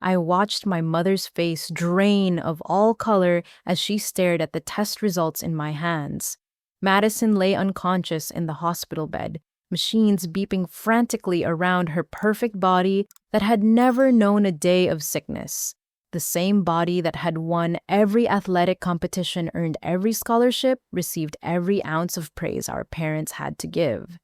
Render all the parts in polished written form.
I watched my mother's face drain of all color as she stared at the test results in my hands. Madison lay unconscious in the hospital bed, machines beeping frantically around her perfect body that had never known a day of sickness. The same body that had won every athletic competition, earned every scholarship, received every ounce of praise our parents had to give.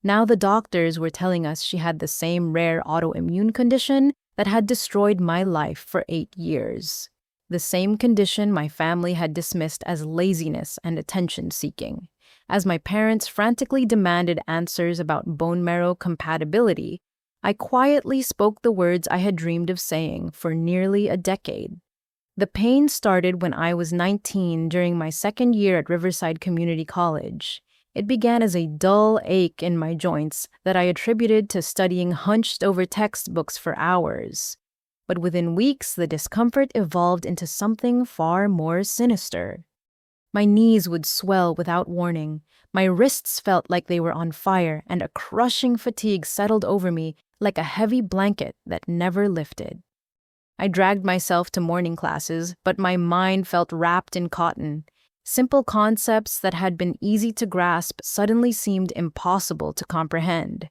Now the doctors were telling us she had the same rare autoimmune condition that had destroyed my life for 8 years. The same condition my family had dismissed as laziness and attention seeking. As my parents frantically demanded answers about bone marrow compatibility, I quietly spoke the words I had dreamed of saying for nearly a decade. The pain started when I was 19 during my second year at Riverside Community College. It began as a dull ache in my joints that I attributed to studying hunched over textbooks for hours. But within weeks, the discomfort evolved into something far more sinister. My knees would swell without warning, my wrists felt like they were on fire, and a crushing fatigue settled over me like a heavy blanket that never lifted. I dragged myself to morning classes, but my mind felt wrapped in cotton. Simple concepts that had been easy to grasp suddenly seemed impossible to comprehend.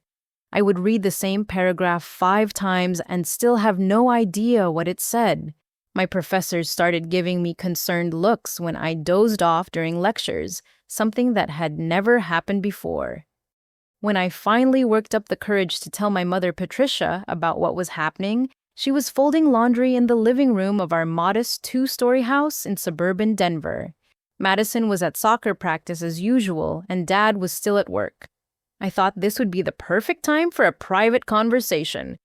I would read the same paragraph 5 times and still have no idea what it said. My professors started giving me concerned looks when I dozed off during lectures, something that had never happened before. When I finally worked up the courage to tell my mother Patricia about what was happening, she was folding laundry in the living room of our modest 2-story house in suburban Denver. Madison was at soccer practice as usual, and Dad was still at work. I thought this would be the perfect time for a private conversation.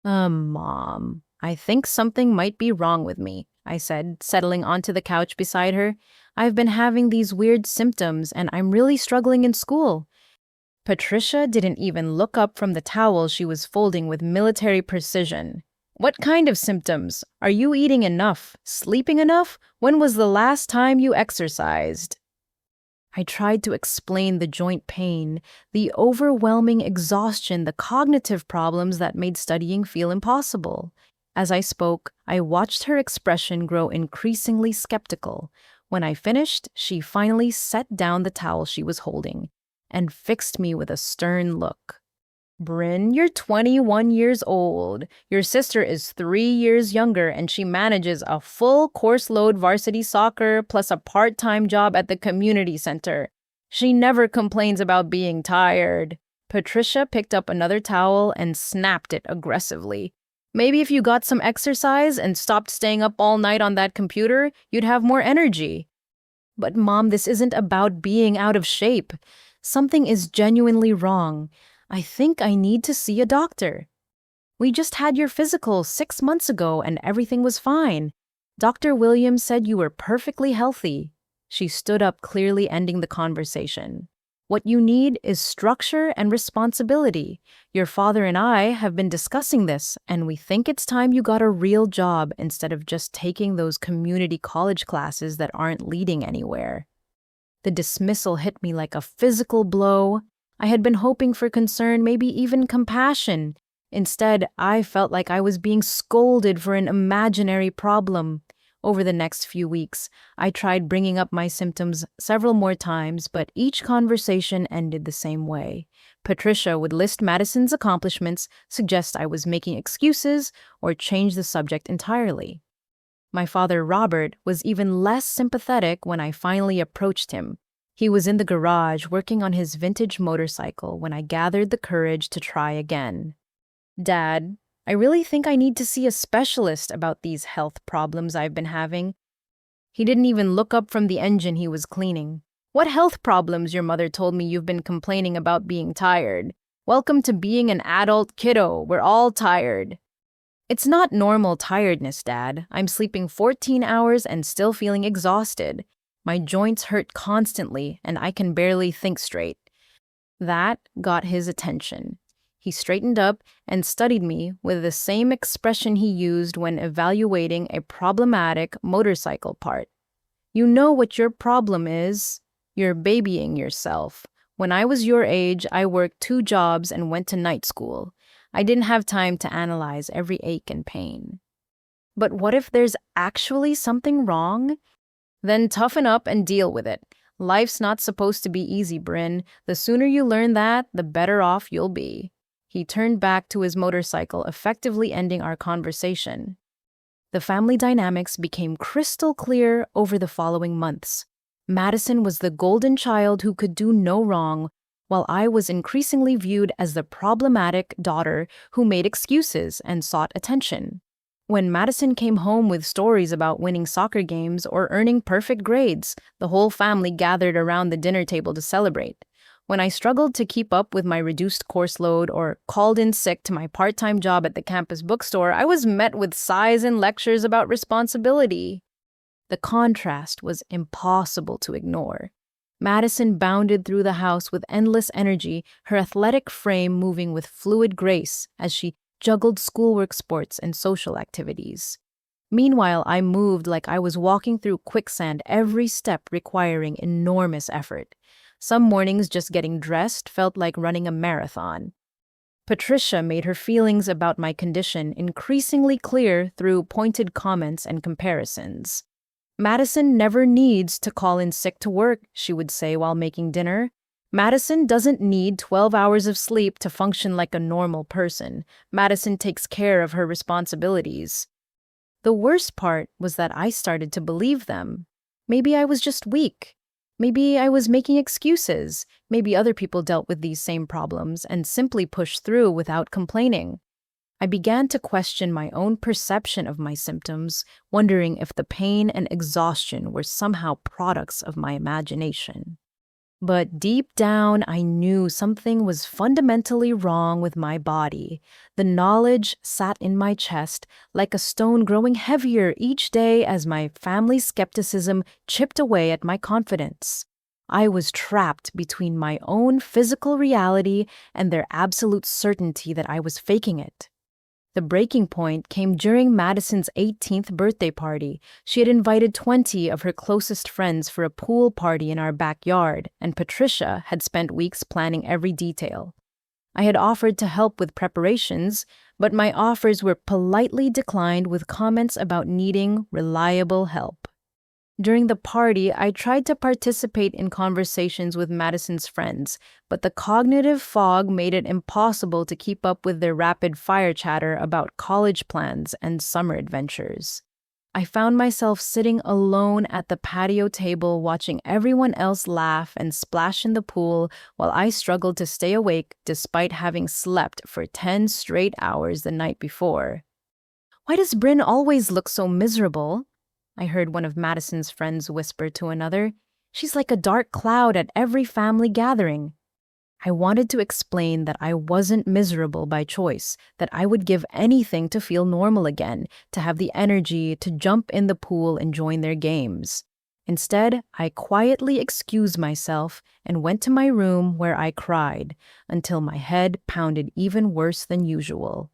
Mom, I think something might be wrong with me, I said, settling onto the couch beside her. I've been having these weird symptoms, and I'm really struggling in school. Patricia didn't even look up from the towel she was folding with military precision. What kind of symptoms? Are you eating enough? Sleeping enough? When was the last time you exercised? I tried to explain the joint pain, the overwhelming exhaustion, the cognitive problems that made studying feel impossible. As I spoke, I watched her expression grow increasingly skeptical. When I finished, she finally set down the towel she was holding and fixed me with a stern look. Bryn, you're 21 years old. Your sister is 3 years younger, and she manages a full course load varsity soccer plus a part-time job at the community center. She never complains about being tired. Patricia picked up another towel and snapped it aggressively. Maybe if you got some exercise and stopped staying up all night on that computer, you'd have more energy. But Mom, this isn't about being out of shape. Something is genuinely wrong. I think I need to see a doctor. We just had your physical 6 months ago and everything was fine. Dr. Williams said you were perfectly healthy. She stood up, clearly ending the conversation. What you need is structure and responsibility. Your father and I have been discussing this, and we think it's time you got a real job instead of just taking those community college classes that aren't leading anywhere. The dismissal hit me like a physical blow. I had been hoping for concern, maybe even compassion. Instead, I felt like I was being scolded for an imaginary problem. Over the next few weeks, I tried bringing up my symptoms several more times, but each conversation ended the same way. Patricia would list Madison's accomplishments, suggest I was making excuses, or change the subject entirely. My father, Robert, was even less sympathetic when I finally approached him. He was in the garage working on his vintage motorcycle when I gathered the courage to try again. Dad, I really think I need to see a specialist about these health problems I've been having. He didn't even look up from the engine he was cleaning. What health problems? Your mother told me you've been complaining about being tired. Welcome to being an adult, kiddo. We're all tired. It's not normal tiredness, Dad. I'm sleeping 14 hours and still feeling exhausted. My joints hurt constantly, and I can barely think straight. That got his attention. He straightened up and studied me with the same expression he used when evaluating a problematic motorcycle part. You know what your problem is. You're babying yourself. When I was your age, I worked 2 jobs and went to night school. I didn't have time to analyze every ache and pain. But what if there's actually something wrong? Then toughen up and deal with it. Life's not supposed to be easy, Bryn. The sooner you learn that, the better off you'll be. He turned back to his motorcycle, effectively ending our conversation. The family dynamics became crystal clear over the following months. Madison was the golden child who could do no wrong, while I was increasingly viewed as the problematic daughter who made excuses and sought attention. When Madison came home with stories about winning soccer games or earning perfect grades, the whole family gathered around the dinner table to celebrate. When I struggled to keep up with my reduced course load or called in sick to my part-time job at the campus bookstore, I was met with sighs and lectures about responsibility. The contrast was impossible to ignore. Madison bounded through the house with endless energy, her athletic frame moving with fluid grace as she juggled schoolwork, sports, and social activities. Meanwhile, I moved like I was walking through quicksand, every step requiring enormous effort. Some mornings just getting dressed felt like running a marathon. Patricia made her feelings about my condition increasingly clear through pointed comments and comparisons. Madison never needs to call in sick to work, she would say while making dinner. Madison doesn't need 12 hours of sleep to function like a normal person. Madison takes care of her responsibilities. The worst part was that I started to believe them. Maybe I was just weak. Maybe I was making excuses. Maybe other people dealt with these same problems and simply pushed through without complaining. I began to question my own perception of my symptoms, wondering if the pain and exhaustion were somehow products of my imagination. But deep down, I knew something was fundamentally wrong with my body. The knowledge sat in my chest like a stone, growing heavier each day as my family's skepticism chipped away at my confidence. I was trapped between my own physical reality and their absolute certainty that I was faking it. The breaking point came during Madison's 18th birthday party. She had invited 20 of her closest friends for a pool party in our backyard, and Patricia had spent weeks planning every detail. I had offered to help with preparations, but my offers were politely declined with comments about needing reliable help. During the party, I tried to participate in conversations with Madison's friends, but the cognitive fog made it impossible to keep up with their rapid-fire chatter about college plans and summer adventures. I found myself sitting alone at the patio table watching everyone else laugh and splash in the pool while I struggled to stay awake despite having slept for 10 straight hours the night before. "Why does Bryn always look so miserable?" I heard one of Madison's friends whisper to another. "She's like a dark cloud at every family gathering." I wanted to explain that I wasn't miserable by choice, that I would give anything to feel normal again, to have the energy to jump in the pool and join their games. Instead, I quietly excused myself and went to my room where I cried until my head pounded even worse than usual.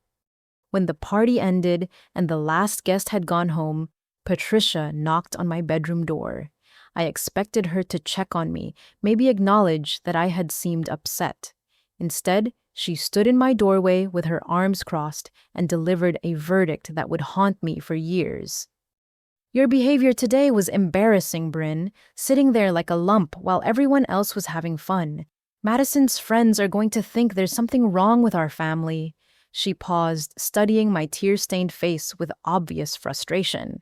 When the party ended and the last guest had gone home, Patricia knocked on my bedroom door. I expected her to check on me, maybe acknowledge that I had seemed upset. Instead, she stood in my doorway with her arms crossed and delivered a verdict that would haunt me for years. "Your behavior today was embarrassing, Bryn, sitting there like a lump while everyone else was having fun. Madison's friends are going to think there's something wrong with our family." She paused, studying my tear-stained face with obvious frustration.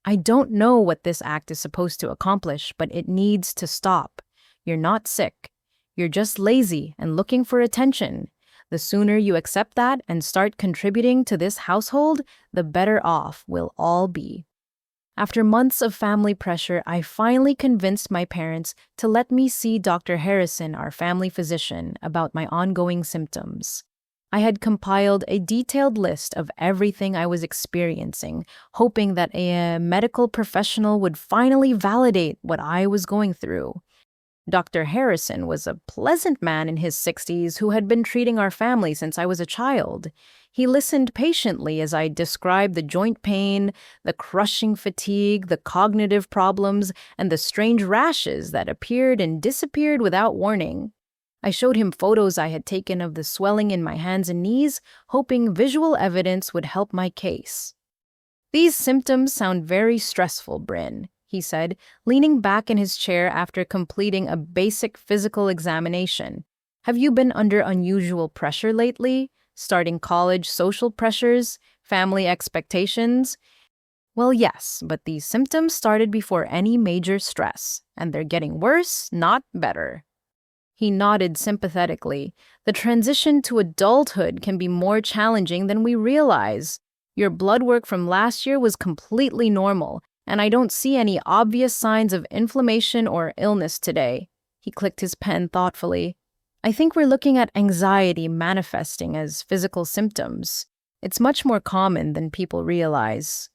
"I don't know what this act is supposed to accomplish, but it needs to stop. You're not sick. You're just lazy and looking for attention. The sooner you accept that and start contributing to this household, the better off we'll all be." After months of family pressure, I finally convinced my parents to let me see Dr. Harrison, our family physician, about my ongoing symptoms. I had compiled a detailed list of everything I was experiencing, hoping that a medical professional would finally validate what I was going through. Dr. Harrison was a pleasant man in his 60s who had been treating our family since I was a child. He listened patiently as I described the joint pain, the crushing fatigue, the cognitive problems, and the strange rashes that appeared and disappeared without warning. I showed him photos I had taken of the swelling in my hands and knees, hoping visual evidence would help my case. These symptoms sound very stressful, Bryn, he said, leaning back in his chair after completing a basic physical examination. Have you been under unusual pressure lately? Starting college, social pressures, family expectations? Well, yes, but these symptoms started before any major stress, and they're getting worse, not better. He nodded sympathetically. The transition to adulthood can be more challenging than we realize. Your blood work from last year was completely normal, and I don't see any obvious signs of inflammation or illness today. He clicked his pen thoughtfully. I think we're looking at anxiety manifesting as physical symptoms. It's much more common than people realize.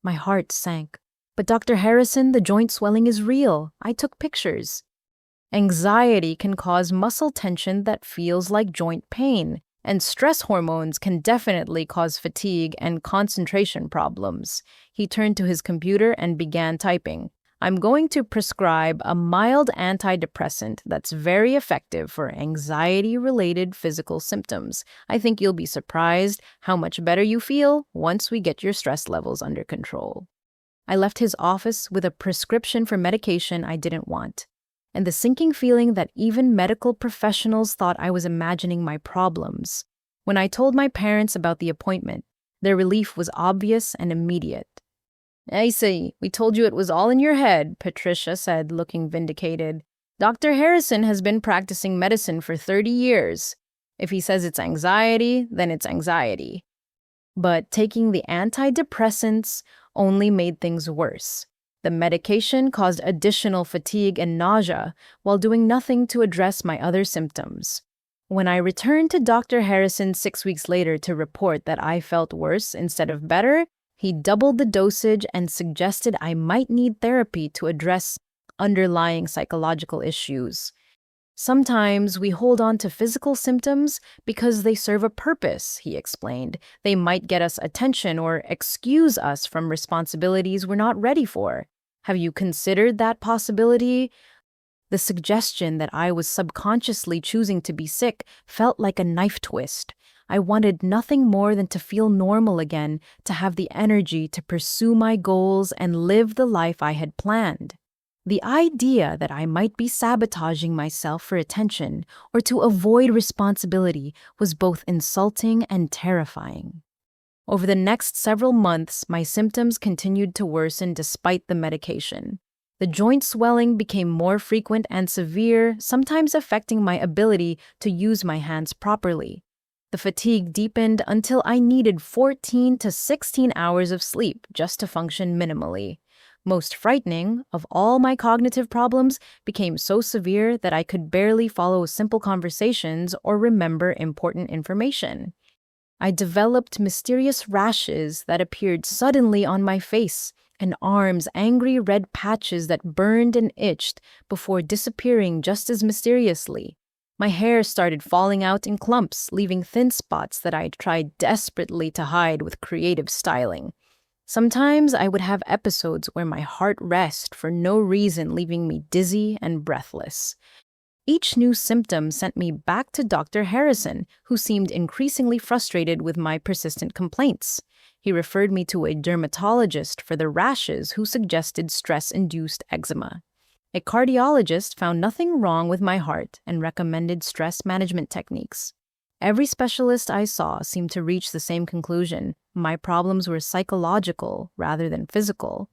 My heart sank. But Dr. Harrison, the joint swelling is real. I took pictures. Anxiety can cause muscle tension that feels like joint pain, and stress hormones can definitely cause fatigue and concentration problems. He turned to his computer and began typing. I'm going to prescribe a mild antidepressant that's very effective for anxiety-related physical symptoms. I think you'll be surprised how much better you feel once we get your stress levels under control. I left his office with a prescription for medication I didn't want, and the sinking feeling that even medical professionals thought I was imagining my problems. When I told my parents about the appointment, their relief was obvious and immediate. I see, we told you it was all in your head, Patricia said, looking vindicated. Dr. Harrison has been practicing medicine for 30 years. If he says it's anxiety, then it's anxiety. But taking the antidepressants only made things worse. The medication caused additional fatigue and nausea while doing nothing to address my other symptoms. When I returned to Dr. Harrison 6 weeks later to report that I felt worse instead of better, he doubled the dosage and suggested I might need therapy to address underlying psychological issues. Sometimes we hold on to physical symptoms because they serve a purpose, he explained. They might get us attention or excuse us from responsibilities we're not ready for. Have you considered that possibility? The suggestion that I was subconsciously choosing to be sick felt like a knife twist. I wanted nothing more than to feel normal again, to have the energy to pursue my goals and live the life I had planned. The idea that I might be sabotaging myself for attention or to avoid responsibility was both insulting and terrifying. Over the next several months, my symptoms continued to worsen despite the medication. The joint swelling became more frequent and severe, sometimes affecting my ability to use my hands properly. The fatigue deepened until I needed 14 to 16 hours of sleep just to function minimally. Most frightening of all my cognitive problems became so severe that I could barely follow simple conversations or remember important information. I developed mysterious rashes that appeared suddenly on my face, and arms angry red patches that burned and itched before disappearing just as mysteriously. My hair started falling out in clumps, leaving thin spots that I tried desperately to hide with creative styling. Sometimes I would have episodes where my heart raced for no reason, leaving me dizzy and breathless. Each new symptom sent me back to Dr. Harrison, who seemed increasingly frustrated with my persistent complaints. He referred me to a dermatologist for the rashes who suggested stress-induced eczema. A cardiologist found nothing wrong with my heart and recommended stress management techniques. Every specialist I saw seemed to reach the same conclusion. My problems were psychological rather than physical.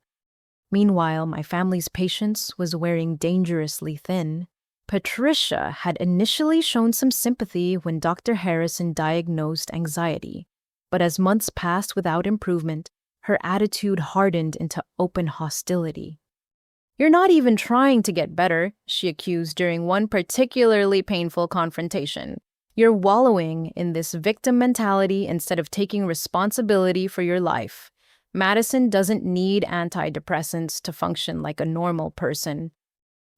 Meanwhile, my family's patience was wearing dangerously thin. Patricia had initially shown some sympathy when Dr. Harrison diagnosed anxiety, but as months passed without improvement, her attitude hardened into open hostility. You're not even trying to get better, she accused during one particularly painful confrontation. You're wallowing in this victim mentality instead of taking responsibility for your life. Madison doesn't need antidepressants to function like a normal person.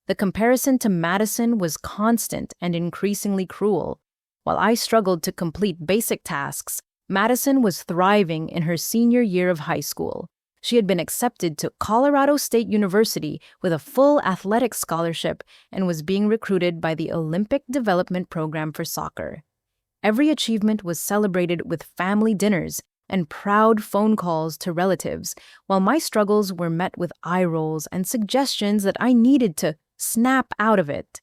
The comparison to Madison was constant and increasingly cruel. While I struggled to complete basic tasks, Madison was thriving in her senior year of high school. She had been accepted to Colorado State University with a full athletic scholarship and was being recruited by the Olympic Development Program for soccer. Every achievement was celebrated with family dinners, and proud phone calls to relatives, while my struggles were met with eye rolls and suggestions that I needed to snap out of it.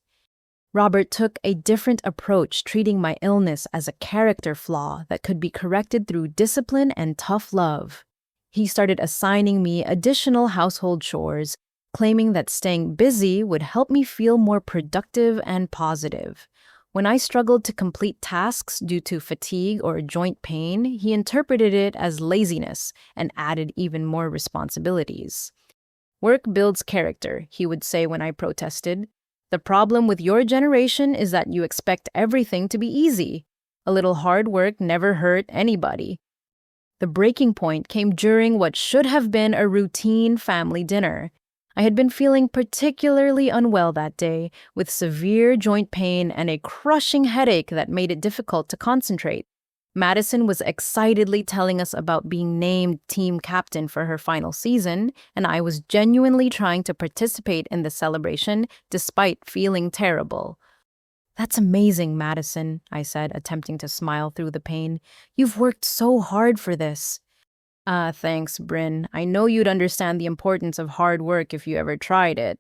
Robert took a different approach, treating my illness as a character flaw that could be corrected through discipline and tough love. He started assigning me additional household chores, claiming that staying busy would help me feel more productive and positive. When I struggled to complete tasks due to fatigue or joint pain, he interpreted it as laziness and added even more responsibilities. Work builds character, he would say when I protested. The problem with your generation is that you expect everything to be easy. A little hard work never hurt anybody. The breaking point came during what should have been a routine family dinner. I had been feeling particularly unwell that day, with severe joint pain and a crushing headache that made it difficult to concentrate. Madison was excitedly telling us about being named team captain for her final season, and I was genuinely trying to participate in the celebration despite feeling terrible. "That's amazing, Madison," I said, attempting to smile through the pain. "You've worked so hard for this." Thanks, Bryn. I know you'd understand the importance of hard work if you ever tried it,"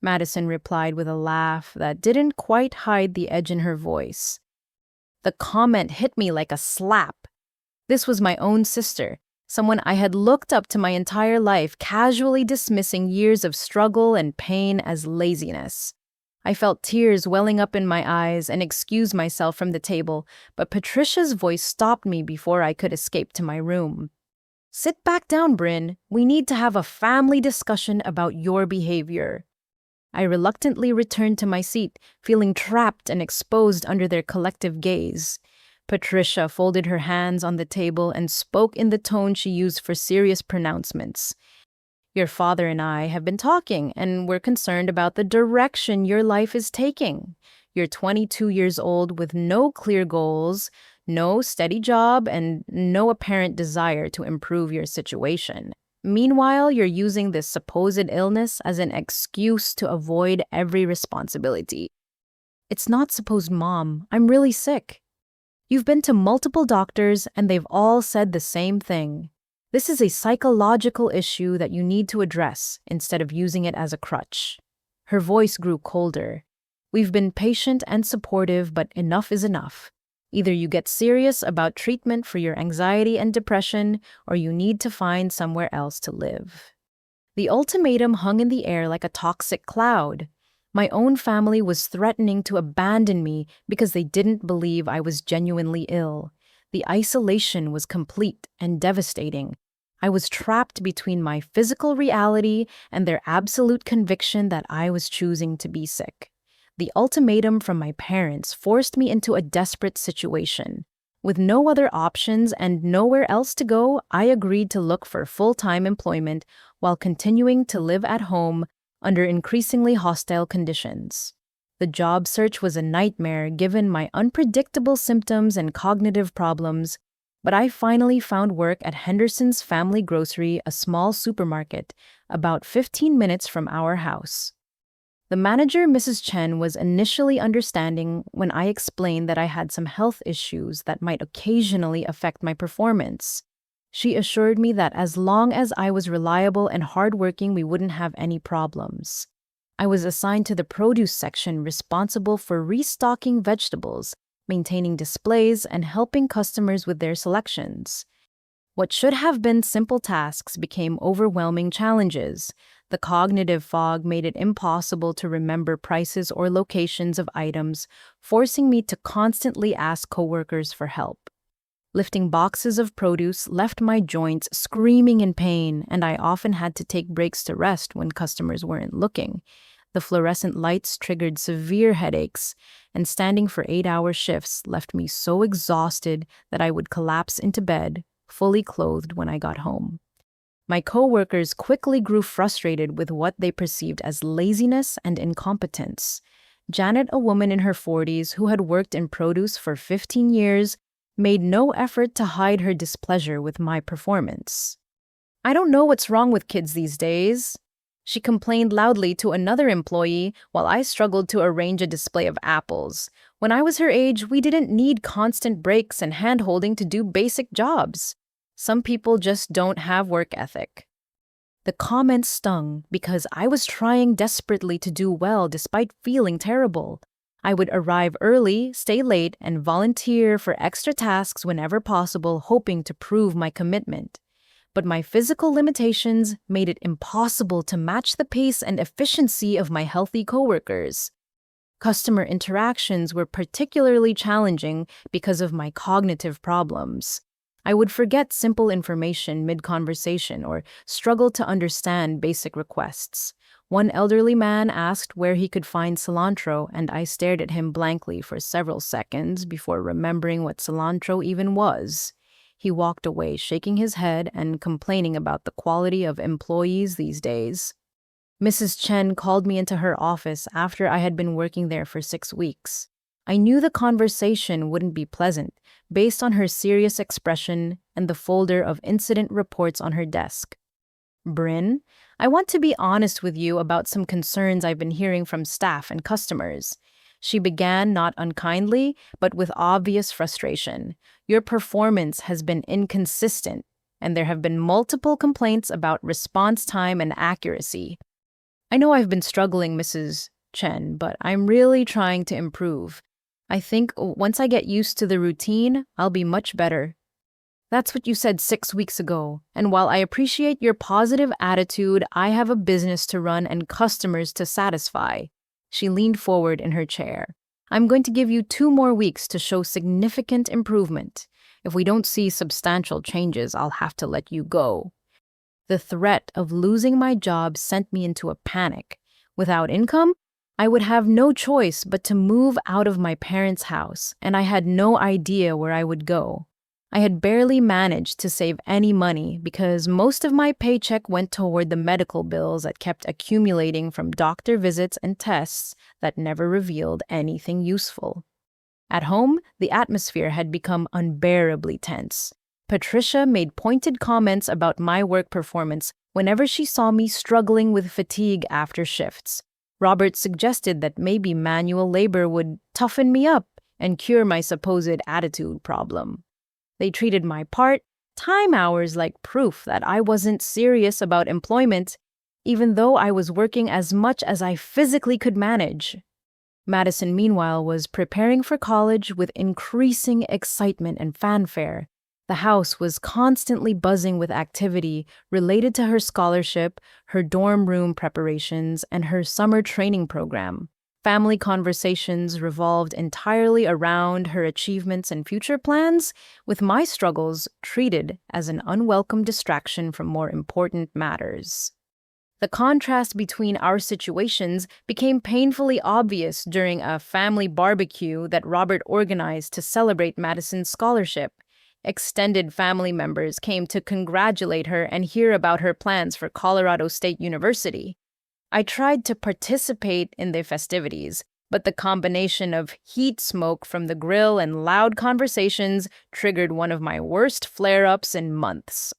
Madison replied with a laugh that didn't quite hide the edge in her voice. The comment hit me like a slap. This was my own sister, someone I had looked up to my entire life, casually dismissing years of struggle and pain as laziness. I felt tears welling up in my eyes and excused myself from the table, but Patricia's voice stopped me before I could escape to my room. "Sit back down, Bryn. We need to have a family discussion about your behavior." I reluctantly returned to my seat, feeling trapped and exposed under their collective gaze. Patricia folded her hands on the table and spoke in the tone she used for serious pronouncements. "Your father and I have been talking, and we're concerned about the direction your life is taking. You're 22 years old with no clear goals, no steady job, and no apparent desire to improve your situation. Meanwhile, you're using this supposed illness as an excuse to avoid every responsibility." "It's not supposed, Mom. I'm really sick." "You've been to multiple doctors, and they've all said the same thing. This is a psychological issue that you need to address instead of using it as a crutch." Her voice grew colder. "We've been patient and supportive, but enough is enough. Either you get serious about treatment for your anxiety and depression, or you need to find somewhere else to live." The ultimatum hung in the air like a toxic cloud. My own family was threatening to abandon me because they didn't believe I was genuinely ill. The isolation was complete and devastating. I was trapped between my physical reality and their absolute conviction that I was choosing to be sick. The ultimatum from my parents forced me into a desperate situation. With no other options and nowhere else to go, I agreed to look for full-time employment while continuing to live at home under increasingly hostile conditions. The job search was a nightmare given my unpredictable symptoms and cognitive problems, but I finally found work at Henderson's Family Grocery, a small supermarket, about 15 minutes from our house. The manager, Mrs. Chen, was initially understanding when I explained that I had some health issues that might occasionally affect my performance. She assured me that as long as I was reliable and hardworking, we wouldn't have any problems. I was assigned to the produce section responsible for restocking vegetables, maintaining displays, and helping customers with their selections. What should have been simple tasks became overwhelming challenges. The cognitive fog made it impossible to remember prices or locations of items, forcing me to constantly ask coworkers for help. Lifting boxes of produce left my joints screaming in pain, and I often had to take breaks to rest when customers weren't looking. The fluorescent lights triggered severe headaches, and standing for 8-hour shifts left me so exhausted that I would collapse into bed, fully clothed when I got home. My coworkers quickly grew frustrated with what they perceived as laziness and incompetence. Janet, a woman in her 40s who had worked in produce for 15 years, made no effort to hide her displeasure with my performance. "I don't know what's wrong with kids these days," she complained loudly to another employee while I struggled to arrange a display of apples. "When I was her age, we didn't need constant breaks and hand-holding to do basic jobs." Some people just don't have work ethic. The comments stung because I was trying desperately to do well despite feeling terrible. I would arrive early, stay late, and volunteer for extra tasks whenever possible, hoping to prove my commitment. But my physical limitations made it impossible to match the pace and efficiency of my healthy coworkers. Customer interactions were particularly challenging because of my cognitive problems. I would forget simple information mid-conversation or struggle to understand basic requests. One elderly man asked where he could find cilantro, and I stared at him blankly for several seconds before remembering what cilantro even was. He walked away, shaking his head and complaining about the quality of employees these days. Mrs. Chen called me into her office after I had been working there for 6 weeks. I knew the conversation wouldn't be pleasant, based on her serious expression and the folder of incident reports on her desk. Bryn, I want to be honest with you about some concerns I've been hearing from staff and customers. She began not unkindly, but with obvious frustration. Your performance has been inconsistent, and there have been multiple complaints about response time and accuracy. I know I've been struggling, Mrs. Chen, but I'm really trying to improve. I think once I get used to the routine, I'll be much better. That's what you said 6 weeks ago, and while I appreciate your positive attitude, I have a business to run and customers to satisfy. She leaned forward in her chair. I'm going to give you 2 more weeks to show significant improvement. If we don't see substantial changes, I'll have to let you go. The threat of losing my job sent me into a panic. Without income, I would have no choice but to move out of my parents' house, and I had no idea where I would go. I had barely managed to save any money because most of my paycheck went toward the medical bills that kept accumulating from doctor visits and tests that never revealed anything useful. At home, the atmosphere had become unbearably tense. Patricia made pointed comments about my work performance whenever she saw me struggling with fatigue after shifts. Robert suggested that maybe manual labor would toughen me up and cure my supposed attitude problem. They treated my part-time hours like proof that I wasn't serious about employment, even though I was working as much as I physically could manage. Madison, meanwhile, was preparing for college with increasing excitement and fanfare. The house was constantly buzzing with activity related to her scholarship, her dorm room preparations, and her summer training program. Family conversations revolved entirely around her achievements and future plans, with my struggles treated as an unwelcome distraction from more important matters. The contrast between our situations became painfully obvious during a family barbecue that Robert organized to celebrate Madison's scholarship. Extended family members came to congratulate her and hear about her plans for Colorado State University. I tried to participate in the festivities, but the combination of heat smoke from the grill and loud conversations triggered one of my worst flare-ups in months.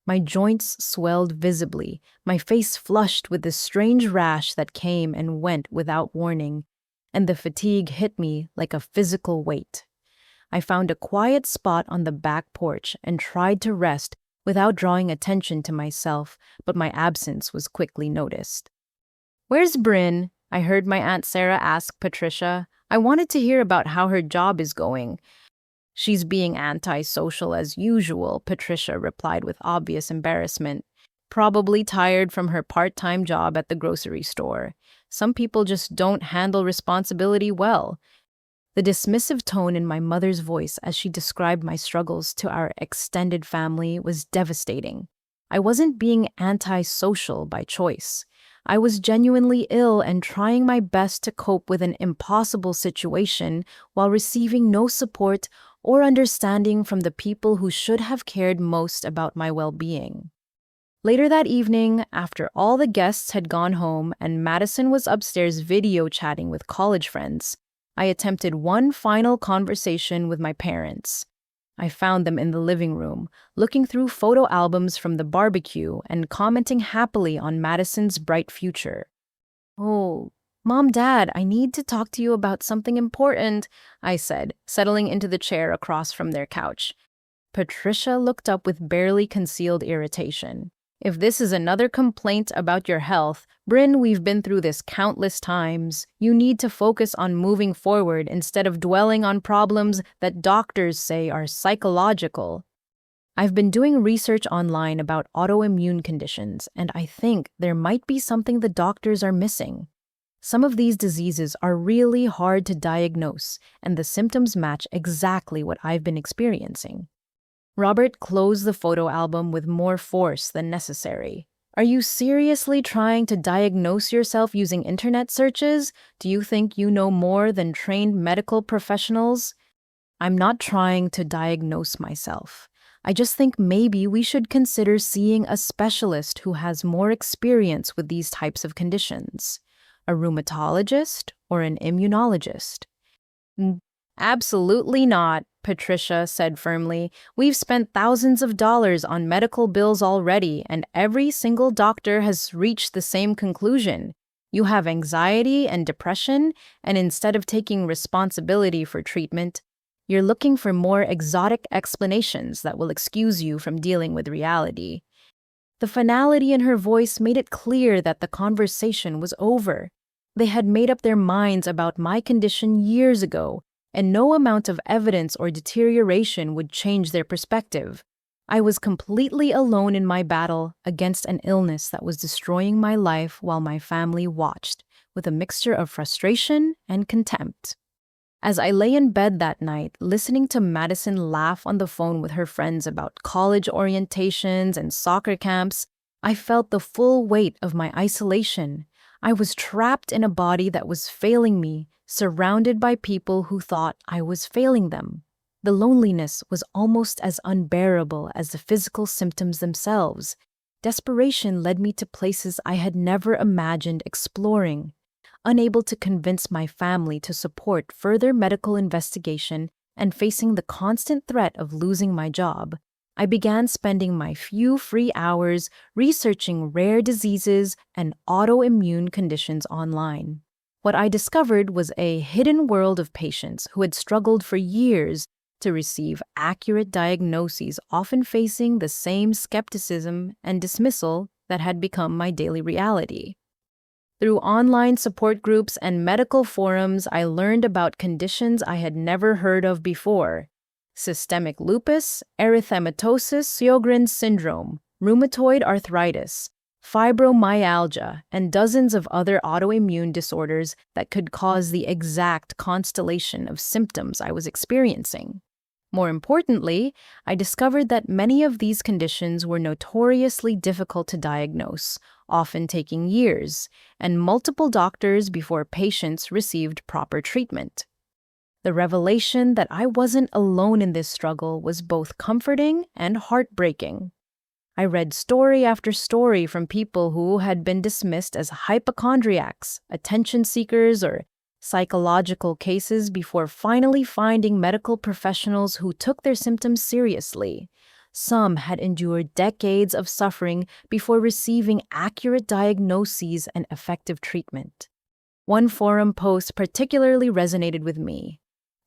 My joints swelled visibly, my face flushed with the strange rash that came and went without warning, and the fatigue hit me like a physical weight. I found a quiet spot on the back porch and tried to rest without drawing attention to myself, but my absence was quickly noticed. "Where's Bryn?" I heard my Aunt Sarah ask Patricia. I wanted to hear about how her job is going. "She's being antisocial as usual," Patricia replied with obvious embarrassment. "Probably tired from her part-time job at the grocery store. Some people just don't handle responsibility well." The dismissive tone in my mother's voice as she described my struggles to our extended family was devastating. I wasn't being antisocial by choice. I was genuinely ill and trying my best to cope with an impossible situation while receiving no support or understanding from the people who should have cared most about my well-being. Later that evening, after all the guests had gone home and Madison was upstairs video chatting with college friends, I attempted one final conversation with my parents. I found them in the living room, looking through photo albums from the barbecue and commenting happily on Madison's bright future. "Oh, Mom, Dad, I need to talk to you about something important," I said, settling into the chair across from their couch. Patricia looked up with barely concealed irritation. If this is another complaint about your health, Bryn, we've been through this countless times. You need to focus on moving forward instead of dwelling on problems that doctors say are psychological. I've been doing research online about autoimmune conditions, and I think there might be something the doctors are missing. Some of these diseases are really hard to diagnose, and the symptoms match exactly what I've been experiencing. Robert closed the photo album with more force than necessary. Are you seriously trying to diagnose yourself using internet searches? Do you think you know more than trained medical professionals? I'm not trying to diagnose myself. I just think maybe we should consider seeing a specialist who has more experience with these types of conditions. A rheumatologist or an immunologist? Absolutely not, Patricia said firmly. We've spent thousands of dollars on medical bills already, and every single doctor has reached the same conclusion. You have anxiety and depression, and instead of taking responsibility for treatment, you're looking for more exotic explanations that will excuse you from dealing with reality. The finality in her voice made it clear that the conversation was over. They had made up their minds about my condition years ago, and no amount of evidence or deterioration would change their perspective. I was completely alone in my battle against an illness that was destroying my life while my family watched, with a mixture of frustration and contempt. As I lay in bed that night, listening to Madison laugh on the phone with her friends about college orientations and soccer camps, I felt the full weight of my isolation. I was trapped in a body that was failing me, surrounded by people who thought I was failing them. The loneliness was almost as unbearable as the physical symptoms themselves. Desperation led me to places I had never imagined exploring. Unable to convince my family to support further medical investigation and facing the constant threat of losing my job, I began spending my few free hours researching rare diseases and autoimmune conditions online. What I discovered was a hidden world of patients who had struggled for years to receive accurate diagnoses, often facing the same skepticism and dismissal that had become my daily reality. Through online support groups and medical forums, I learned about conditions I had never heard of before: systemic lupus, erythematosus, Sjogren's syndrome, rheumatoid arthritis, fibromyalgia, and dozens of other autoimmune disorders that could cause the exact constellation of symptoms I was experiencing. More importantly, I discovered that many of these conditions were notoriously difficult to diagnose, often taking years, and multiple doctors before patients received proper treatment. The revelation that I wasn't alone in this struggle was both comforting and heartbreaking. I read story after story from people who had been dismissed as hypochondriacs, attention seekers, or psychological cases before finally finding medical professionals who took their symptoms seriously. Some had endured decades of suffering before receiving accurate diagnoses and effective treatment. One forum post particularly resonated with me.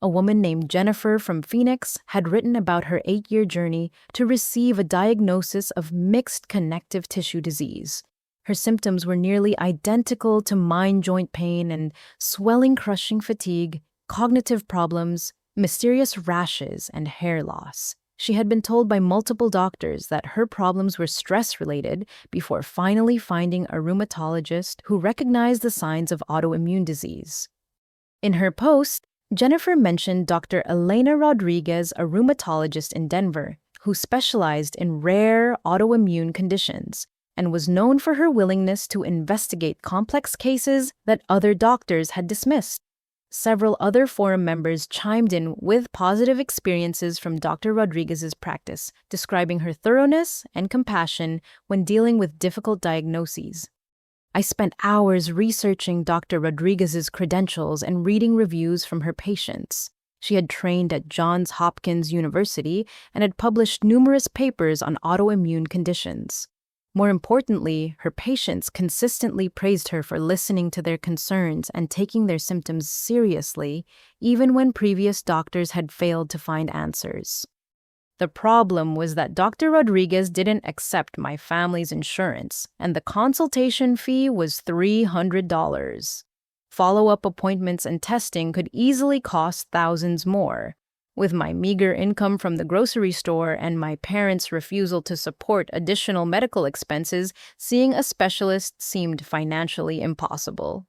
A woman named Jennifer from Phoenix had written about her 8-year journey to receive a diagnosis of mixed connective tissue disease. Her symptoms were nearly identical to mind-joint pain and swelling, crushing fatigue, cognitive problems, mysterious rashes, and hair loss. She had been told by multiple doctors that her problems were stress-related before finally finding a rheumatologist who recognized the signs of autoimmune disease. In her post, Jennifer mentioned Dr. Elena Rodriguez, a rheumatologist in Denver, who specialized in rare autoimmune conditions and was known for her willingness to investigate complex cases that other doctors had dismissed. Several other forum members chimed in with positive experiences from Dr. Rodriguez's practice, describing her thoroughness and compassion when dealing with difficult diagnoses. I spent hours researching Dr. Rodriguez's credentials and reading reviews from her patients. She had trained at Johns Hopkins University and had published numerous papers on autoimmune conditions. More importantly, her patients consistently praised her for listening to their concerns and taking their symptoms seriously, even when previous doctors had failed to find answers. The problem was that Dr. Rodriguez didn't accept my family's insurance, and the consultation fee was $300. Follow-up appointments and testing could easily cost thousands more. With my meager income from the grocery store and my parents' refusal to support additional medical expenses, seeing a specialist seemed financially impossible.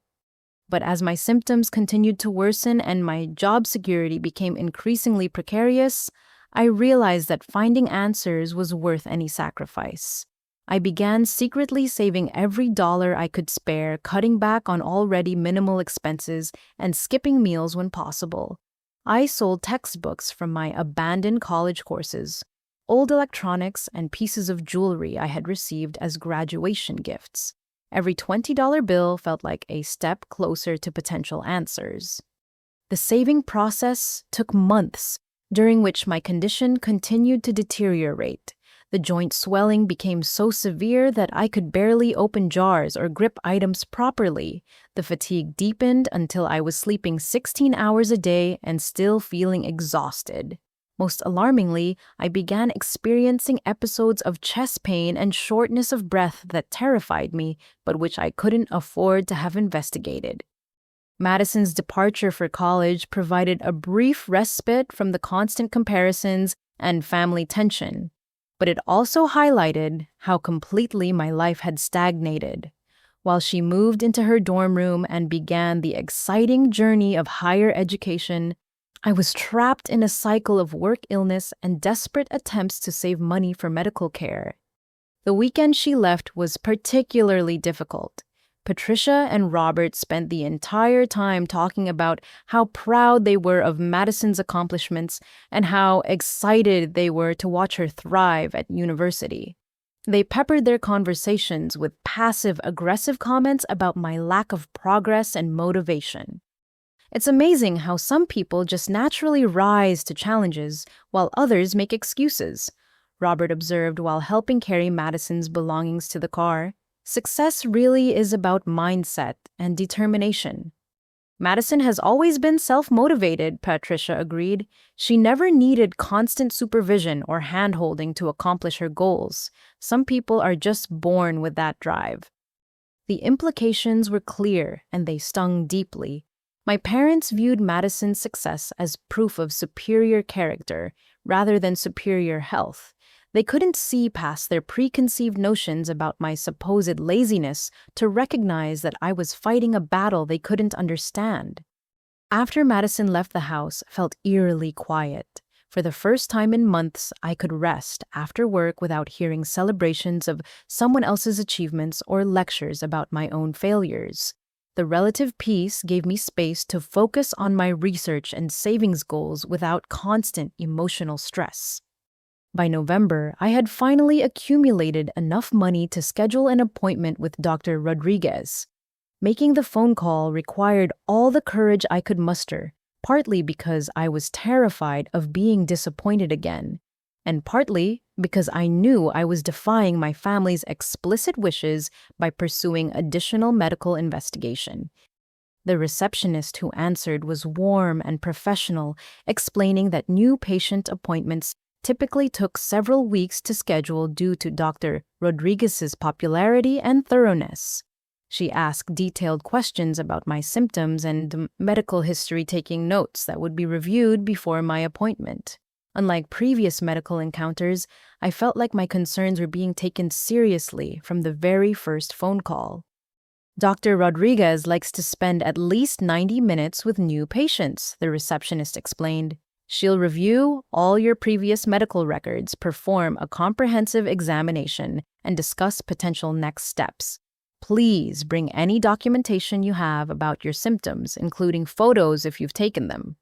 But as my symptoms continued to worsen and my job security became increasingly precarious, I realized that finding answers was worth any sacrifice. I began secretly saving every dollar I could spare, cutting back on already minimal expenses, and skipping meals when possible. I sold textbooks from my abandoned college courses, old electronics, and pieces of jewelry I had received as graduation gifts. Every $20 bill felt like a step closer to potential answers. The saving process took months, during which my condition continued to deteriorate. The joint swelling became so severe that I could barely open jars or grip items properly. The fatigue deepened until I was sleeping 16 hours a day and still feeling exhausted. Most alarmingly, I began experiencing episodes of chest pain and shortness of breath that terrified me, but which I couldn't afford to have investigated. Madison's departure for college provided a brief respite from the constant comparisons and family tension, but it also highlighted how completely my life had stagnated. While she moved into her dorm room and began the exciting journey of higher education, I was trapped in a cycle of work illness and desperate attempts to save money for medical care. The weekend she left was particularly difficult. Patricia and Robert spent the entire time talking about how proud they were of Madison's accomplishments and how excited they were to watch her thrive at university. They peppered their conversations with passive-aggressive comments about my lack of progress and motivation. It's amazing how some people just naturally rise to challenges while others make excuses, Robert observed while helping carry Madison's belongings to the car. Success really is about mindset and determination. Madison has always been self-motivated, Patricia agreed. She never needed constant supervision or hand-holding to accomplish her goals. Some people are just born with that drive. The implications were clear, and they stung deeply. My parents viewed Madison's success as proof of superior character rather than superior health. They couldn't see past their preconceived notions about my supposed laziness to recognize that I was fighting a battle they couldn't understand. After Madison left the house, felt eerily quiet. For the first time in months, I could rest after work without hearing celebrations of someone else's achievements or lectures about my own failures. The relative peace gave me space to focus on my research and savings goals without constant emotional stress. By November, I had finally accumulated enough money to schedule an appointment with Dr. Rodriguez. Making the phone call required all the courage I could muster, partly because I was terrified of being disappointed again, and partly because I knew I was defying my family's explicit wishes by pursuing additional medical investigation. The receptionist who answered was warm and professional, explaining that new patient appointments typically took several weeks to schedule due to Dr. Rodriguez's popularity and thoroughness. She asked detailed questions about my symptoms and medical history, taking notes that would be reviewed before my appointment. Unlike previous medical encounters, I felt like my concerns were being taken seriously from the very first phone call. Dr. Rodriguez likes to spend at least 90 minutes with new patients, the receptionist explained. She'll review all your previous medical records, perform a comprehensive examination, and discuss potential next steps. Please bring any documentation you have about your symptoms, including photos if you've taken them.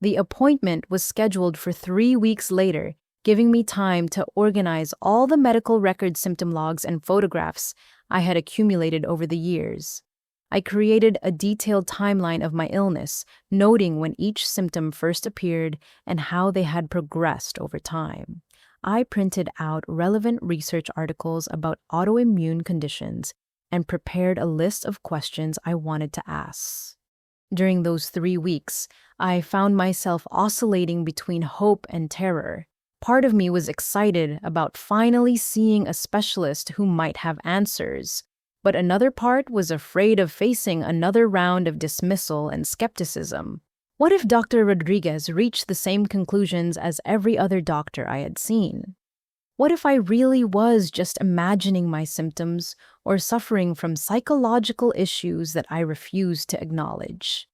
The appointment was scheduled for 3 weeks later, giving me time to organize all the medical record symptom logs and photographs I had accumulated over the years. I created a detailed timeline of my illness, noting when each symptom first appeared and how they had progressed over time. I printed out relevant research articles about autoimmune conditions and prepared a list of questions I wanted to ask. During those 3 weeks, I found myself oscillating between hope and terror. Part of me was excited about finally seeing a specialist who might have answers, but another part was afraid of facing another round of dismissal and skepticism. What if Dr. Rodriguez reached the same conclusions as every other doctor I had seen? What if I really was just imagining my symptoms or suffering from psychological issues that I refused to acknowledge?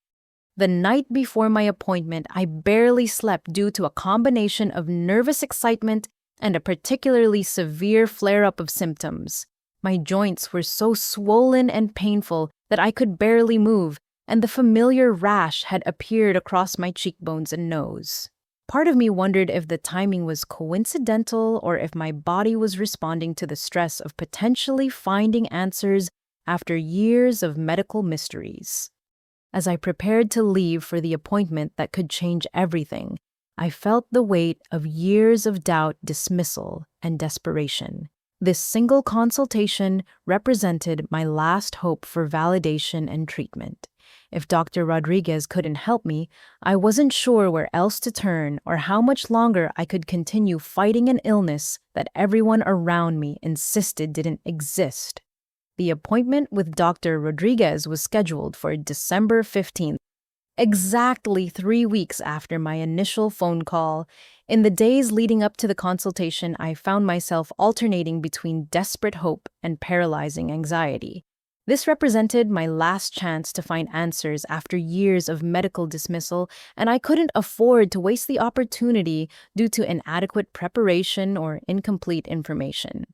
The night before my appointment, I barely slept due to a combination of nervous excitement and a particularly severe flare-up of symptoms. My joints were so swollen and painful that I could barely move, and the familiar rash had appeared across my cheekbones and nose. Part of me wondered if the timing was coincidental or if my body was responding to the stress of potentially finding answers after years of medical mysteries. As I prepared to leave for the appointment that could change everything, I felt the weight of years of doubt, dismissal, and desperation. This single consultation represented my last hope for validation and treatment. If Dr. Rodriguez couldn't help me, I wasn't sure where else to turn or how much longer I could continue fighting an illness that everyone around me insisted didn't exist. The appointment with Dr. Rodriguez was scheduled for December 15th, exactly 3 weeks after my initial phone call. In the days leading up to the consultation, I found myself alternating between desperate hope and paralyzing anxiety. This represented my last chance to find answers after years of medical dismissal, and I couldn't afford to waste the opportunity due to inadequate preparation or incomplete information.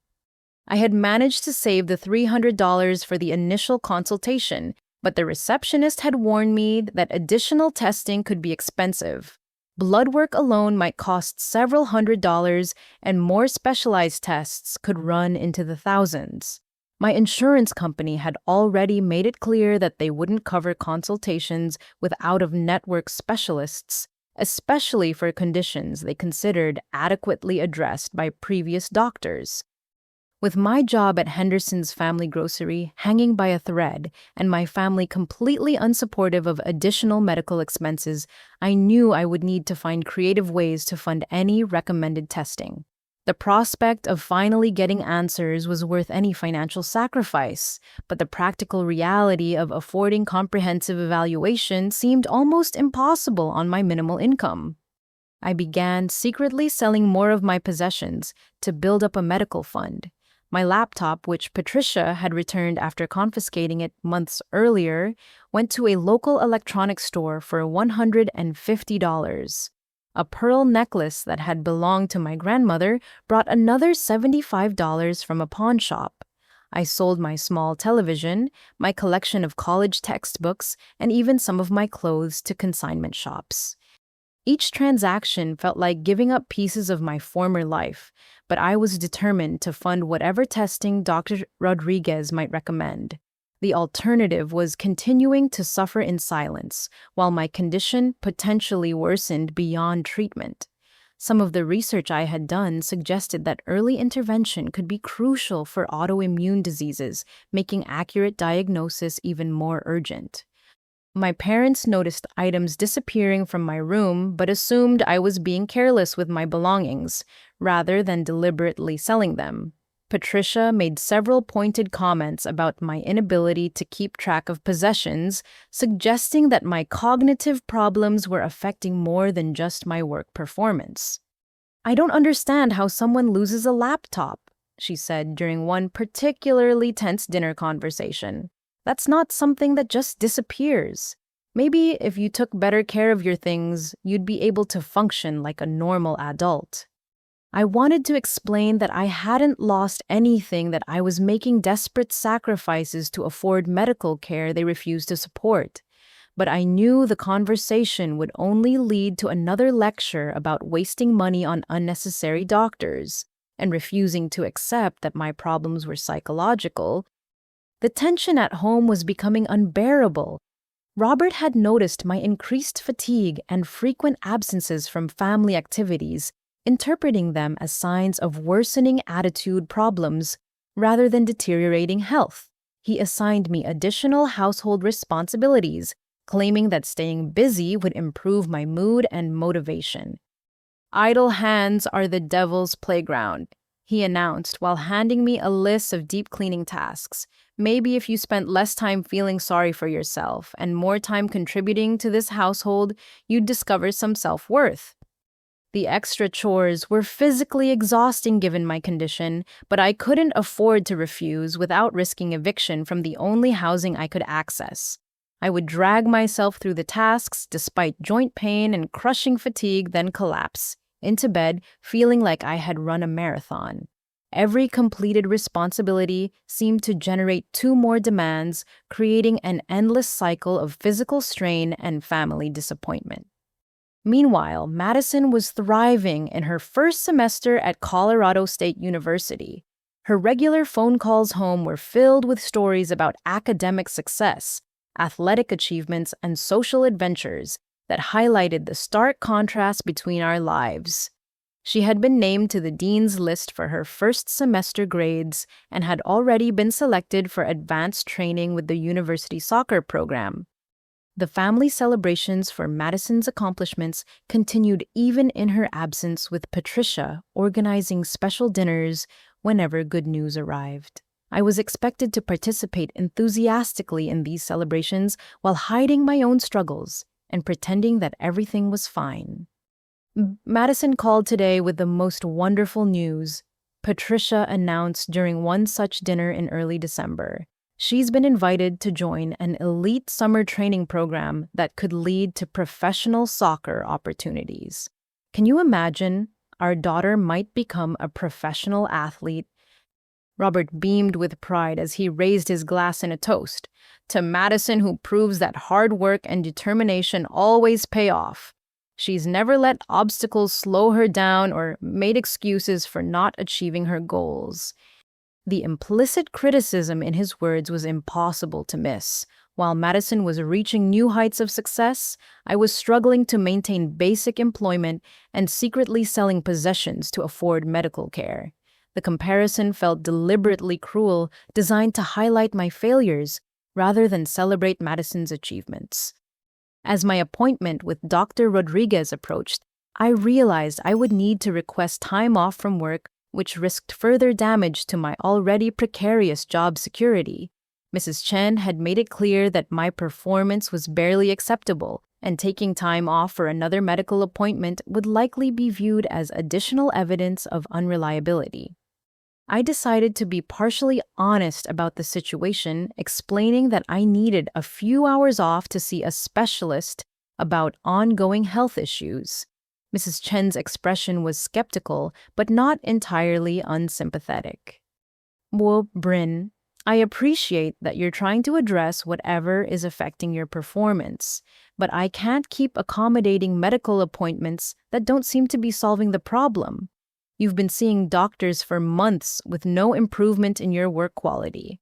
I had managed to save the $300 for the initial consultation, but the receptionist had warned me that additional testing could be expensive. Blood work alone might cost several $100s, and more specialized tests could run into the thousands. My insurance company had already made it clear that they wouldn't cover consultations with out-of-network specialists, especially for conditions they considered adequately addressed by previous doctors. With my job at Henderson's Family Grocery hanging by a thread and my family completely unsupportive of additional medical expenses, I knew I would need to find creative ways to fund any recommended testing. The prospect of finally getting answers was worth any financial sacrifice, but the practical reality of affording comprehensive evaluation seemed almost impossible on my minimal income. I began secretly selling more of my possessions to build up a medical fund. My laptop, which Patricia had returned after confiscating it months earlier, went to a local electronics store for $150. A pearl necklace that had belonged to my grandmother brought another $75 from a pawn shop. I sold my small television, my collection of college textbooks, and even some of my clothes to consignment shops. Each transaction felt like giving up pieces of my former life, but I was determined to fund whatever testing Dr. Rodriguez might recommend. The alternative was continuing to suffer in silence, while my condition potentially worsened beyond treatment. Some of the research I had done suggested that early intervention could be crucial for autoimmune diseases, making accurate diagnosis even more urgent. My parents noticed items disappearing from my room but assumed I was being careless with my belongings, rather than deliberately selling them. Patricia made several pointed comments about my inability to keep track of possessions, suggesting that my cognitive problems were affecting more than just my work performance. "I don't understand how someone loses a laptop," she said during one particularly tense dinner conversation. "That's not something that just disappears. Maybe if you took better care of your things, you'd be able to function like a normal adult." I wanted to explain that I hadn't lost anything, that I was making desperate sacrifices to afford medical care they refused to support. But I knew the conversation would only lead to another lecture about wasting money on unnecessary doctors and refusing to accept that my problems were psychological. The tension at home was becoming unbearable. Robert had noticed my increased fatigue and frequent absences from family activities, interpreting them as signs of worsening attitude problems rather than deteriorating health. He assigned me additional household responsibilities, claiming that staying busy would improve my mood and motivation. Idle hands are the devil's playground, he announced while handing me a list of deep cleaning tasks. Maybe if you spent less time feeling sorry for yourself and more time contributing to this household, you'd discover some self-worth. The extra chores were physically exhausting given my condition, but I couldn't afford to refuse without risking eviction from the only housing I could access. I would drag myself through the tasks despite joint pain and crushing fatigue, then collapse into bed, feeling like I had run a marathon. Every completed responsibility seemed to generate two more demands, creating an endless cycle of physical strain and family disappointment. Meanwhile, Madison was thriving in her first semester at Colorado State University. Her regular phone calls home were filled with stories about academic success, athletic achievements, and social adventures that highlighted the stark contrast between our lives. She had been named to the dean's list for her first semester grades and had already been selected for advanced training with the university soccer program. The family celebrations for Madison's accomplishments continued even in her absence, with Patricia organizing special dinners whenever good news arrived. I was expected to participate enthusiastically in these celebrations while hiding my own struggles and pretending that everything was fine. Madison called today with the most wonderful news, Patricia announced during one such dinner in early December. She's been invited to join an elite summer training program that could lead to professional soccer opportunities. Can you imagine? Our daughter might become a professional athlete. Robert beamed with pride as he raised his glass in a toast. To Madison, who proves that hard work and determination always pay off. She's never let obstacles slow her down or made excuses for not achieving her goals. The implicit criticism in his words was impossible to miss. While Madison was reaching new heights of success, I was struggling to maintain basic employment and secretly selling possessions to afford medical care. The comparison felt deliberately cruel, designed to highlight my failures rather than celebrate Madison's achievements. As my appointment with Dr. Rodriguez approached, I realized I would need to request time off from work, which risked further damage to my already precarious job security. Mrs. Chen had made it clear that my performance was barely acceptable, and taking time off for another medical appointment would likely be viewed as additional evidence of unreliability. I decided to be partially honest about the situation, explaining that I needed a few hours off to see a specialist about ongoing health issues. Mrs. Chen's expression was skeptical, but not entirely unsympathetic. Well, Bryn, I appreciate that you're trying to address whatever is affecting your performance, but I can't keep accommodating medical appointments that don't seem to be solving the problem. You've been seeing doctors for months with no improvement in your work quality.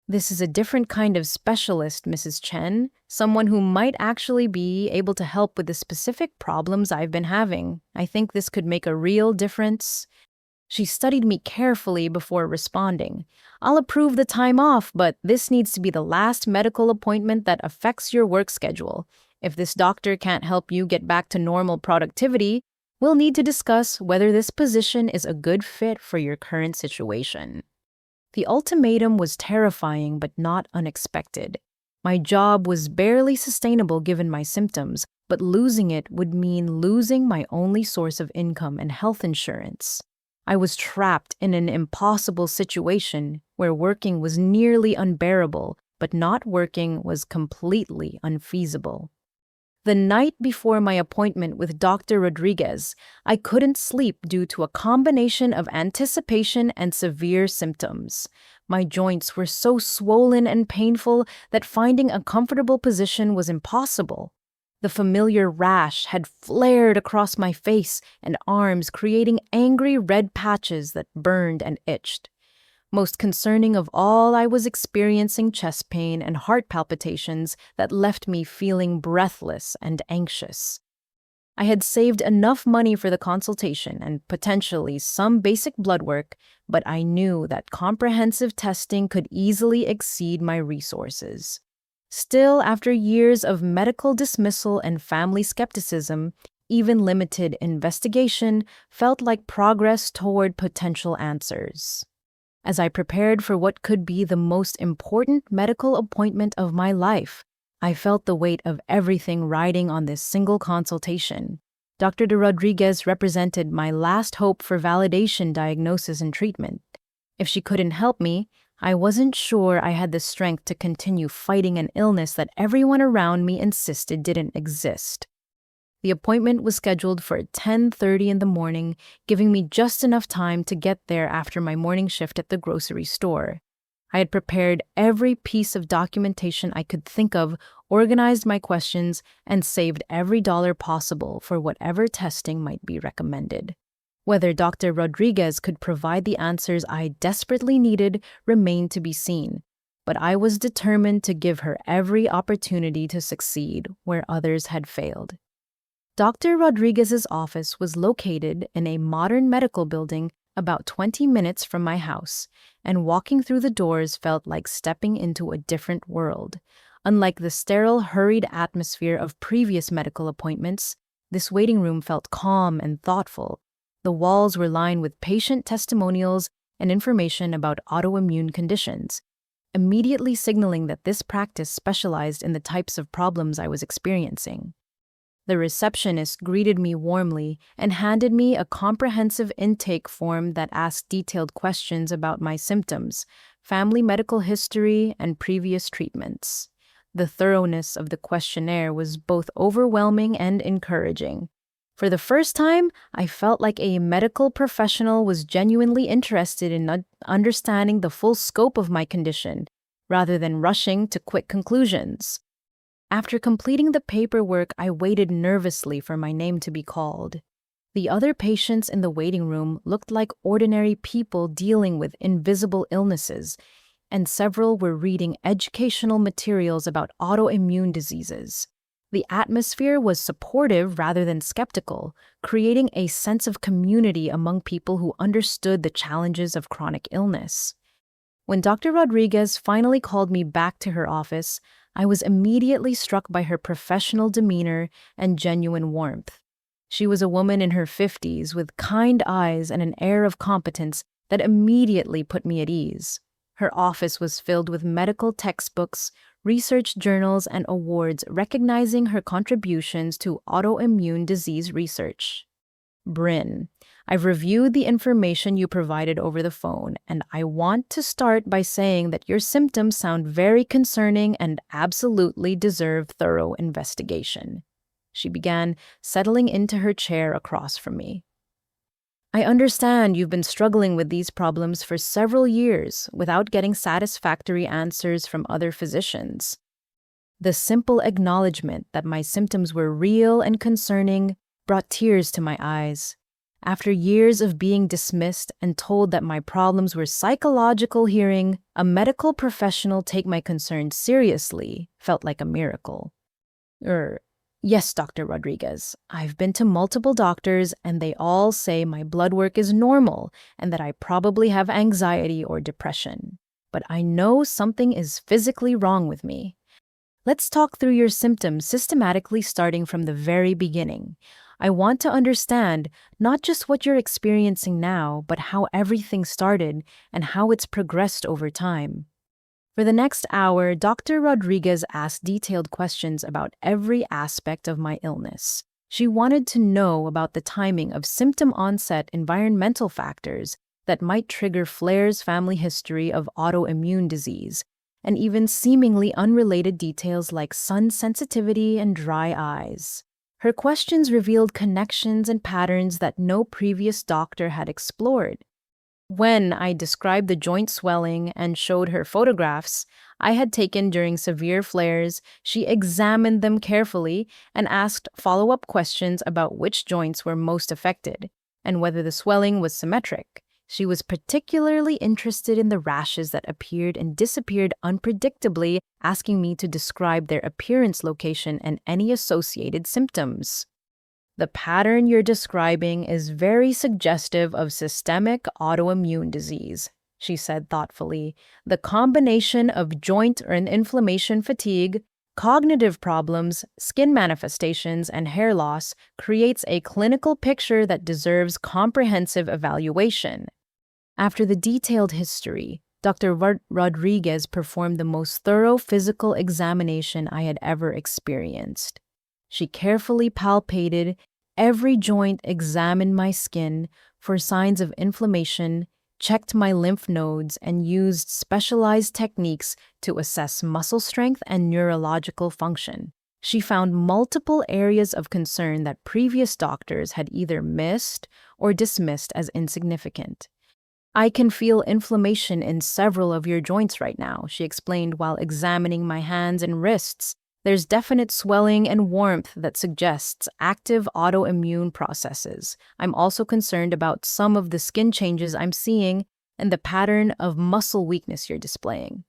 This is a different kind of specialist, Mrs. Chen, someone who might actually be able to help with the specific problems I've been having. I think this could make a real difference. She studied me carefully before responding. I'll approve the time off, but this needs to be the last medical appointment that affects your work schedule. If this doctor can't help you get back to normal productivity, we'll need to discuss whether this position is a good fit for your current situation. The ultimatum was terrifying but not unexpected. My job was barely sustainable given my symptoms, but losing it would mean losing my only source of income and health insurance. I was trapped in an impossible situation where working was nearly unbearable, but not working was completely unfeasible. The night before my appointment with Dr. Rodriguez, I couldn't sleep due to a combination of anticipation and severe symptoms. My joints were so swollen and painful that finding a comfortable position was impossible. The familiar rash had flared across my face and arms, creating angry red patches that burned and itched. Most concerning of all, I was experiencing chest pain and heart palpitations that left me feeling breathless and anxious. I had saved enough money for the consultation and potentially some basic blood work, but I knew that comprehensive testing could easily exceed my resources. Still, after years of medical dismissal and family skepticism, even limited investigation felt like progress toward potential answers. As I prepared for what could be the most important medical appointment of my life, I felt the weight of everything riding on this single consultation. Dr. De Rodriguez represented my last hope for validation, diagnosis, and treatment. If she couldn't help me, I wasn't sure I had the strength to continue fighting an illness that everyone around me insisted didn't exist. The appointment was scheduled for 10:30 in the morning, giving me just enough time to get there after my morning shift at the grocery store. I had prepared every piece of documentation I could think of, organized my questions, and saved every dollar possible for whatever testing might be recommended. Whether Dr. Rodriguez could provide the answers I desperately needed remained to be seen, but I was determined to give her every opportunity to succeed where others had failed. Dr. Rodriguez's office was located in a modern medical building about 20 minutes from my house, and walking through the doors felt like stepping into a different world. Unlike the sterile, hurried atmosphere of previous medical appointments, this waiting room felt calm and thoughtful. The walls were lined with patient testimonials and information about autoimmune conditions, immediately signaling that this practice specialized in the types of problems I was experiencing. The receptionist greeted me warmly and handed me a comprehensive intake form that asked detailed questions about my symptoms, family medical history, and previous treatments. The thoroughness of the questionnaire was both overwhelming and encouraging. For the first time, I felt like a medical professional was genuinely interested in understanding the full scope of my condition, rather than rushing to quick conclusions. After completing the paperwork, I waited nervously for my name to be called. The other patients in the waiting room looked like ordinary people dealing with invisible illnesses, and several were reading educational materials about autoimmune diseases. The atmosphere was supportive rather than skeptical, creating a sense of community among people who understood the challenges of chronic illness. When Dr. Rodriguez finally called me back to her office, I was immediately struck by her professional demeanor and genuine warmth. She was a woman in her 50s with kind eyes and an air of competence that immediately put me at ease. Her office was filled with medical textbooks, research journals, and awards recognizing her contributions to autoimmune disease research. Bryn, I've reviewed the information you provided over the phone, and I want to start by saying that your symptoms sound very concerning and absolutely deserve thorough investigation. She began, settling into her chair across from me. I understand you've been struggling with these problems for several years without getting satisfactory answers from other physicians. The simple acknowledgement that my symptoms were real and concerning brought tears to my eyes. After years of being dismissed and told that my problems were psychological, hearing a medical professional take my concerns seriously felt like a miracle. Yes, Dr. Rodriguez. I've been to multiple doctors and they all say my blood work is normal and that I probably have anxiety or depression. But I know something is physically wrong with me. Let's talk through your symptoms systematically, starting from the very beginning. I want to understand not just what you're experiencing now, but how everything started and how it's progressed over time. For the next hour, Dr. Rodriguez asked detailed questions about every aspect of my illness. She wanted to know about the timing of symptom onset, environmental factors that might trigger flares, family history of autoimmune disease, and even seemingly unrelated details like sun sensitivity and dry eyes. Her questions revealed connections and patterns that no previous doctor had explored. When I described the joint swelling and showed her photographs I had taken during severe flares, she examined them carefully and asked follow-up questions about which joints were most affected and whether the swelling was symmetric. She was particularly interested in the rashes that appeared and disappeared unpredictably, asking me to describe their appearance, location, and any associated symptoms. The pattern you're describing is very suggestive of systemic autoimmune disease, she said thoughtfully. The combination of joint and inflammation, fatigue, cognitive problems, skin manifestations, and hair loss creates a clinical picture that deserves comprehensive evaluation. After the detailed history, Dr. Rodriguez performed the most thorough physical examination I had ever experienced. She carefully palpated every joint, examined my skin for signs of inflammation, checked my lymph nodes, and used specialized techniques to assess muscle strength and neurological function. She found multiple areas of concern that previous doctors had either missed or dismissed as insignificant. I can feel inflammation in several of your joints right now, she explained while examining my hands and wrists. There's definite swelling and warmth that suggests active autoimmune processes. I'm also concerned about some of the skin changes I'm seeing and the pattern of muscle weakness you're displaying.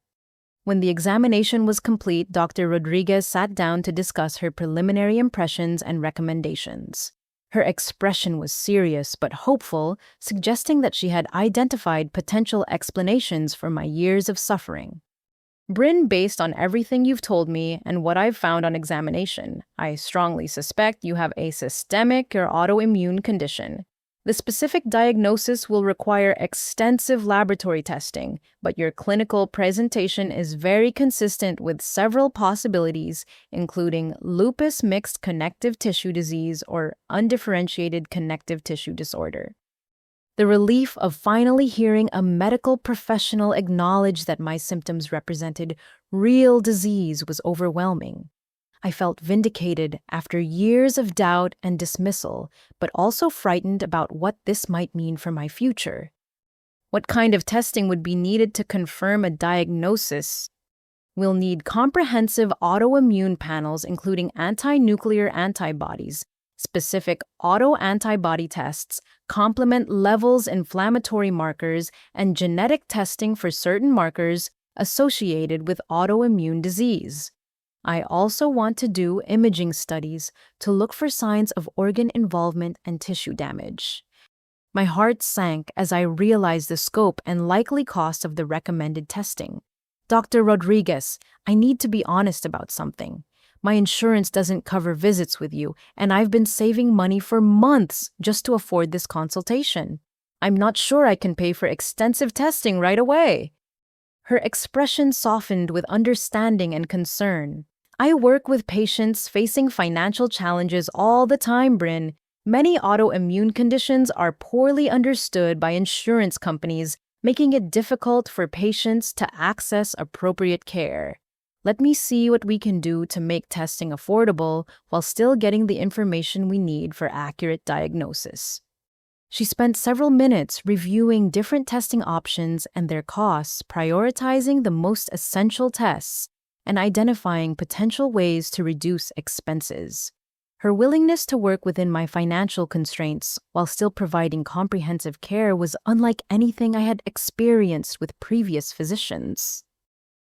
When the examination was complete, Dr. Rodriguez sat down to discuss her preliminary impressions and recommendations. Her expression was serious but hopeful, suggesting that she had identified potential explanations for my years of suffering. Bryn, based on everything you've told me and what I've found on examination, I strongly suspect you have a systemic or autoimmune condition. The specific diagnosis will require extensive laboratory testing, but your clinical presentation is very consistent with several possibilities, including lupus mixed connective tissue disease or undifferentiated connective tissue disorder. The relief of finally hearing a medical professional acknowledge that my symptoms represented real disease was overwhelming. I felt vindicated after years of doubt and dismissal, but also frightened about what this might mean for my future. What kind of testing would be needed to confirm a diagnosis? We'll need comprehensive autoimmune panels, including anti-nuclear antibodies, specific autoantibody tests, complement levels, inflammatory markers, and genetic testing for certain markers associated with autoimmune disease. I also want to do imaging studies to look for signs of organ involvement and tissue damage. My heart sank as I realized the scope and likely cost of the recommended testing. Dr. Rodriguez, I need to be honest about something. My insurance doesn't cover visits with you, and I've been saving money for months just to afford this consultation. I'm not sure I can pay for extensive testing right away. Her expression softened with understanding and concern. I work with patients facing financial challenges all the time, Bryn. Many autoimmune conditions are poorly understood by insurance companies, making it difficult for patients to access appropriate care. Let me see what we can do to make testing affordable while still getting the information we need for accurate diagnosis. She spent several minutes reviewing different testing options and their costs, prioritizing the most essential tests, and identifying potential ways to reduce expenses. Her willingness to work within my financial constraints while still providing comprehensive care was unlike anything I had experienced with previous physicians.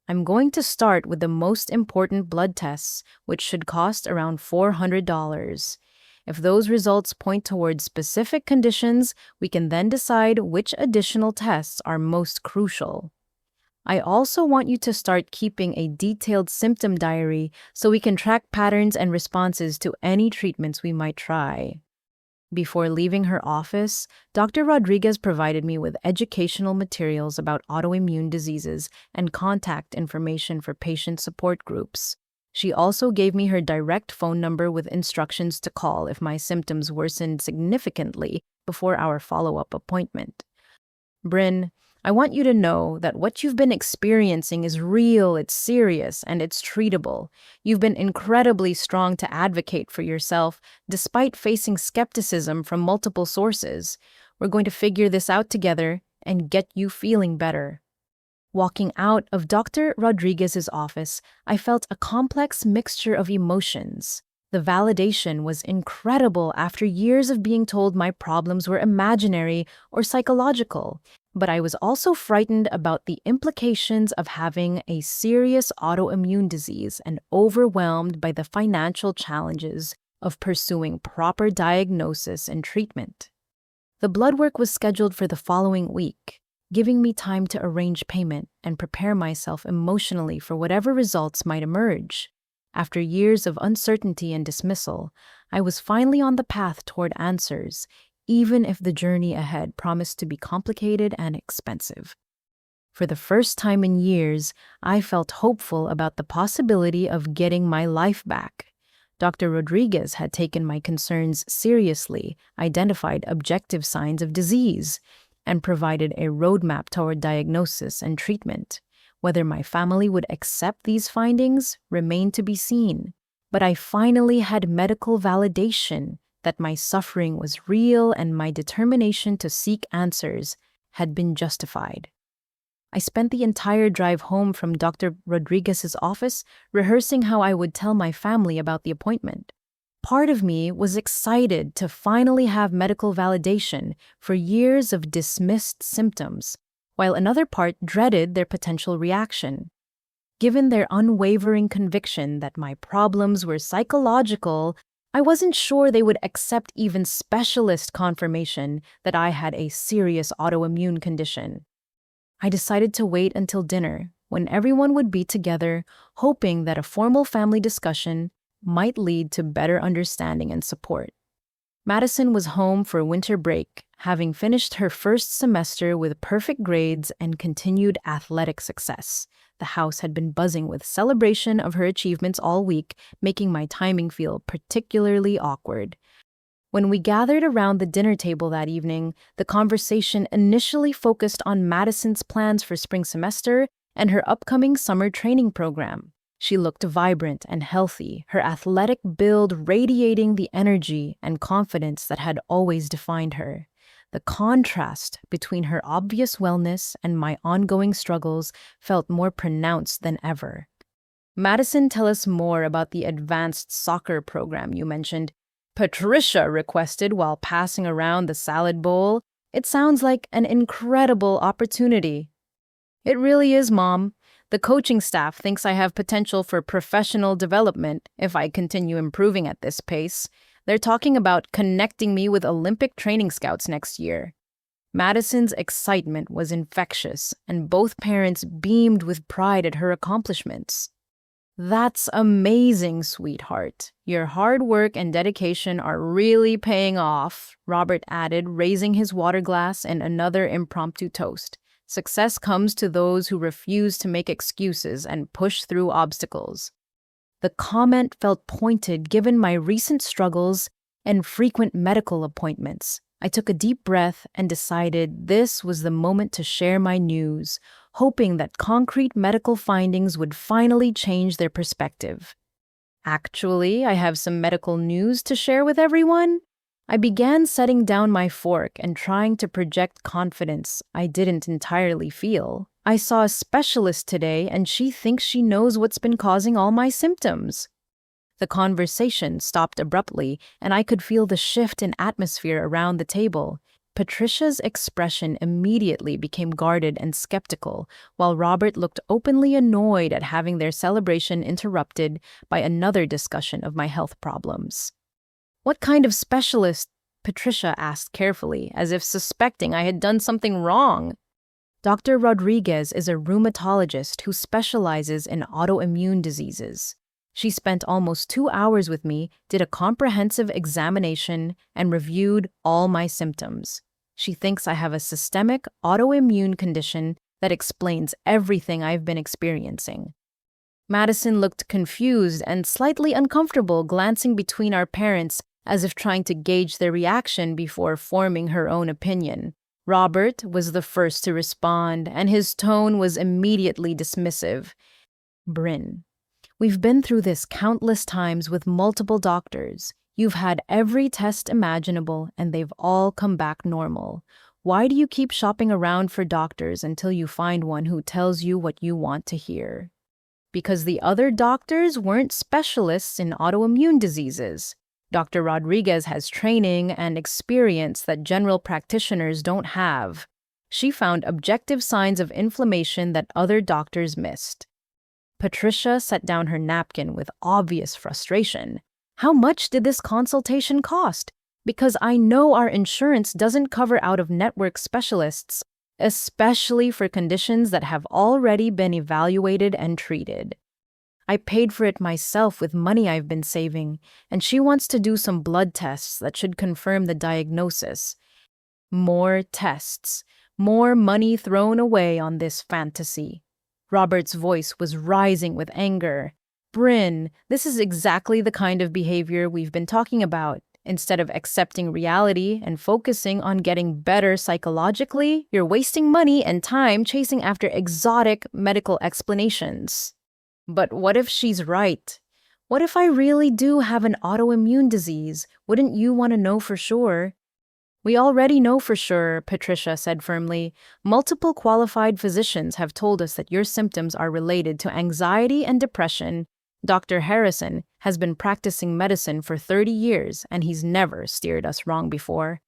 I'm going to start with the most important blood tests, which should cost around $400. If those results point towards specific conditions, we can then decide which additional tests are most crucial. I also want you to start keeping a detailed symptom diary so we can track patterns and responses to any treatments we might try. Before leaving her office, Dr. Rodriguez provided me with educational materials about autoimmune diseases and contact information for patient support groups. She also gave me her direct phone number with instructions to call if my symptoms worsened significantly before our follow-up appointment. Bryn, I want you to know that what you've been experiencing is real, it's serious, and it's treatable. You've been incredibly strong to advocate for yourself, despite facing skepticism from multiple sources. We're going to figure this out together and get you feeling better. Walking out of Dr. Rodriguez's office, I felt a complex mixture of emotions. The validation was incredible after years of being told my problems were imaginary or psychological, but I was also frightened about the implications of having a serious autoimmune disease and overwhelmed by the financial challenges of pursuing proper diagnosis and treatment. The blood work was scheduled for the following week, giving me time to arrange payment and prepare myself emotionally for whatever results might emerge. After years of uncertainty and dismissal, I was finally on the path toward answers, even if the journey ahead promised to be complicated and expensive. For the first time in years, I felt hopeful about the possibility of getting my life back. Dr. Rodriguez had taken my concerns seriously, identified objective signs of disease, and provided a roadmap toward diagnosis and treatment. Whether my family would accept these findings remained to be seen, but I finally had medical validation that my suffering was real and my determination to seek answers had been justified. I spent the entire drive home from Dr. Rodriguez's office rehearsing how I would tell my family about the appointment. Part of me was excited to finally have medical validation for years of dismissed symptoms, while another part dreaded their potential reaction. Given their unwavering conviction that my problems were psychological, I wasn't sure they would accept even specialist confirmation that I had a serious autoimmune condition. I decided to wait until dinner, when everyone would be together, hoping that a formal family discussion might lead to better understanding and support. Madison was home for winter break, having finished her first semester with perfect grades and continued athletic success. The house had been buzzing with celebration of her achievements all week, making my timing feel particularly awkward. When we gathered around the dinner table that evening, the conversation initially focused on Madison's plans for spring semester and her upcoming summer training program. She looked vibrant and healthy, her athletic build radiating the energy and confidence that had always defined her. The contrast between her obvious wellness and my ongoing struggles felt more pronounced than ever. Madison, tell us more about the advanced soccer program you mentioned. Patricia requested while passing around the salad bowl. It sounds like an incredible opportunity. It really is, Mom. The coaching staff thinks I have potential for professional development if I continue improving at this pace. They're talking about connecting me with Olympic training scouts next year. Madison's excitement was infectious, and both parents beamed with pride at her accomplishments. That's amazing, sweetheart. Your hard work and dedication are really paying off, Robert added, raising his water glass and another impromptu toast. Success comes to those who refuse to make excuses and push through obstacles. The comment felt pointed given my recent struggles and frequent medical appointments. I took a deep breath and decided this was the moment to share my news, hoping that concrete medical findings would finally change their perspective. Actually, I have some medical news to share with everyone. I began setting down my fork and trying to project confidence I didn't entirely feel. I saw a specialist today and she thinks she knows what's been causing all my symptoms. The conversation stopped abruptly and I could feel the shift in atmosphere around the table. Patricia's expression immediately became guarded and skeptical, while Robert looked openly annoyed at having their celebration interrupted by another discussion of my health problems. What kind of specialist? Patricia asked carefully, as if suspecting I had done something wrong. Dr. Rodriguez is a rheumatologist who specializes in autoimmune diseases. She spent almost 2 hours with me, did a comprehensive examination, and reviewed all my symptoms. She thinks I have a systemic autoimmune condition that explains everything I've been experiencing. Madison looked confused and slightly uncomfortable, glancing between our parents as if trying to gauge their reaction before forming her own opinion. Robert was the first to respond, and his tone was immediately dismissive. Bryn, we've been through this countless times with multiple doctors. You've had every test imaginable, and they've all come back normal. Why do you keep shopping around for doctors until you find one who tells you what you want to hear? Because the other doctors weren't specialists in autoimmune diseases. Dr. Rodriguez has training and experience that general practitioners don't have. She found objective signs of inflammation that other doctors missed. Patricia set down her napkin with obvious frustration. How much did this consultation cost? Because I know our insurance doesn't cover out-of-network specialists, especially for conditions that have already been evaluated and treated. I paid for it myself with money I've been saving, and she wants to do some blood tests that should confirm the diagnosis. More tests, more money thrown away on this fantasy. Robert's voice was rising with anger. Bryn, this is exactly the kind of behavior we've been talking about. Instead of accepting reality and focusing on getting better psychologically, you're wasting money and time chasing after exotic medical explanations. But what if she's right? What if I really do have an autoimmune disease? Wouldn't you want to know for sure? We already know for sure, Patricia said firmly. Multiple qualified physicians have told us that your symptoms are related to anxiety and depression. Dr. Harrison has been practicing medicine for 30 years, and he's never steered us wrong before.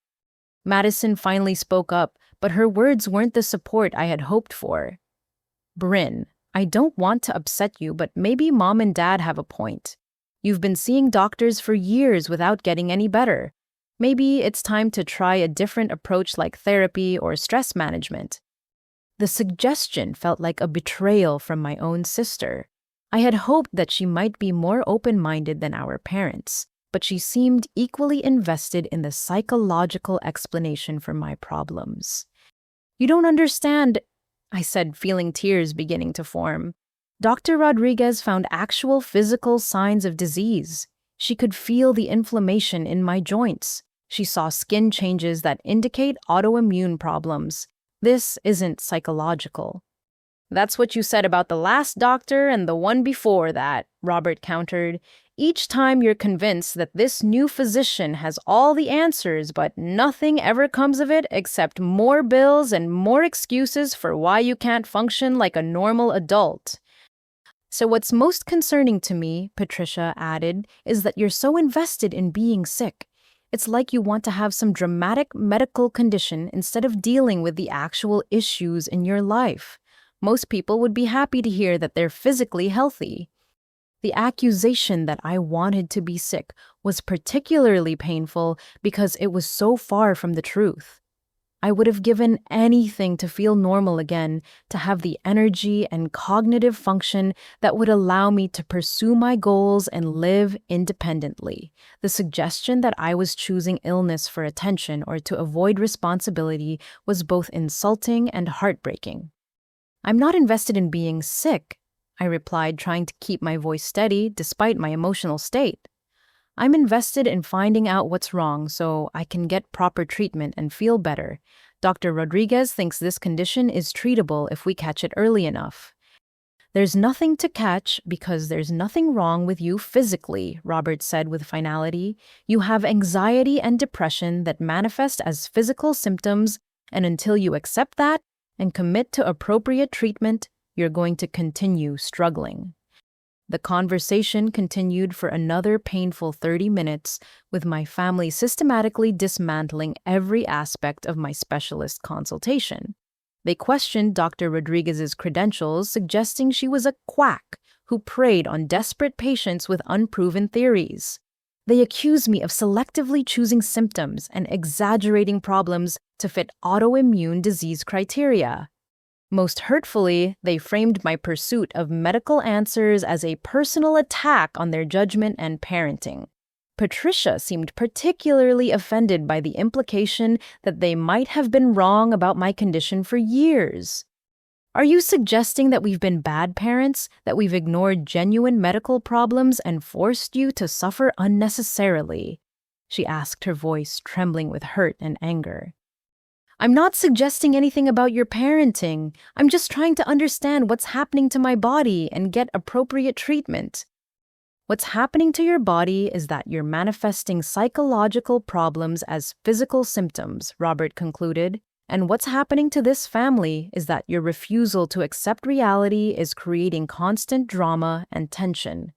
Madison finally spoke up, but her words weren't the support I had hoped for. Bryn, I don't want to upset you, but maybe Mom and Dad have a point. You've been seeing doctors for years without getting any better. Maybe it's time to try a different approach like therapy or stress management. The suggestion felt like a betrayal from my own sister. I had hoped that she might be more open-minded than our parents, but she seemed equally invested in the psychological explanation for my problems. You don't understand, I said, feeling tears beginning to form. Dr. Rodriguez found actual physical signs of disease. She could feel the inflammation in my joints. She saw skin changes that indicate autoimmune problems. This isn't psychological. That's what you said about the last doctor and the one before that, Robert countered. Each time you're convinced that this new physician has all the answers, but nothing ever comes of it except more bills and more excuses for why you can't function like a normal adult. So what's most concerning to me, Patricia added, is that you're so invested in being sick. It's like you want to have some dramatic medical condition instead of dealing with the actual issues in your life. Most people would be happy to hear that they're physically healthy. The accusation that I wanted to be sick was particularly painful because it was so far from the truth. I would have given anything to feel normal again, to have the energy and cognitive function that would allow me to pursue my goals and live independently. The suggestion that I was choosing illness for attention or to avoid responsibility was both insulting and heartbreaking. I'm not invested in being sick, I replied, trying to keep my voice steady despite my emotional state. I'm invested in finding out what's wrong so I can get proper treatment and feel better. Dr. Rodriguez thinks this condition is treatable if we catch it early enough. There's nothing to catch because there's nothing wrong with you physically, Robert said with finality. You have anxiety and depression that manifest as physical symptoms, and until you accept that and commit to appropriate treatment, you're going to continue struggling. The conversation continued for another painful 30 minutes, with my family systematically dismantling every aspect of my specialist consultation. They questioned Dr. Rodriguez's credentials, suggesting she was a quack who preyed on desperate patients with unproven theories. They accused me of selectively choosing symptoms and exaggerating problems to fit autoimmune disease criteria. Most hurtfully, they framed my pursuit of medical answers as a personal attack on their judgment and parenting. Patricia seemed particularly offended by the implication that they might have been wrong about my condition for years. Are you suggesting that we've been bad parents, that we've ignored genuine medical problems and forced you to suffer unnecessarily? She asked, her voice trembling with hurt and anger. I'm not suggesting anything about your parenting. I'm just trying to understand what's happening to my body and get appropriate treatment. What's happening to your body is that you're manifesting psychological problems as physical symptoms, Robert concluded. And what's happening to this family is that your refusal to accept reality is creating constant drama and tension.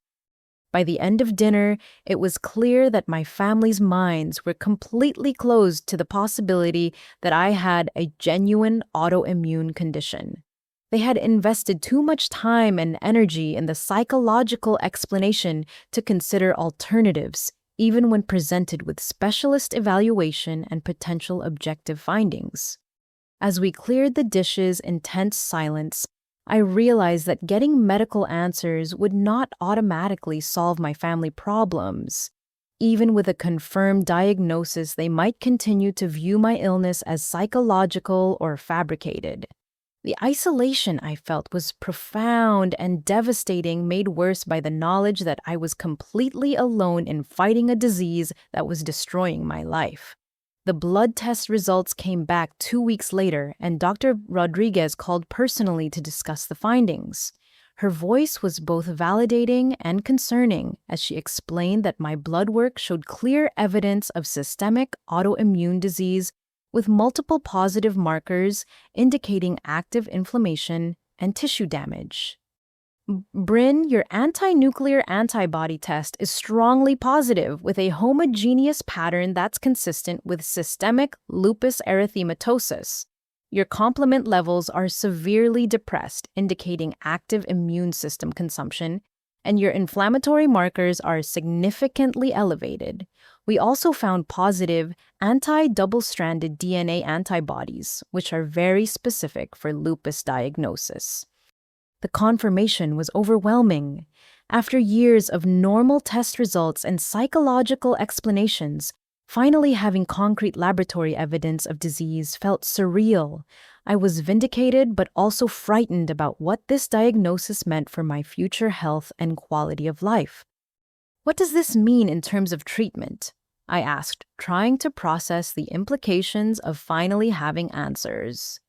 By the end of dinner, it was clear that my family's minds were completely closed to the possibility that I had a genuine autoimmune condition. They had invested too much time and energy in the psychological explanation to consider alternatives, even when presented with specialist evaluation and potential objective findings. As we cleared the dishes in tense silence, I realized that getting medical answers would not automatically solve my family problems. Even with a confirmed diagnosis, they might continue to view my illness as psychological or fabricated. The isolation I felt was profound and devastating, made worse by the knowledge that I was completely alone in fighting a disease that was destroying my life. The blood test results came back 2 weeks later, and Dr. Rodriguez called personally to discuss the findings. Her voice was both validating and concerning as she explained that my blood work showed clear evidence of systemic autoimmune disease with multiple positive markers indicating active inflammation and tissue damage. Bryn, your anti-nuclear antibody test is strongly positive with a homogeneous pattern that's consistent with systemic lupus erythematosus. Your complement levels are severely depressed, indicating active immune system consumption, and your inflammatory markers are significantly elevated. We also found positive anti-double-stranded DNA antibodies, which are very specific for lupus diagnosis. The confirmation was overwhelming. After years of normal test results and psychological explanations, finally having concrete laboratory evidence of disease felt surreal. I was vindicated but also frightened about what this diagnosis meant for my future health and quality of life. What does this mean in terms of treatment? I asked, trying to process the implications of finally having answers.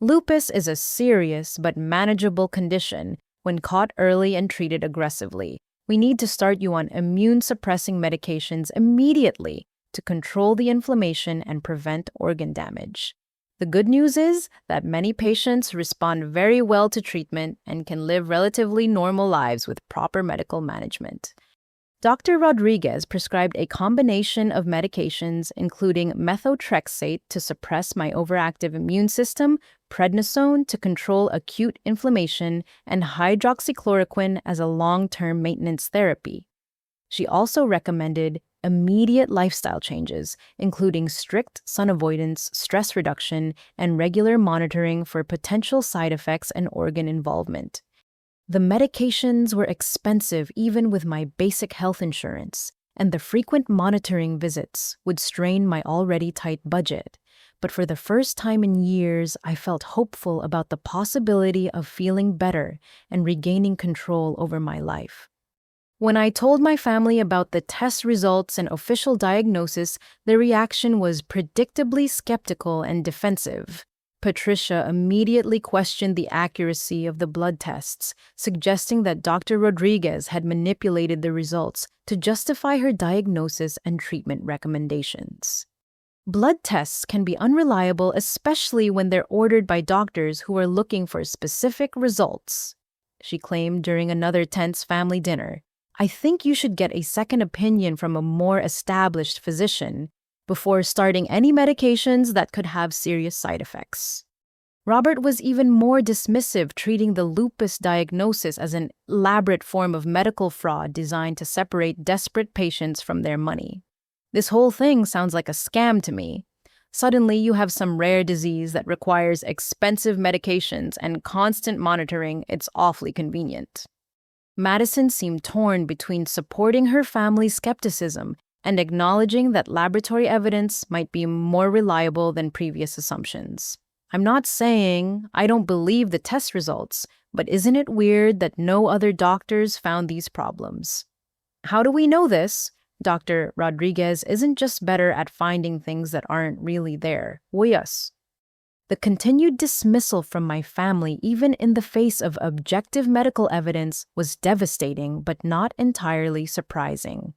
Lupus is a serious but manageable condition when caught early and treated aggressively. We need to start you on immune-suppressing medications immediately to control the inflammation and prevent organ damage. The good news is that many patients respond very well to treatment and can live relatively normal lives with proper medical management. Dr. Rodriguez prescribed a combination of medications including methotrexate to suppress my overactive immune system, prednisone to control acute inflammation, and hydroxychloroquine as a long-term maintenance therapy. She also recommended immediate lifestyle changes, including strict sun avoidance, stress reduction, and regular monitoring for potential side effects and organ involvement. The medications were expensive even with my basic health insurance, and the frequent monitoring visits would strain my already tight budget. But for the first time in years, I felt hopeful about the possibility of feeling better and regaining control over my life. When I told my family about the test results and official diagnosis, their reaction was predictably skeptical and defensive. Patricia immediately questioned the accuracy of the blood tests, suggesting that Dr. Rodriguez had manipulated the results to justify her diagnosis and treatment recommendations. Blood tests can be unreliable, especially when they're ordered by doctors who are looking for specific results, she claimed during another tense family dinner. I think you should get a second opinion from a more established physician before starting any medications that could have serious side effects. Robert was even more dismissive, treating the lupus diagnosis as an elaborate form of medical fraud designed to separate desperate patients from their money. This whole thing sounds like a scam to me. Suddenly, you have some rare disease that requires expensive medications and constant monitoring. It's awfully convenient. Madison seemed torn between supporting her family's skepticism and acknowledging that laboratory evidence might be more reliable than previous assumptions. I'm not saying I don't believe the test results, but isn't it weird that no other doctors found these problems? How do we know this? Dr. Rodriguez isn't just better at finding things that aren't really there. Yes. The continued dismissal from my family, even in the face of objective medical evidence, was devastating but not entirely surprising.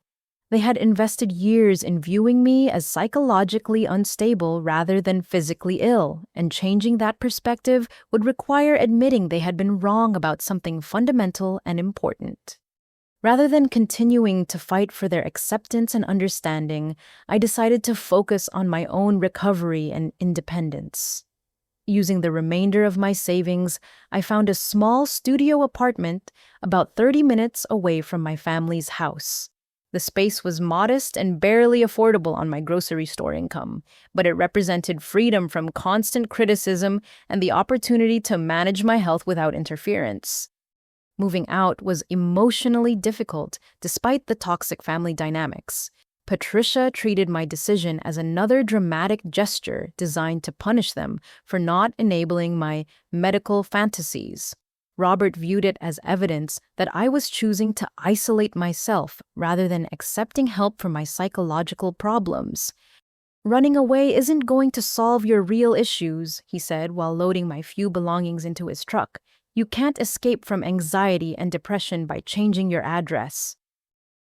They had invested years in viewing me as psychologically unstable rather than physically ill, and changing that perspective would require admitting they had been wrong about something fundamental and important. Rather than continuing to fight for their acceptance and understanding, I decided to focus on my own recovery and independence. Using the remainder of my savings, I found a small studio apartment about 30 minutes away from my family's house. The space was modest and barely affordable on my grocery store income, but it represented freedom from constant criticism and the opportunity to manage my health without interference. Moving out was emotionally difficult despite the toxic family dynamics. Patricia treated my decision as another dramatic gesture designed to punish them for not enabling my medical fantasies. Robert viewed it as evidence that I was choosing to isolate myself rather than accepting help for my psychological problems. Running away isn't going to solve your real issues, he said while loading my few belongings into his truck. You can't escape from anxiety and depression by changing your address.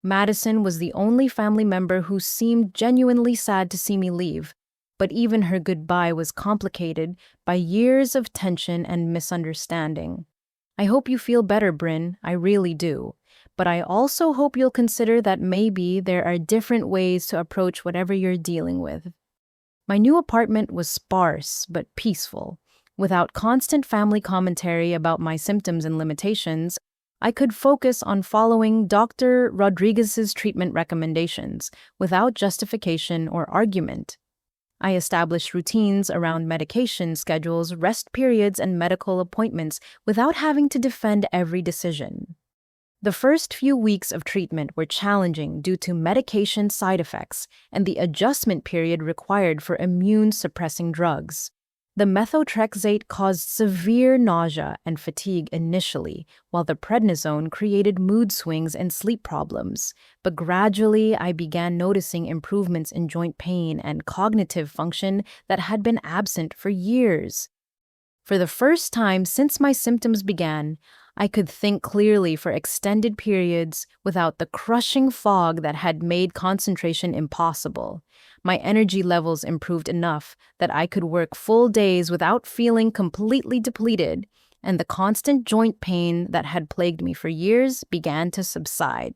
Madison was the only family member who seemed genuinely sad to see me leave, but even her goodbye was complicated by years of tension and misunderstanding. I hope you feel better, Bryn, I really do. But I also hope you'll consider that maybe there are different ways to approach whatever you're dealing with. My new apartment was sparse but peaceful. Without constant family commentary about my symptoms and limitations, I could focus on following Dr. Rodriguez's treatment recommendations without justification or argument. I established routines around medication schedules, rest periods, and medical appointments without having to defend every decision. The first few weeks of treatment were challenging due to medication side effects and the adjustment period required for immune-suppressing drugs. The methotrexate caused severe nausea and fatigue initially, while the prednisone created mood swings and sleep problems. But gradually, I began noticing improvements in joint pain and cognitive function that had been absent for years. For the first time since my symptoms began, I could think clearly for extended periods without the crushing fog that had made concentration impossible. My energy levels improved enough that I could work full days without feeling completely depleted, and the constant joint pain that had plagued me for years began to subside.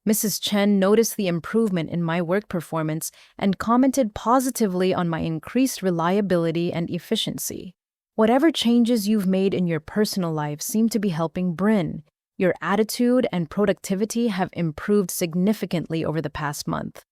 Mrs. Chen noticed the improvement in my work performance and commented positively on my increased reliability and efficiency. Whatever changes you've made in your personal life seem to be helping Bryn. Your attitude and productivity have improved significantly over the past month.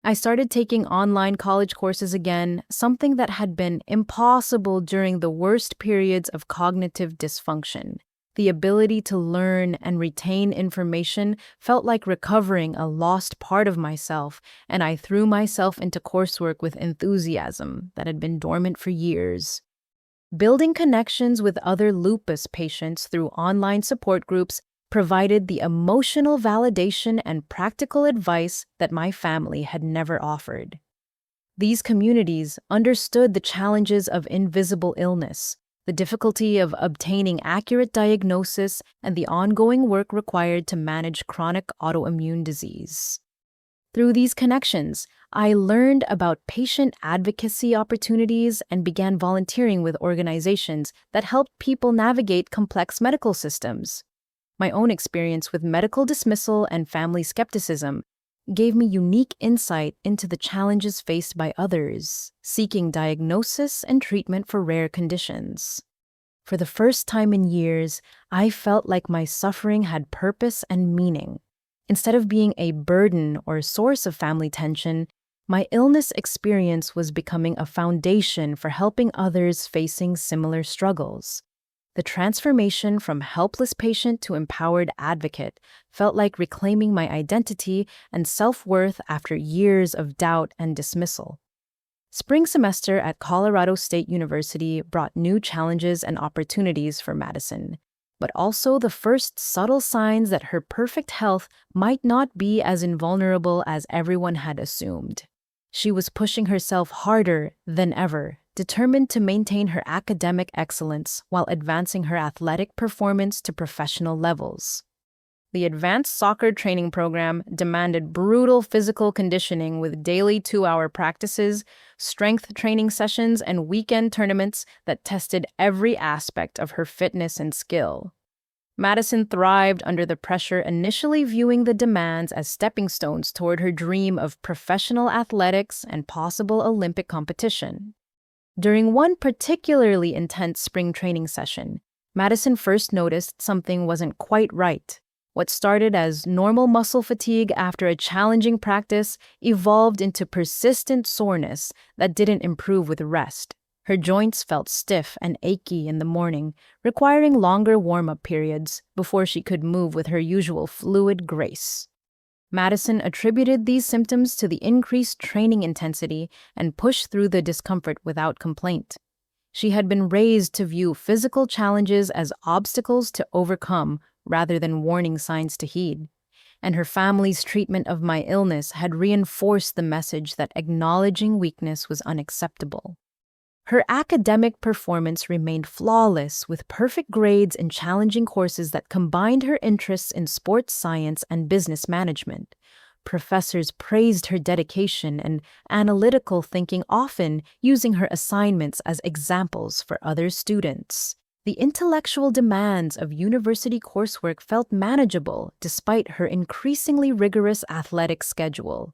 I started taking online college courses again, something that had been impossible during the worst periods of cognitive dysfunction. The ability to learn and retain information felt like recovering a lost part of myself, and I threw myself into coursework with enthusiasm that had been dormant for years. Building connections with other lupus patients through online support groups provided the emotional validation and practical advice that my family had never offered. These communities understood the challenges of invisible illness, the difficulty of obtaining accurate diagnosis, and the ongoing work required to manage chronic autoimmune disease. Through these connections, I learned about patient advocacy opportunities and began volunteering with organizations that helped people navigate complex medical systems. My own experience with medical dismissal and family skepticism gave me unique insight into the challenges faced by others seeking diagnosis and treatment for rare conditions. For the first time in years, I felt like my suffering had purpose and meaning. Instead of being a burden or a source of family tension, my illness experience was becoming a foundation for helping others facing similar struggles. The transformation from helpless patient to empowered advocate felt like reclaiming my identity and self-worth after years of doubt and dismissal. Spring semester at Colorado State University brought new challenges and opportunities for Madison, but also the first subtle signs that her perfect health might not be as invulnerable as everyone had assumed. She was pushing herself harder than ever, determined to maintain her academic excellence while advancing her athletic performance to professional levels. The advanced soccer training program demanded brutal physical conditioning with daily 2-hour practices, strength training sessions, and weekend tournaments that tested every aspect of her fitness and skill. Madison thrived under the pressure, initially viewing the demands as stepping stones toward her dream of professional athletics and possible Olympic competition. During one particularly intense spring training session, Madison first noticed something wasn't quite right. What started as normal muscle fatigue after a challenging practice evolved into persistent soreness that didn't improve with rest. Her joints felt stiff and achy in the morning, requiring longer warm-up periods before she could move with her usual fluid grace. Madison attributed these symptoms to the increased training intensity and pushed through the discomfort without complaint. She had been raised to view physical challenges as obstacles to overcome rather than warning signs to heed, and her family's treatment of my illness had reinforced the message that acknowledging weakness was unacceptable. Her academic performance remained flawless, with perfect grades in challenging courses that combined her interests in sports science and business management. Professors praised her dedication and analytical thinking, often using her assignments as examples for other students. The intellectual demands of university coursework felt manageable despite her increasingly rigorous athletic schedule.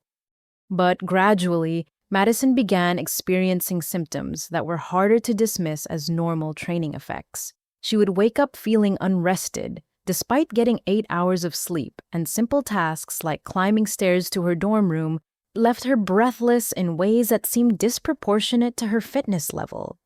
But gradually, Madison began experiencing symptoms that were harder to dismiss as normal training effects. She would wake up feeling unrested, despite getting 8 hours of sleep, and simple tasks like climbing stairs to her dorm room left her breathless in ways that seemed disproportionate to her fitness level.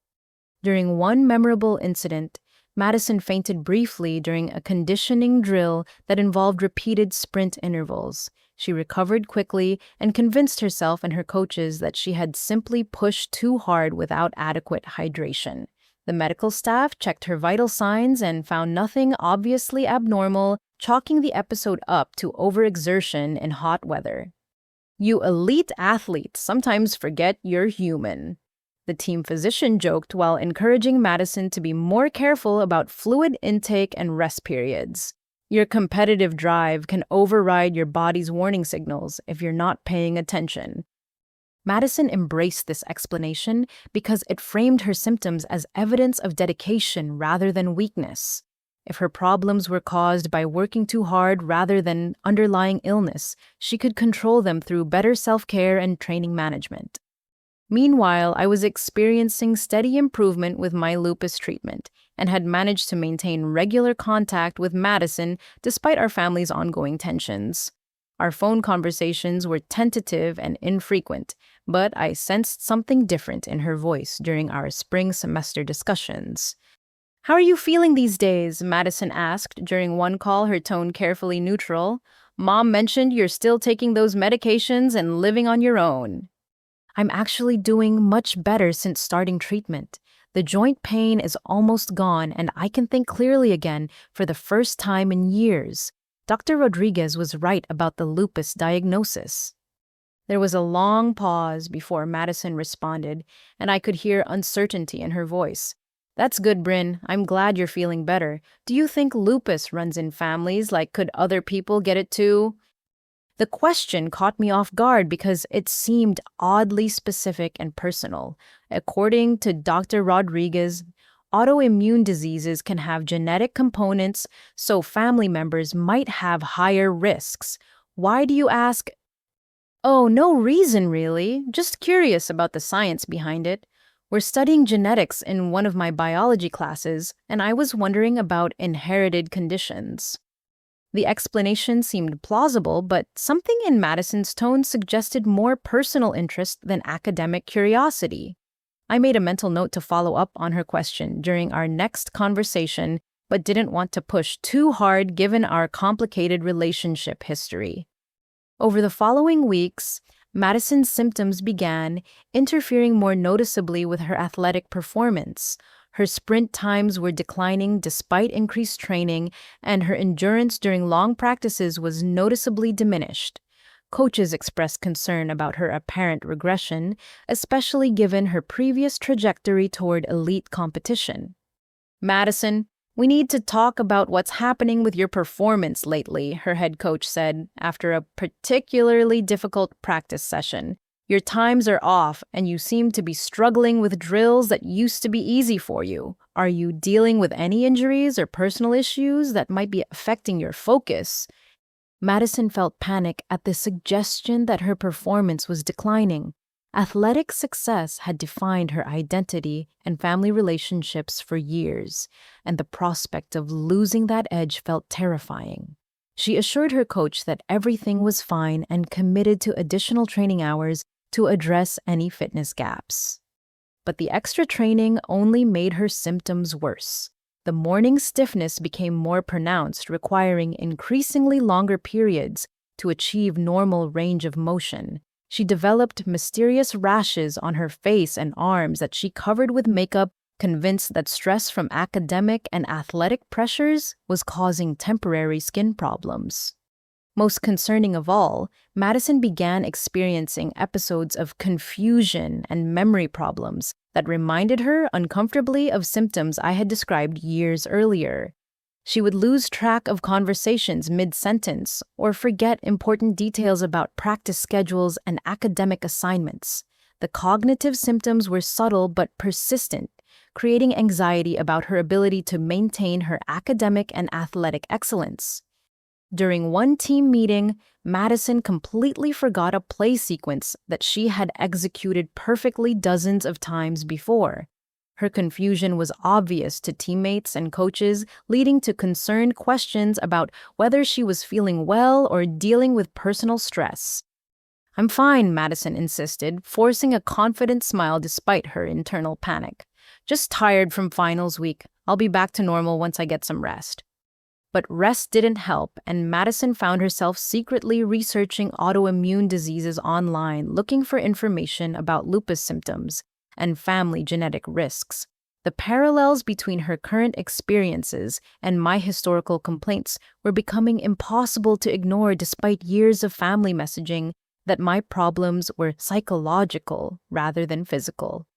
During one memorable incident, Madison fainted briefly during a conditioning drill that involved repeated sprint intervals. She recovered quickly and convinced herself and her coaches that she had simply pushed too hard without adequate hydration. The medical staff checked her vital signs and found nothing obviously abnormal, chalking the episode up to overexertion in hot weather. "You elite athletes sometimes forget you're human," the team physician joked while encouraging Madison to be more careful about fluid intake and rest periods. "Your competitive drive can override your body's warning signals if you're not paying attention." Madison embraced this explanation because it framed her symptoms as evidence of dedication rather than weakness. If her problems were caused by working too hard rather than underlying illness, she could control them through better self-care and training management. Meanwhile, I was experiencing steady improvement with my lupus treatment and had managed to maintain regular contact with Madison despite our family's ongoing tensions. Our phone conversations were tentative and infrequent, but I sensed something different in her voice during our spring semester discussions. "How are you feeling these days?" Madison asked during one call, her tone carefully neutral. "Mom mentioned you're still taking those medications and living on your own." "I'm actually doing much better since starting treatment. The joint pain is almost gone and I can think clearly again for the first time in years. Dr. Rodriguez was right about the lupus diagnosis." There was a long pause before Madison responded, and I could hear uncertainty in her voice. "That's good, Bryn. I'm glad you're feeling better. Do you think lupus runs in families? Like, could other people get it too?" The question caught me off guard because it seemed oddly specific and personal. According to Dr. Rodriguez, autoimmune diseases can have genetic components, so family members might have higher risks. "Why do you ask?" "Oh, no reason really. Just curious about the science behind it. We're studying genetics in one of my biology classes, and I was wondering about inherited conditions." The explanation seemed plausible, but something in Madison's tone suggested more personal interest than academic curiosity. I made a mental note to follow up on her question during our next conversation, but didn't want to push too hard given our complicated relationship history. Over the following weeks, Madison's symptoms began interfering more noticeably with her athletic performance. Her sprint times were declining despite increased training, and her endurance during long practices was noticeably diminished. Coaches expressed concern about her apparent regression, especially given her previous trajectory toward elite competition. "Madison, we need to talk about what's happening with your performance lately," her head coach said after a particularly difficult practice session. "Your times are off, and you seem to be struggling with drills that used to be easy for you. Are you dealing with any injuries or personal issues that might be affecting your focus?" Madison felt panic at the suggestion that her performance was declining. Athletic success had defined her identity and family relationships for years, and the prospect of losing that edge felt terrifying. She assured her coach that everything was fine and committed to additional training hours to address any fitness gaps. But the extra training only made her symptoms worse. The morning stiffness became more pronounced, requiring increasingly longer periods to achieve normal range of motion. She developed mysterious rashes on her face and arms that she covered with makeup, convinced that stress from academic and athletic pressures was causing temporary skin problems. Most concerning of all, Madison began experiencing episodes of confusion and memory problems that reminded her uncomfortably of symptoms I had described years earlier. She would lose track of conversations mid-sentence or forget important details about practice schedules and academic assignments. The cognitive symptoms were subtle but persistent, creating anxiety about her ability to maintain her academic and athletic excellence. During one team meeting, Madison completely forgot a play sequence that she had executed perfectly dozens of times before. Her confusion was obvious to teammates and coaches, leading to concerned questions about whether she was feeling well or dealing with personal stress. "I'm fine," Madison insisted, forcing a confident smile despite her internal panic. "Just tired from finals week. I'll be back to normal once I get some rest." But rest didn't help, and Madison found herself secretly researching autoimmune diseases online, looking for information about lupus symptoms and family genetic risks. The parallels between her current experiences and my historical complaints were becoming impossible to ignore despite years of family messaging that my problems were psychological rather than physical.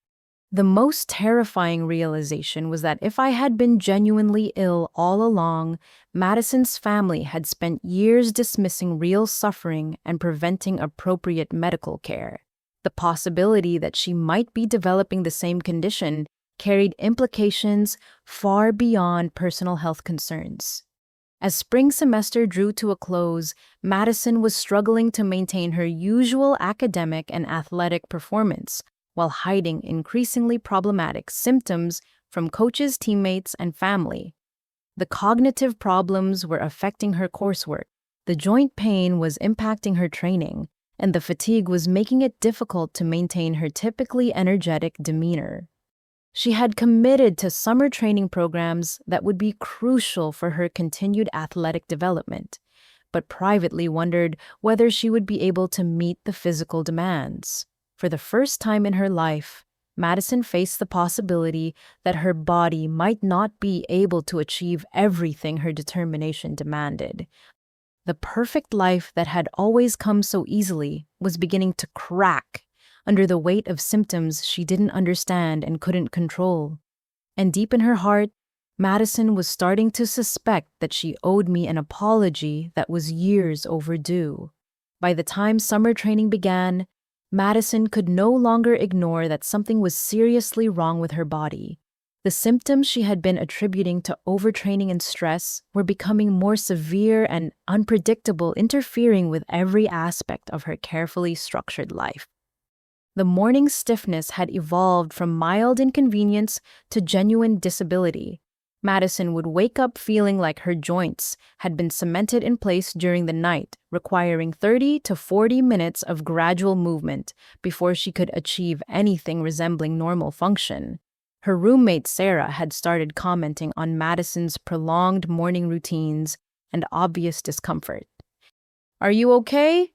The most terrifying realization was that if I had been genuinely ill all along, Madison's family had spent years dismissing real suffering and preventing appropriate medical care. The possibility that she might be developing the same condition carried implications far beyond personal health concerns. As spring semester drew to a close, Madison was struggling to maintain her usual academic and athletic performance, while hiding increasingly problematic symptoms from coaches, teammates, and family. The cognitive problems were affecting her coursework, the joint pain was impacting her training, and the fatigue was making it difficult to maintain her typically energetic demeanor. She had committed to summer training programs that would be crucial for her continued athletic development, but privately wondered whether she would be able to meet the physical demands. For the first time in her life, Madison faced the possibility that her body might not be able to achieve everything her determination demanded. The perfect life that had always come so easily was beginning to crack under the weight of symptoms she didn't understand and couldn't control. And deep in her heart, Madison was starting to suspect that she owed me an apology that was years overdue. By the time summer training began, Madison could no longer ignore that something was seriously wrong with her body. The symptoms she had been attributing to overtraining and stress were becoming more severe and unpredictable, interfering with every aspect of her carefully structured life. The morning stiffness had evolved from mild inconvenience to genuine disability. Madison would wake up feeling like her joints had been cemented in place during the night, requiring 30 to 40 minutes of gradual movement before she could achieve anything resembling normal function. Her roommate Sarah had started commenting on Madison's prolonged morning routines and obvious discomfort. "Are you okay?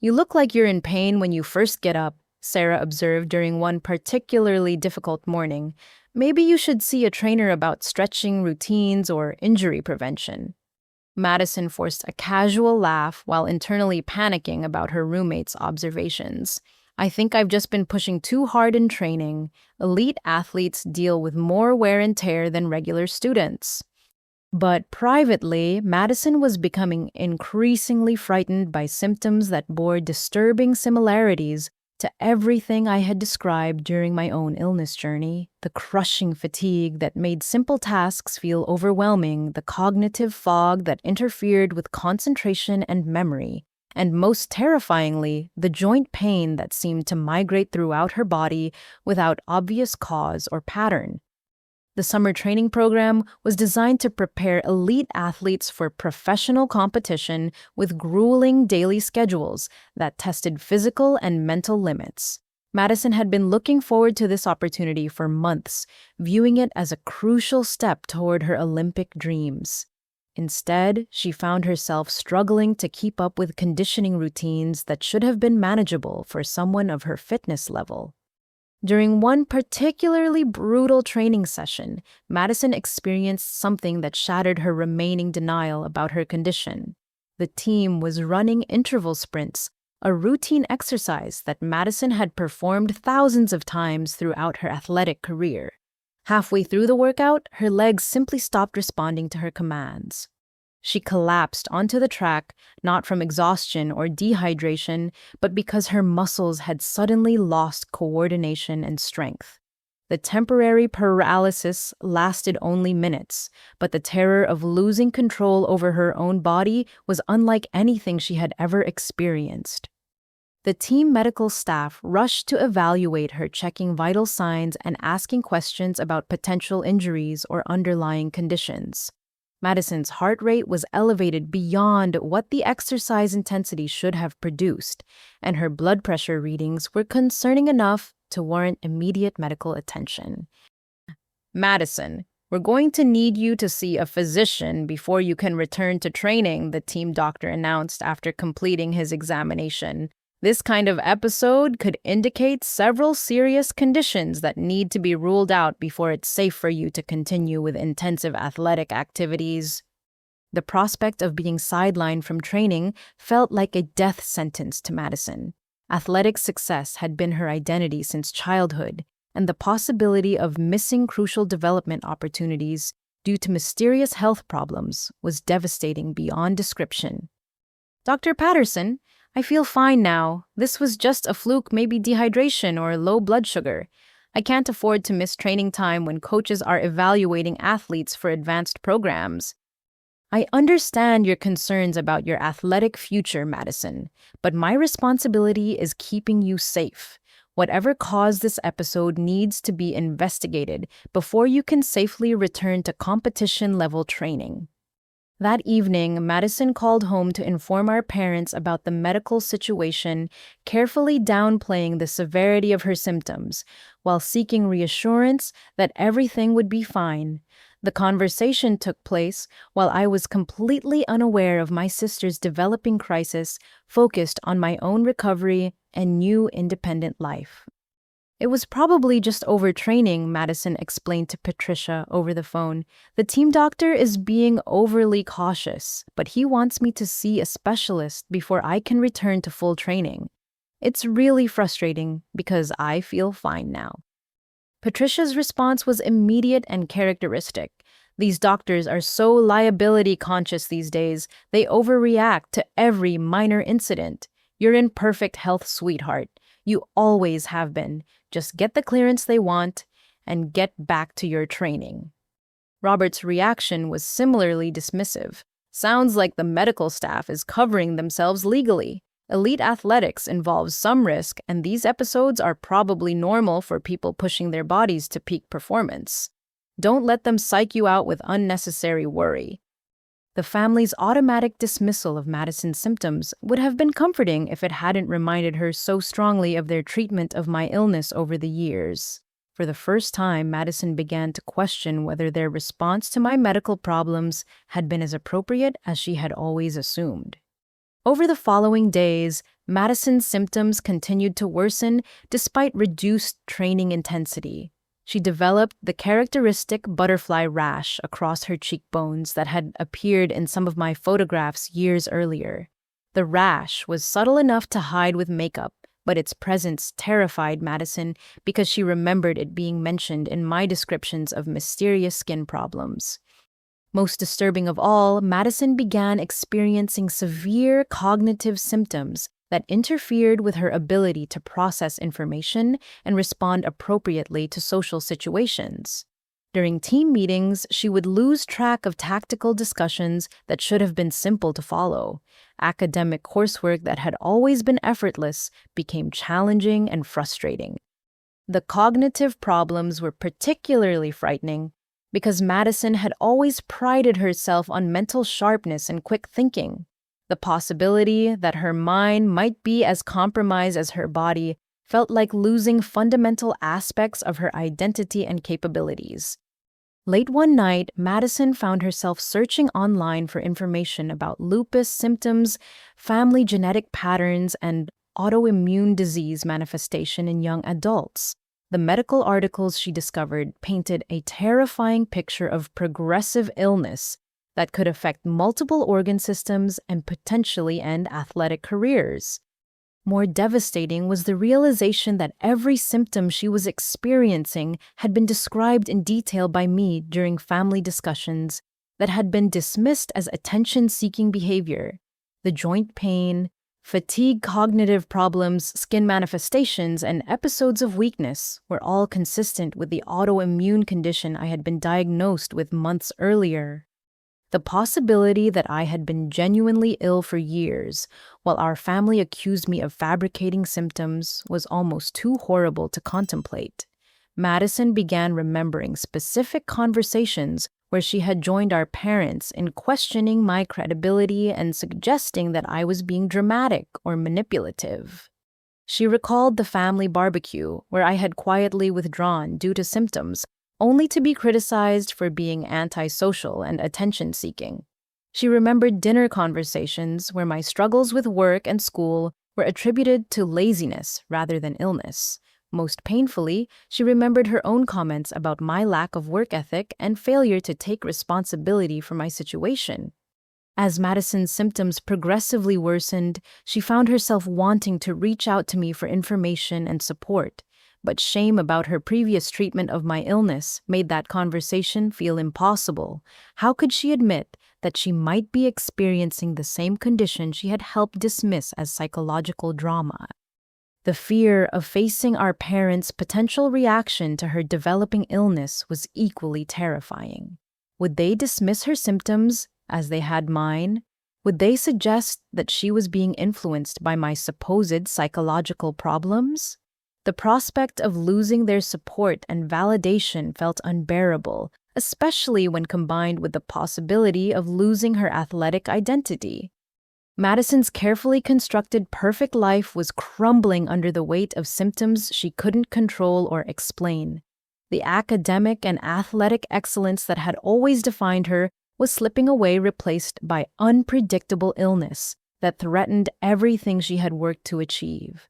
You look like you're in pain when you first get up," Sarah observed during one particularly difficult morning. "Maybe you should see a trainer about stretching routines or injury prevention." Madison forced a casual laugh while internally panicking about her roommate's observations. "I think I've just been pushing too hard in training. Elite athletes deal with more wear and tear than regular students." But privately, Madison was becoming increasingly frightened by symptoms that bore disturbing similarities to everything I had described during my own illness journey: the crushing fatigue that made simple tasks feel overwhelming, the cognitive fog that interfered with concentration and memory, and most terrifyingly, the joint pain that seemed to migrate throughout her body without obvious cause or pattern. The summer training program was designed to prepare elite athletes for professional competition with grueling daily schedules that tested physical and mental limits. Madison had been looking forward to this opportunity for months, viewing it as a crucial step toward her Olympic dreams. Instead, she found herself struggling to keep up with conditioning routines that should have been manageable for someone of her fitness level. During one particularly brutal training session, Madison experienced something that shattered her remaining denial about her condition. The team was running interval sprints, a routine exercise that Madison had performed thousands of times throughout her athletic career. Halfway through the workout, her legs simply stopped responding to her commands. She collapsed onto the track, not from exhaustion or dehydration, but because her muscles had suddenly lost coordination and strength. The temporary paralysis lasted only minutes, but the terror of losing control over her own body was unlike anything she had ever experienced. The team medical staff rushed to evaluate her, checking vital signs and asking questions about potential injuries or underlying conditions. Madison's heart rate was elevated beyond what the exercise intensity should have produced, and her blood pressure readings were concerning enough to warrant immediate medical attention. "Madison, we're going to need you to see a physician before you can return to training," the team doctor announced after completing his examination. "This kind of episode could indicate several serious conditions that need to be ruled out before it's safe for you to continue with intensive athletic activities." The prospect of being sidelined from training felt like a death sentence to Madison. Athletic success had been her identity since childhood, and the possibility of missing crucial development opportunities due to mysterious health problems was devastating beyond description. "Dr. Patterson, I feel fine now. This was just a fluke, maybe dehydration or low blood sugar. I can't afford to miss training time when coaches are evaluating athletes for advanced programs." "I understand your concerns about your athletic future, Madison, but my responsibility is keeping you safe. Whatever caused this episode needs to be investigated before you can safely return to competition-level training." That evening, Madison called home to inform our parents about the medical situation, carefully downplaying the severity of her symptoms, while seeking reassurance that everything would be fine. The conversation took place while I was completely unaware of my sister's developing crisis, focused on my own recovery and new independent life. "It was probably just overtraining," Madison explained to Patricia over the phone. "The team doctor is being overly cautious, but he wants me to see a specialist before I can return to full training. It's really frustrating because I feel fine now." Patricia's response was immediate and characteristic. "These doctors are so liability conscious these days, they overreact to every minor incident. You're in perfect health, sweetheart. You always have been. Just get the clearance they want and get back to your training." Robert's reaction was similarly dismissive. "Sounds like the medical staff is covering themselves legally. Elite athletics involves some risk, and these episodes are probably normal for people pushing their bodies to peak performance. Don't let them psych you out with unnecessary worry." The family's automatic dismissal of Madison's symptoms would have been comforting if it hadn't reminded her so strongly of their treatment of my illness over the years. For the first time, Madison began to question whether their response to my medical problems had been as appropriate as she had always assumed. Over the following days, Madison's symptoms continued to worsen despite reduced training intensity. She developed the characteristic butterfly rash across her cheekbones that had appeared in some of my photographs years earlier. The rash was subtle enough to hide with makeup, but its presence terrified Madison because she remembered it being mentioned in my descriptions of mysterious skin problems. Most disturbing of all, Madison began experiencing severe cognitive symptoms that interfered with her ability to process information and respond appropriately to social situations. During team meetings, she would lose track of tactical discussions that should have been simple to follow. Academic coursework that had always been effortless became challenging and frustrating. The cognitive problems were particularly frightening because Madison had always prided herself on mental sharpness and quick thinking. The possibility that her mind might be as compromised as her body felt like losing fundamental aspects of her identity and capabilities. Late one night, Madison found herself searching online for information about lupus symptoms, family genetic patterns, and autoimmune disease manifestation in young adults. The medical articles she discovered painted a terrifying picture of progressive illness that could affect multiple organ systems and potentially end athletic careers. More devastating was the realization that every symptom she was experiencing had been described in detail by me during family discussions that had been dismissed as attention-seeking behavior. The joint pain, fatigue, cognitive problems, skin manifestations, and episodes of weakness were all consistent with the autoimmune condition I had been diagnosed with months earlier. The possibility that I had been genuinely ill for years, while our family accused me of fabricating symptoms, was almost too horrible to contemplate. Madison began remembering specific conversations where she had joined our parents in questioning my credibility and suggesting that I was being dramatic or manipulative. She recalled the family barbecue where I had quietly withdrawn due to symptoms, only to be criticized for being antisocial and attention-seeking. She remembered dinner conversations where my struggles with work and school were attributed to laziness rather than illness. Most painfully, she remembered her own comments about my lack of work ethic and failure to take responsibility for my situation. As Madison's symptoms progressively worsened, she found herself wanting to reach out to me for information and support. But shame about her previous treatment of my illness made that conversation feel impossible. How could she admit that she might be experiencing the same condition she had helped dismiss as psychological drama? The fear of facing our parents' potential reaction to her developing illness was equally terrifying. Would they dismiss her symptoms as they had mine? Would they suggest that she was being influenced by my supposed psychological problems? The prospect of losing their support and validation felt unbearable, especially when combined with the possibility of losing her athletic identity. Madison's carefully constructed perfect life was crumbling under the weight of symptoms she couldn't control or explain. The academic and athletic excellence that had always defined her was slipping away, replaced by unpredictable illness that threatened everything she had worked to achieve.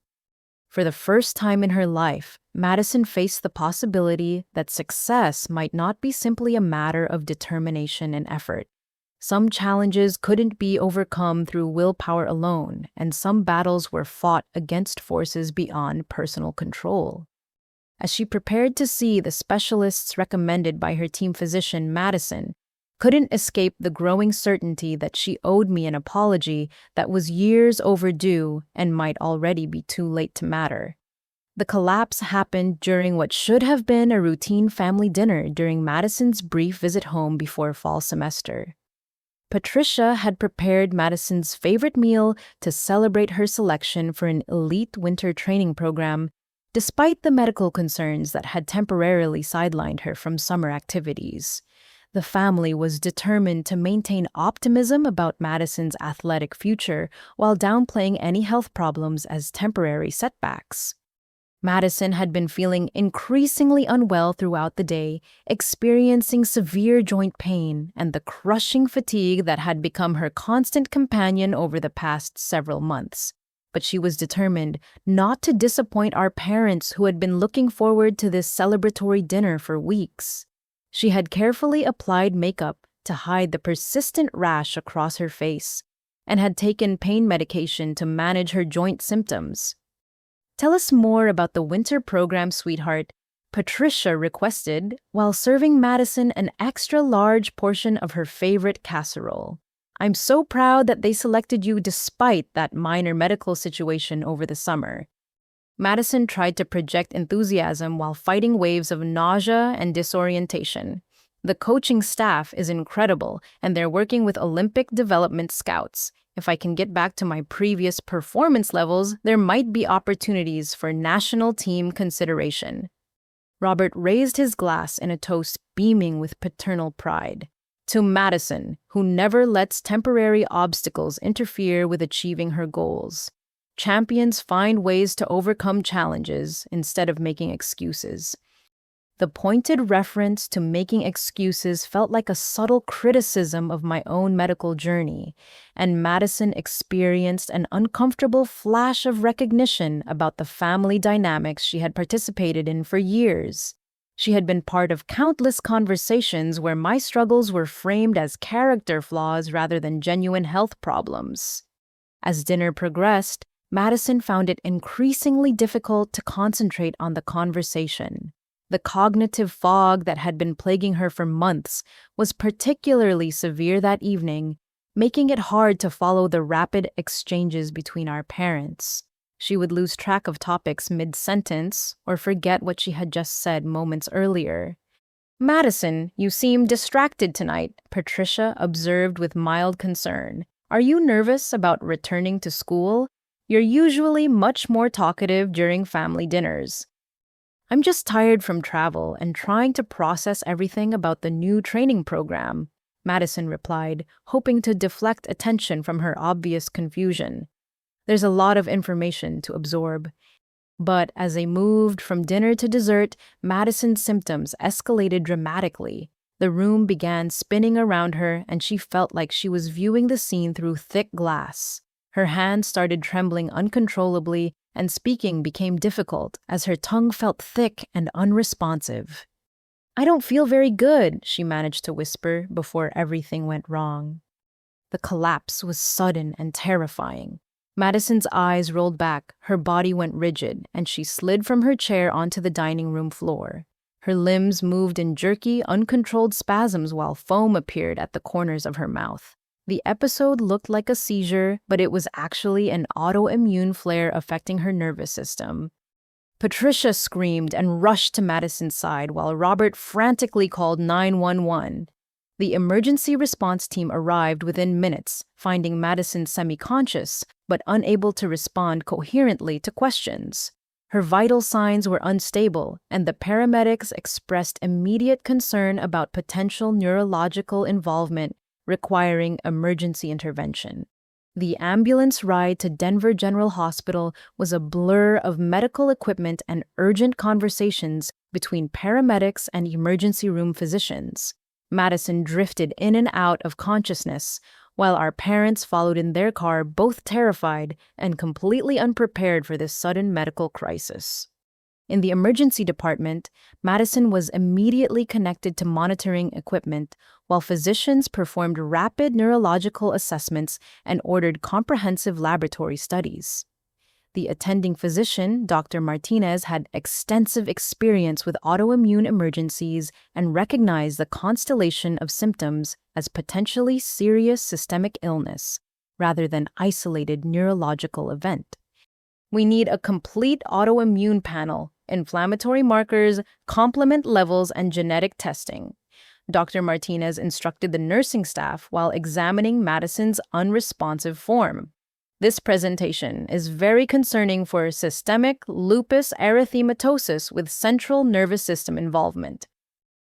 For the first time in her life, Madison faced the possibility that success might not be simply a matter of determination and effort. Some challenges couldn't be overcome through willpower alone, and some battles were fought against forces beyond personal control. As she prepared to see the specialists recommended by her team physician, Madison couldn't escape the growing certainty that she owed me an apology that was years overdue and might already be too late to matter. The collapse happened during what should have been a routine family dinner during Madison's brief visit home before fall semester. Patricia had prepared Madison's favorite meal to celebrate her selection for an elite winter training program, despite the medical concerns that had temporarily sidelined her from summer activities. The family was determined to maintain optimism about Madison's athletic future while downplaying any health problems as temporary setbacks. Madison had been feeling increasingly unwell throughout the day, experiencing severe joint pain and the crushing fatigue that had become her constant companion over the past several months. But she was determined not to disappoint our parents who had been looking forward to this celebratory dinner for weeks. She had carefully applied makeup to hide the persistent rash across her face and had taken pain medication to manage her joint symptoms. "Tell us more about the winter program, sweetheart," Patricia requested while serving Madison an extra large portion of her favorite casserole. "I'm so proud that they selected you despite that minor medical situation over the summer." Madison tried to project enthusiasm while fighting waves of nausea and disorientation. "The coaching staff is incredible, and they're working with Olympic development scouts. If I can get back to my previous performance levels, there might be opportunities for national team consideration." Robert raised his glass in a toast beaming with paternal pride. To Madison, who never lets temporary obstacles interfere with achieving her goals. Champions find ways to overcome challenges instead of making excuses. The pointed reference to making excuses felt like a subtle criticism of my own medical journey, and Madison experienced an uncomfortable flash of recognition about the family dynamics she had participated in for years. She had been part of countless conversations where my struggles were framed as character flaws rather than genuine health problems. As dinner progressed, Madison found it increasingly difficult to concentrate on the conversation. The cognitive fog that had been plaguing her for months was particularly severe that evening, making it hard to follow the rapid exchanges between our parents. She would lose track of topics mid-sentence or forget what she had just said moments earlier. "Madison, you seem distracted tonight," Patricia observed with mild concern. "Are you nervous about returning to school? You're usually much more talkative during family dinners." "I'm just tired from travel and trying to process everything about the new training program," Madison replied, hoping to deflect attention from her obvious confusion. "There's a lot of information to absorb." But as they moved from dinner to dessert, Madison's symptoms escalated dramatically. The room began spinning around her, and she felt like she was viewing the scene through thick glass. Her hands started trembling uncontrollably, and speaking became difficult as her tongue felt thick and unresponsive. "I don't feel very good," she managed to whisper before everything went wrong. The collapse was sudden and terrifying. Madison's eyes rolled back, her body went rigid, and she slid from her chair onto the dining room floor. Her limbs moved in jerky, uncontrolled spasms while foam appeared at the corners of her mouth. The episode looked like a seizure, but it was actually an autoimmune flare affecting her nervous system. Patricia screamed and rushed to Madison's side while Robert frantically called 911. The emergency response team arrived within minutes, finding Madison semi-conscious but unable to respond coherently to questions. Her vital signs were unstable, and the paramedics expressed immediate concern about potential neurological involvement requiring emergency intervention. The ambulance ride to Denver General Hospital was a blur of medical equipment and urgent conversations between paramedics and emergency room physicians. Madison drifted in and out of consciousness, while our parents followed in their car, both terrified and completely unprepared for this sudden medical crisis. In the emergency department, Madison was immediately connected to monitoring equipment, while physicians performed rapid neurological assessments and ordered comprehensive laboratory studies. The attending physician, Dr. Martinez, had extensive experience with autoimmune emergencies and recognized the constellation of symptoms as potentially serious systemic illness, rather than isolated neurological event. "We need a complete autoimmune panel, inflammatory markers, complement levels, and genetic testing," Dr. Martinez instructed the nursing staff while examining Madison's unresponsive form. "This presentation is very concerning for systemic lupus erythematosus with central nervous system involvement."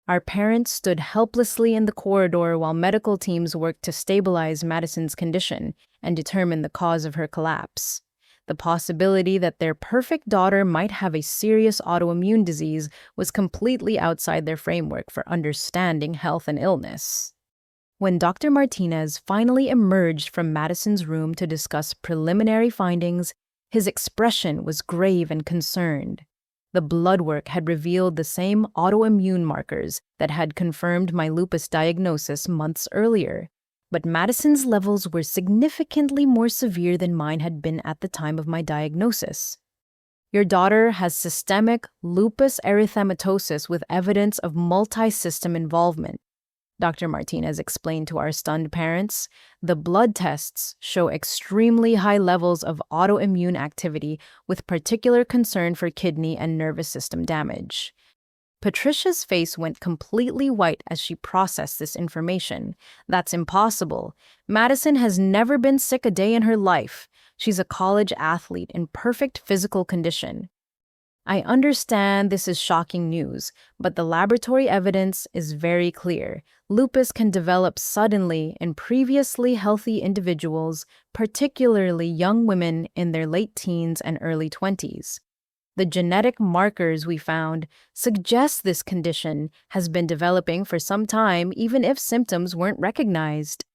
Our parents stood helplessly in the corridor while medical teams worked to stabilize Madison's condition and determine the cause of her collapse. The possibility that their perfect daughter might have a serious autoimmune disease was completely outside their framework for understanding health and illness. When Dr. Martinez finally emerged from Madison's room to discuss preliminary findings, his expression was grave and concerned. The blood work had revealed the same autoimmune markers that had confirmed my lupus diagnosis months earlier, but Madison's levels were significantly more severe than mine had been at the time of my diagnosis. "Your daughter has systemic lupus erythematosus with evidence of multi-system involvement," Dr. Martinez explained to our stunned parents. "The blood tests show extremely high levels of autoimmune activity with particular concern for kidney and nervous system damage." Patricia's face went completely white as she processed this information. "That's impossible. Madison has never been sick a day in her life. She's a college athlete in perfect physical condition." I understand this is shocking news, but the laboratory evidence is very clear. Lupus can develop suddenly in previously healthy individuals, particularly young women in their late teens and early 20s. The genetic markers we found suggest this condition has been developing for some time, even if symptoms weren't recognized.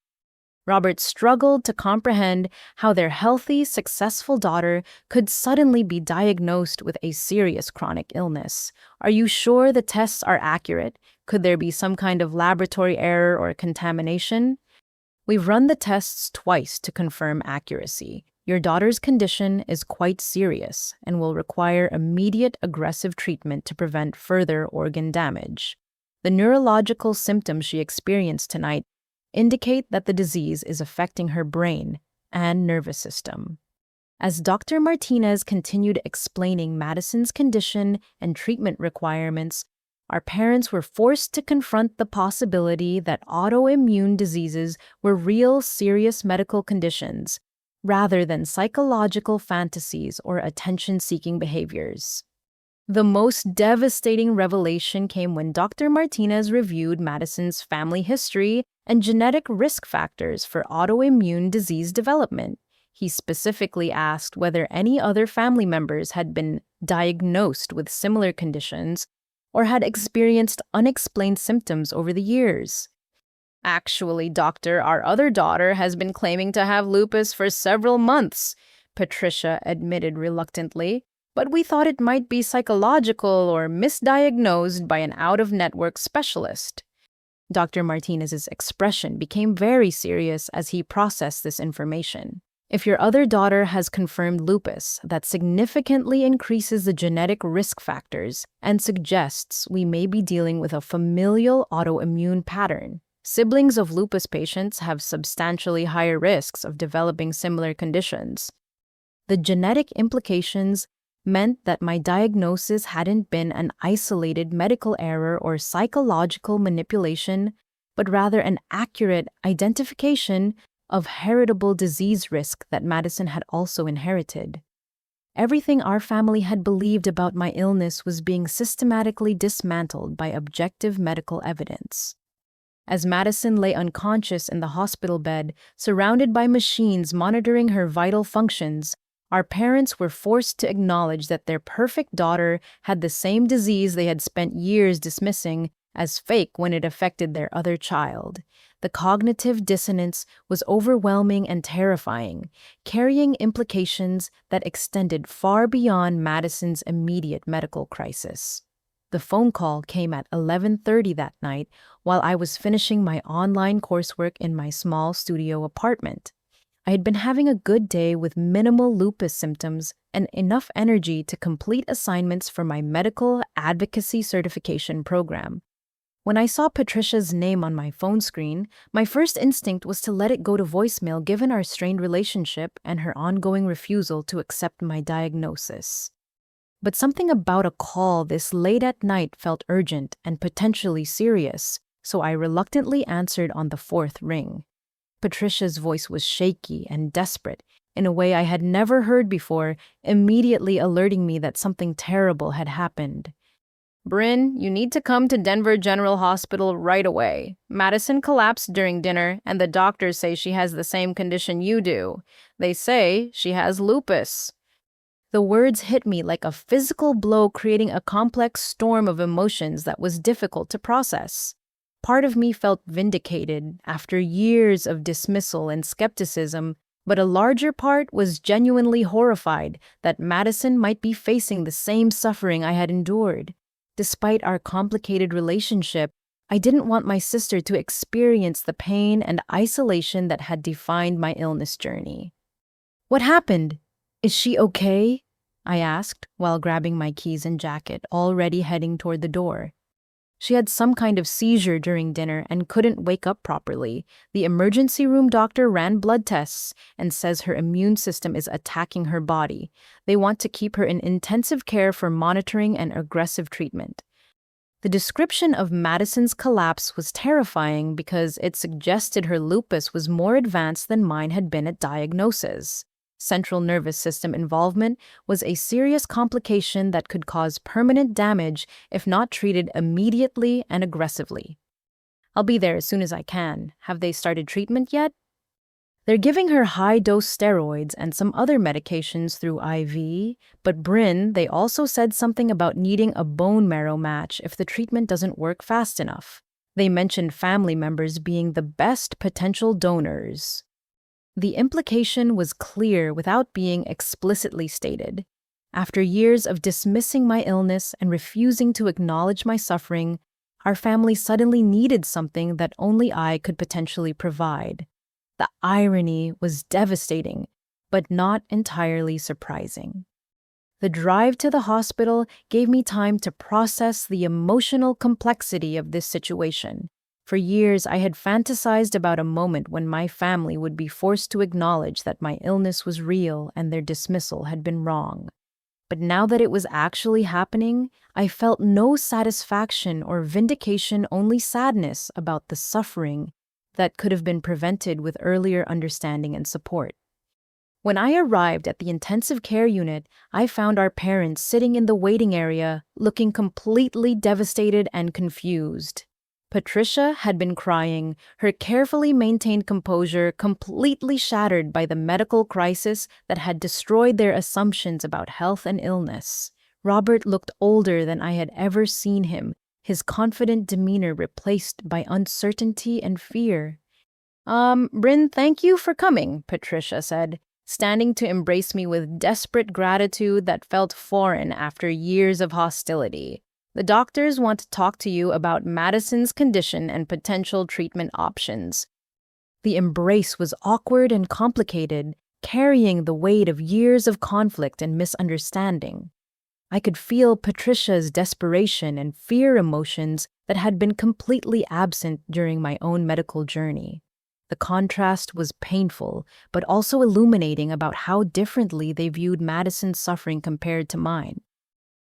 Robert struggled to comprehend how their healthy, successful daughter could suddenly be diagnosed with a serious chronic illness. Are you sure the tests are accurate? Could there be some kind of laboratory error or contamination? We've run the tests twice to confirm accuracy. Your daughter's condition is quite serious and will require immediate aggressive treatment to prevent further organ damage. The neurological symptoms she experienced tonight indicate that the disease is affecting her brain and nervous system. As Dr. Martinez continued explaining Madison's condition and treatment requirements, our parents were forced to confront the possibility that autoimmune diseases were real, serious medical conditions, rather than psychological fantasies or attention-seeking behaviors. The most devastating revelation came when Dr. Martinez reviewed Madison's family history and genetic risk factors for autoimmune disease development. He specifically asked whether any other family members had been diagnosed with similar conditions or had experienced unexplained symptoms over the years. Actually, doctor, our other daughter has been claiming to have lupus for several months, Patricia admitted reluctantly, but we thought it might be psychological or misdiagnosed by an out-of-network specialist. Dr. Martinez's expression became very serious as he processed this information. If your other daughter has confirmed lupus, that significantly increases the genetic risk factors and suggests we may be dealing with a familial autoimmune pattern. Siblings of lupus patients have substantially higher risks of developing similar conditions. The genetic implications meant that my diagnosis hadn't been an isolated medical error or psychological manipulation, but rather an accurate identification of heritable disease risk that Madison had also inherited. Everything our family had believed about my illness was being systematically dismantled by objective medical evidence. As Madison lay unconscious in the hospital bed, surrounded by machines monitoring her vital functions, our parents were forced to acknowledge that their perfect daughter had the same disease they had spent years dismissing as fake when it affected their other child. The cognitive dissonance was overwhelming and terrifying, carrying implications that extended far beyond Madison's immediate medical crisis. The phone call came at 11:30 that night while I was finishing my online coursework in my small studio apartment. I had been having a good day with minimal lupus symptoms and enough energy to complete assignments for my medical advocacy certification program. When I saw Patricia's name on my phone screen, my first instinct was to let it go to voicemail given our strained relationship and her ongoing refusal to accept my diagnosis. But something about a call this late at night felt urgent and potentially serious, so I reluctantly answered on the fourth ring. Patricia's voice was shaky and desperate, in a way I had never heard before, immediately alerting me that something terrible had happened. Bryn, you need to come to Denver General Hospital right away. Madison collapsed during dinner, and the doctors say she has the same condition you do. They say she has lupus. The words hit me like a physical blow, creating a complex storm of emotions that was difficult to process. Part of me felt vindicated after years of dismissal and skepticism, but a larger part was genuinely horrified that Madison might be facing the same suffering I had endured. Despite our complicated relationship, I didn't want my sister to experience the pain and isolation that had defined my illness journey. What happened? Is she okay? I asked while grabbing my keys and jacket, already heading toward the door. She had some kind of seizure during dinner and couldn't wake up properly. The emergency room doctor ran blood tests and says her immune system is attacking her body. They want to keep her in intensive care for monitoring and aggressive treatment. The description of Madison's collapse was terrifying because it suggested her lupus was more advanced than mine had been at diagnosis. Central nervous system involvement was a serious complication that could cause permanent damage if not treated immediately and aggressively. I'll be there as soon as I can. Have they started treatment yet? They're giving her high-dose steroids and some other medications through IV, but Bryn, they also said something about needing a bone marrow match if the treatment doesn't work fast enough. They mentioned family members being the best potential donors. The implication was clear without being explicitly stated. After years of dismissing my illness and refusing to acknowledge my suffering, our family suddenly needed something that only I could potentially provide. The irony was devastating, but not entirely surprising. The drive to the hospital gave me time to process the emotional complexity of this situation. For years, I had fantasized about a moment when my family would be forced to acknowledge that my illness was real and their dismissal had been wrong. But now that it was actually happening, I felt no satisfaction or vindication, only sadness about the suffering that could have been prevented with earlier understanding and support. When I arrived at the intensive care unit, I found our parents sitting in the waiting area, looking completely devastated and confused. Patricia had been crying, her carefully maintained composure completely shattered by the medical crisis that had destroyed their assumptions about health and illness. Robert looked older than I had ever seen him, his confident demeanor replaced by uncertainty and fear. Bryn, thank you for coming," Patricia said, standing to embrace me with desperate gratitude that felt foreign after years of hostility. "The doctors want to talk to you about Madison's condition and potential treatment options." The embrace was awkward and complicated, carrying the weight of years of conflict and misunderstanding. I could feel Patricia's desperation and fear emotions that had been completely absent during my own medical journey. The contrast was painful, but also illuminating about how differently they viewed Madison's suffering compared to mine.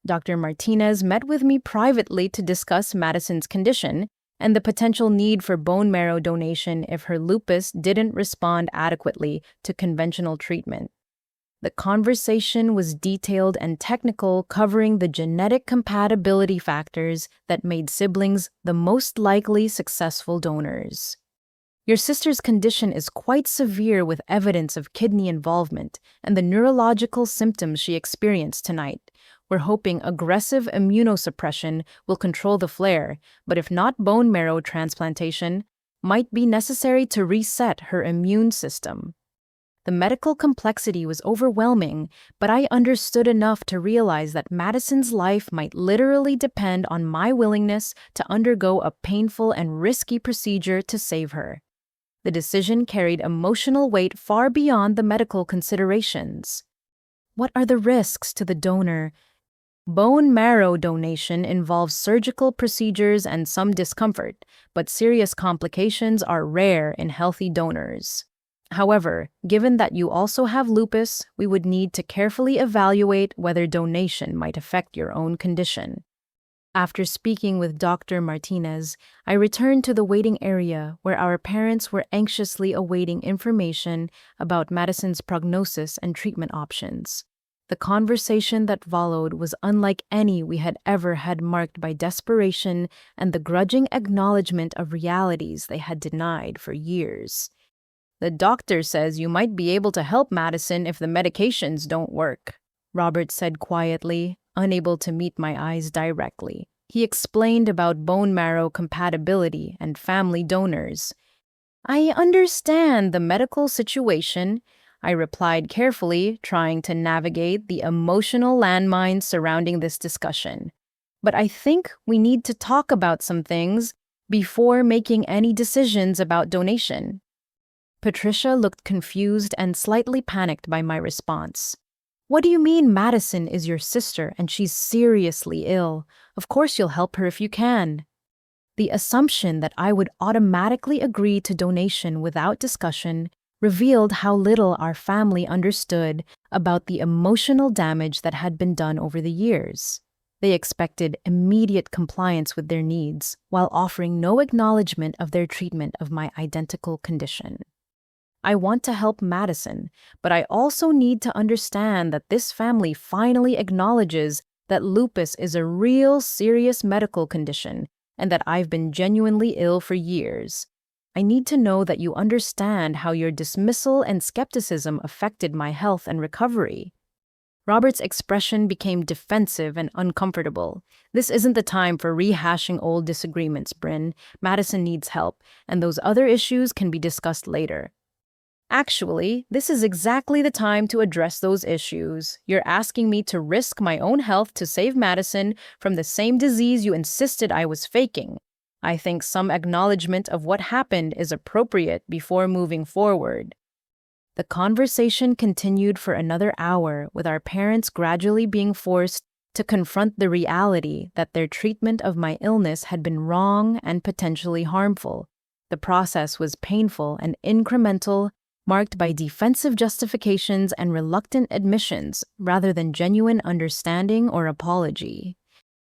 Dr. Martinez met with me privately to discuss Madison's condition and the potential need for bone marrow donation if her lupus didn't respond adequately to conventional treatment. The conversation was detailed and technical, covering the genetic compatibility factors that made siblings the most likely successful donors. "Your sister's condition is quite severe with evidence of kidney involvement and the neurological symptoms she experienced tonight. We're hoping aggressive immunosuppression will control the flare, but if not, bone marrow transplantation might be necessary to reset her immune system." The medical complexity was overwhelming, but I understood enough to realize that Madison's life might literally depend on my willingness to undergo a painful and risky procedure to save her. The decision carried emotional weight far beyond the medical considerations. What are the risks to the donor? Bone marrow donation involves surgical procedures and some discomfort, but serious complications are rare in healthy donors. However, given that you also have lupus, we would need to carefully evaluate whether donation might affect your own condition. After speaking with Dr. Martinez, I returned to the waiting area where our parents were anxiously awaiting information about Madison's prognosis and treatment options. The conversation that followed was unlike any we had ever had, marked by desperation and the grudging acknowledgement of realities they had denied for years. "The doctor says you might be able to help Madison if the medications don't work," Robert said quietly, unable to meet my eyes directly. He explained about bone marrow compatibility and family donors. "I understand the medical situation," I replied carefully, trying to navigate the emotional landmines surrounding this discussion. "But I think we need to talk about some things before making any decisions about donation." Patricia looked confused and slightly panicked by my response. "What do you mean Madison is your sister and she's seriously ill? Of course you'll help her if you can." The assumption that I would automatically agree to donation without discussion revealed how little our family understood about the emotional damage that had been done over the years. They expected immediate compliance with their needs while offering no acknowledgement of their treatment of my identical condition. I want to help Madison, but I also need to understand that this family finally acknowledges that lupus is a real serious medical condition and that I've been genuinely ill for years. I need to know that you understand how your dismissal and skepticism affected my health and recovery. Robert's expression became defensive and uncomfortable. This isn't the time for rehashing old disagreements, Bryn. Madison needs help, and those other issues can be discussed later. Actually, this is exactly the time to address those issues. You're asking me to risk my own health to save Madison from the same disease you insisted I was faking. I think some acknowledgement of what happened is appropriate before moving forward. The conversation continued for another hour, with our parents gradually being forced to confront the reality that their treatment of my illness had been wrong and potentially harmful. The process was painful and incremental, marked by defensive justifications and reluctant admissions rather than genuine understanding or apology.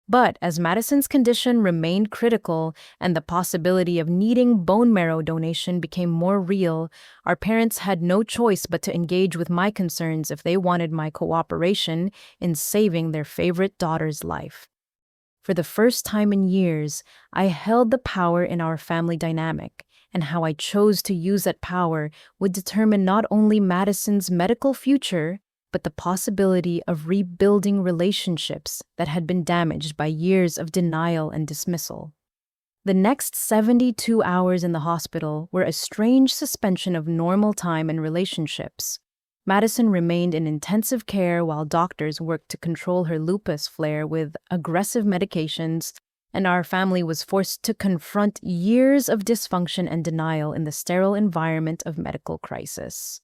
But as Madison's condition remained critical and the possibility of needing bone marrow donation became more real, our parents had no choice but to engage with my concerns if they wanted my cooperation in saving their favorite daughter's life. For the first time in years, I held the power in our family dynamic, and how I chose to use that power would determine not only Madison's medical future, but the possibility of rebuilding relationships that had been damaged by years of denial and dismissal. The next 72 hours in the hospital were a strange suspension of normal time and relationships. Madison remained in intensive care while doctors worked to control her lupus flare with aggressive medications, and our family was forced to confront years of dysfunction and denial in the sterile environment of medical crisis.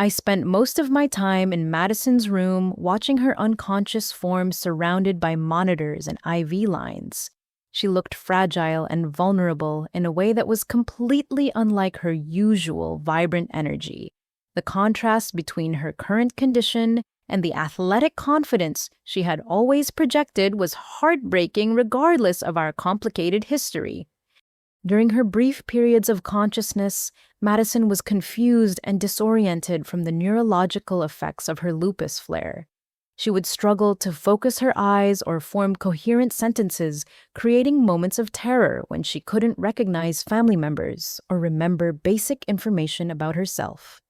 I spent most of my time in Madison's room watching her unconscious form surrounded by monitors and IV lines. She looked fragile and vulnerable in a way that was completely unlike her usual vibrant energy. The contrast between her current condition and the athletic confidence she had always projected was heartbreaking regardless of our complicated history. During her brief periods of consciousness, Madison was confused and disoriented from the neurological effects of her lupus flare. She would struggle to focus her eyes or form coherent sentences, creating moments of terror when she couldn't recognize family members or remember basic information about herself.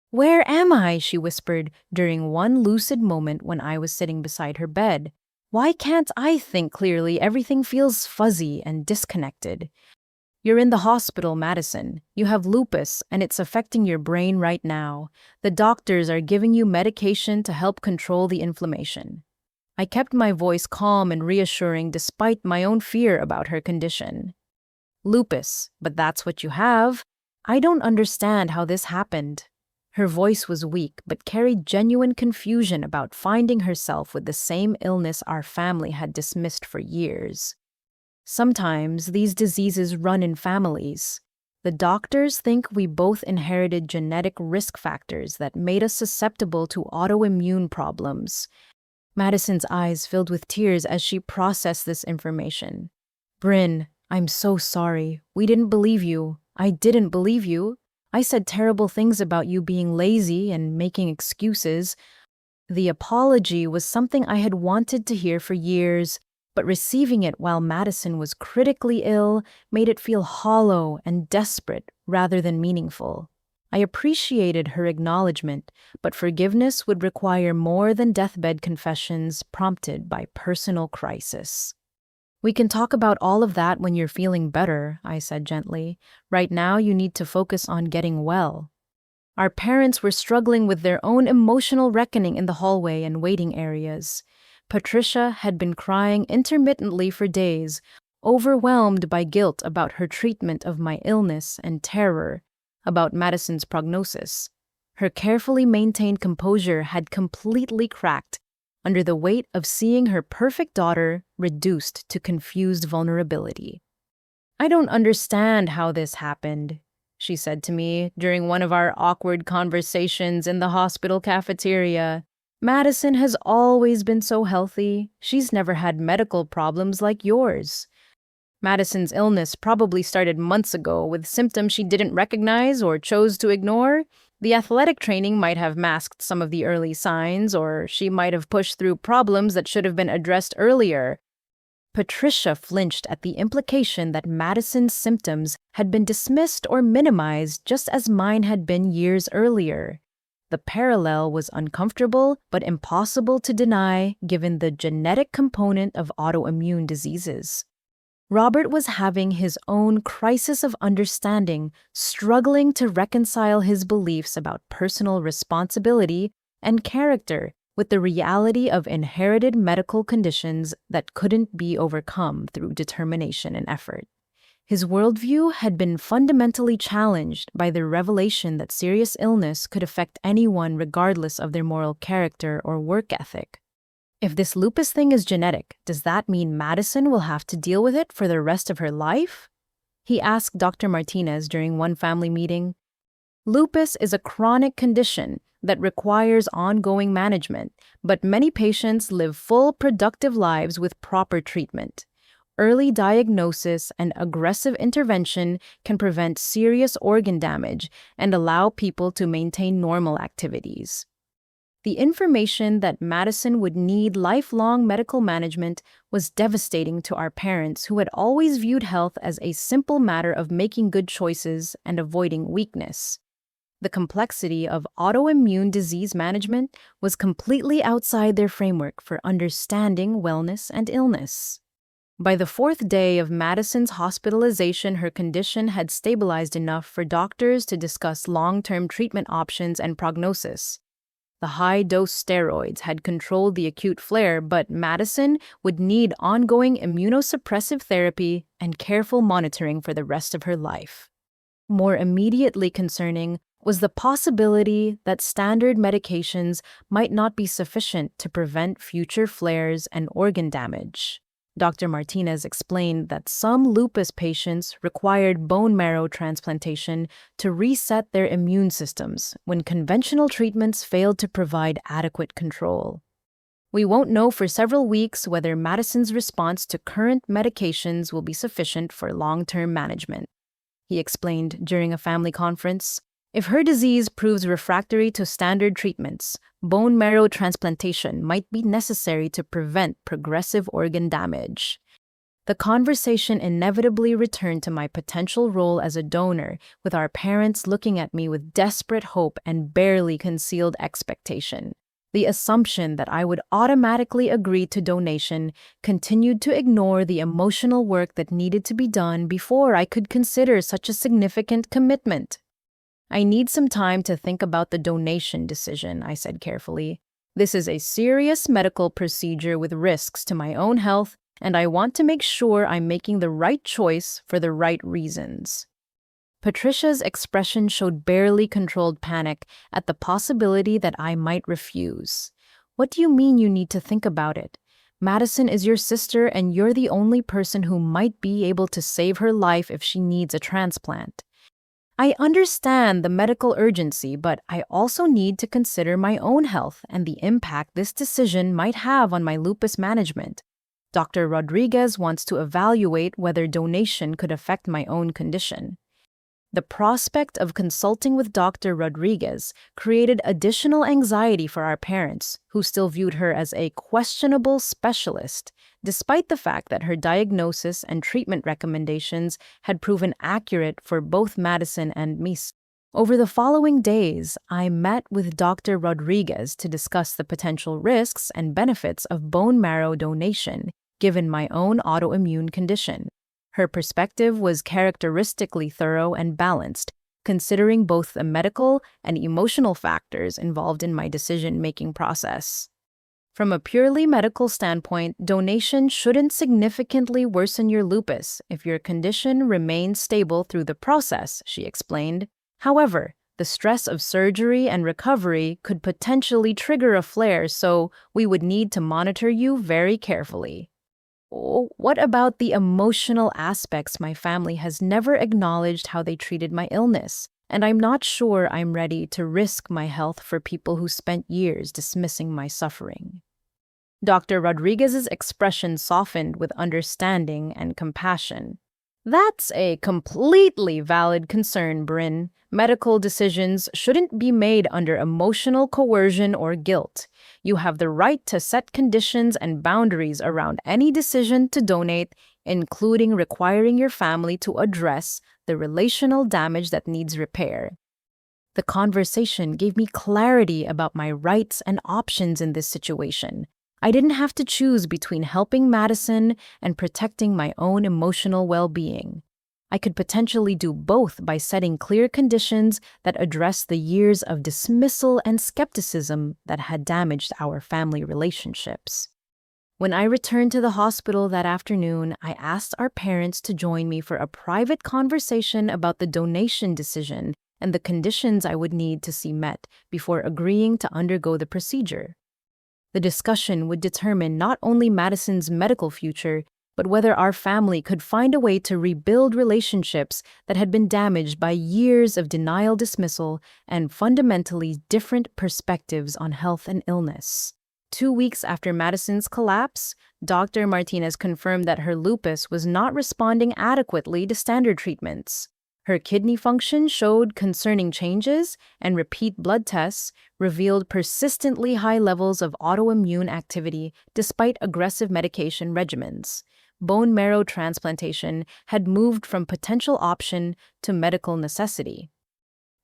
"Where am I?" she whispered during one lucid moment when I was sitting beside her bed. "Why can't I think clearly? Everything feels fuzzy and disconnected." "You're in the hospital, Madison. You have lupus, and it's affecting your brain right now. The doctors are giving you medication to help control the inflammation." I kept my voice calm and reassuring despite my own fear about her condition. "Lupus, but that's what you have. I don't understand how this happened." Her voice was weak, but carried genuine confusion about finding herself with the same illness our family had dismissed for years. "Sometimes these diseases run in families. The doctors think we both inherited genetic risk factors that made us susceptible to autoimmune problems." Madison's eyes filled with tears as she processed this information. "Bryn, I'm so sorry. We didn't believe you. I didn't believe you. I said terrible things about you being lazy and making excuses." The apology was something I had wanted to hear for years, but receiving it while Madison was critically ill made it feel hollow and desperate rather than meaningful. I appreciated her acknowledgement, but forgiveness would require more than deathbed confessions prompted by personal crisis. "We can talk about all of that when you're feeling better," I said gently. "Right now, you need to focus on getting well." Our parents were struggling with their own emotional reckoning in the hallway and waiting areas. Patricia had been crying intermittently for days, overwhelmed by guilt about her treatment of my illness and terror about Madison's prognosis. Her carefully maintained composure had completely cracked under the weight of seeing her perfect daughter reduced to confused vulnerability. "I don't understand how this happened," she said to me during one of our awkward conversations in the hospital cafeteria. "Madison has always been so healthy. She's never had medical problems like yours." Madison's illness probably started months ago with symptoms she didn't recognize or chose to ignore. The athletic training might have masked some of the early signs, or she might have pushed through problems that should have been addressed earlier. Patricia flinched at the implication that Madison's symptoms had been dismissed or minimized just as mine had been years earlier. The parallel was uncomfortable but impossible to deny given the genetic component of autoimmune diseases. Robert was having his own crisis of understanding, struggling to reconcile his beliefs about personal responsibility and character with the reality of inherited medical conditions that couldn't be overcome through determination and effort. His worldview had been fundamentally challenged by the revelation that serious illness could affect anyone regardless of their moral character or work ethic. If this lupus thing is genetic, does that mean Madison will have to deal with it for the rest of her life? He asked Dr. Martinez during one family meeting. Lupus is a chronic condition that requires ongoing management, but many patients live full, productive lives with proper treatment. Early diagnosis and aggressive intervention can prevent serious organ damage and allow people to maintain normal activities. The information that Madison would need lifelong medical management was devastating to our parents who had always viewed health as a simple matter of making good choices and avoiding weakness. The complexity of autoimmune disease management was completely outside their framework for understanding wellness and illness. By the fourth day of Madison's hospitalization, her condition had stabilized enough for doctors to discuss long-term treatment options and prognosis. The high-dose steroids had controlled the acute flare, but Madison would need ongoing immunosuppressive therapy and careful monitoring for the rest of her life. More immediately concerning was the possibility that standard medications might not be sufficient to prevent future flares and organ damage. Dr. Martinez explained that some lupus patients required bone marrow transplantation to reset their immune systems when conventional treatments failed to provide adequate control. We won't know for several weeks whether Madison's response to current medications will be sufficient for long-term management, he explained during a family conference. If her disease proves refractory to standard treatments, bone marrow transplantation might be necessary to prevent progressive organ damage. The conversation inevitably returned to my potential role as a donor, with our parents looking at me with desperate hope and barely concealed expectation. The assumption that I would automatically agree to donation continued to ignore the emotional work that needed to be done before I could consider such a significant commitment. I need some time to think about the donation decision, I said carefully. This is a serious medical procedure with risks to my own health, and I want to make sure I'm making the right choice for the right reasons. Patricia's expression showed barely controlled panic at the possibility that I might refuse. What do you mean you need to think about it? Madison is your sister, and you're the only person who might be able to save her life if she needs a transplant. I understand the medical urgency, but I also need to consider my own health and the impact this decision might have on my lupus management. Dr. Rodriguez wants to evaluate whether donation could affect my own condition. The prospect of consulting with Dr. Rodriguez created additional anxiety for our parents, who still viewed her as a questionable specialist, despite the fact that her diagnosis and treatment recommendations had proven accurate for both Madison and me. Over the following days, I met with Dr. Rodriguez to discuss the potential risks and benefits of bone marrow donation, given my own autoimmune condition. Her perspective was characteristically thorough and balanced, considering both the medical and emotional factors involved in my decision-making process. From a purely medical standpoint, donation shouldn't significantly worsen your lupus if your condition remains stable through the process, she explained. However, the stress of surgery and recovery could potentially trigger a flare, so we would need to monitor you very carefully. What about the emotional aspects? My family has never acknowledged how they treated my illness, and I'm not sure I'm ready to risk my health for people who spent years dismissing my suffering. Dr. Rodriguez's expression softened with understanding and compassion. That's a completely valid concern, Bryn. Medical decisions shouldn't be made under emotional coercion or guilt. You have the right to set conditions and boundaries around any decision to donate, including requiring your family to address the relational damage that needs repair. The conversation gave me clarity about my rights and options in this situation. I didn't have to choose between helping Madison and protecting my own emotional well-being. I could potentially do both by setting clear conditions that address the years of dismissal and skepticism that had damaged our family relationships. When I returned to the hospital that afternoon, I asked our parents to join me for a private conversation about the donation decision and the conditions I would need to see met before agreeing to undergo the procedure. The discussion would determine not only Madison's medical future, but whether our family could find a way to rebuild relationships that had been damaged by years of denial dismissal and fundamentally different perspectives on health and illness. 2 weeks after Madison's collapse, Dr. Martinez confirmed that her lupus was not responding adequately to standard treatments. Her kidney function showed concerning changes, and repeat blood tests revealed persistently high levels of autoimmune activity despite aggressive medication regimens. Bone marrow transplantation had moved from potential option to medical necessity.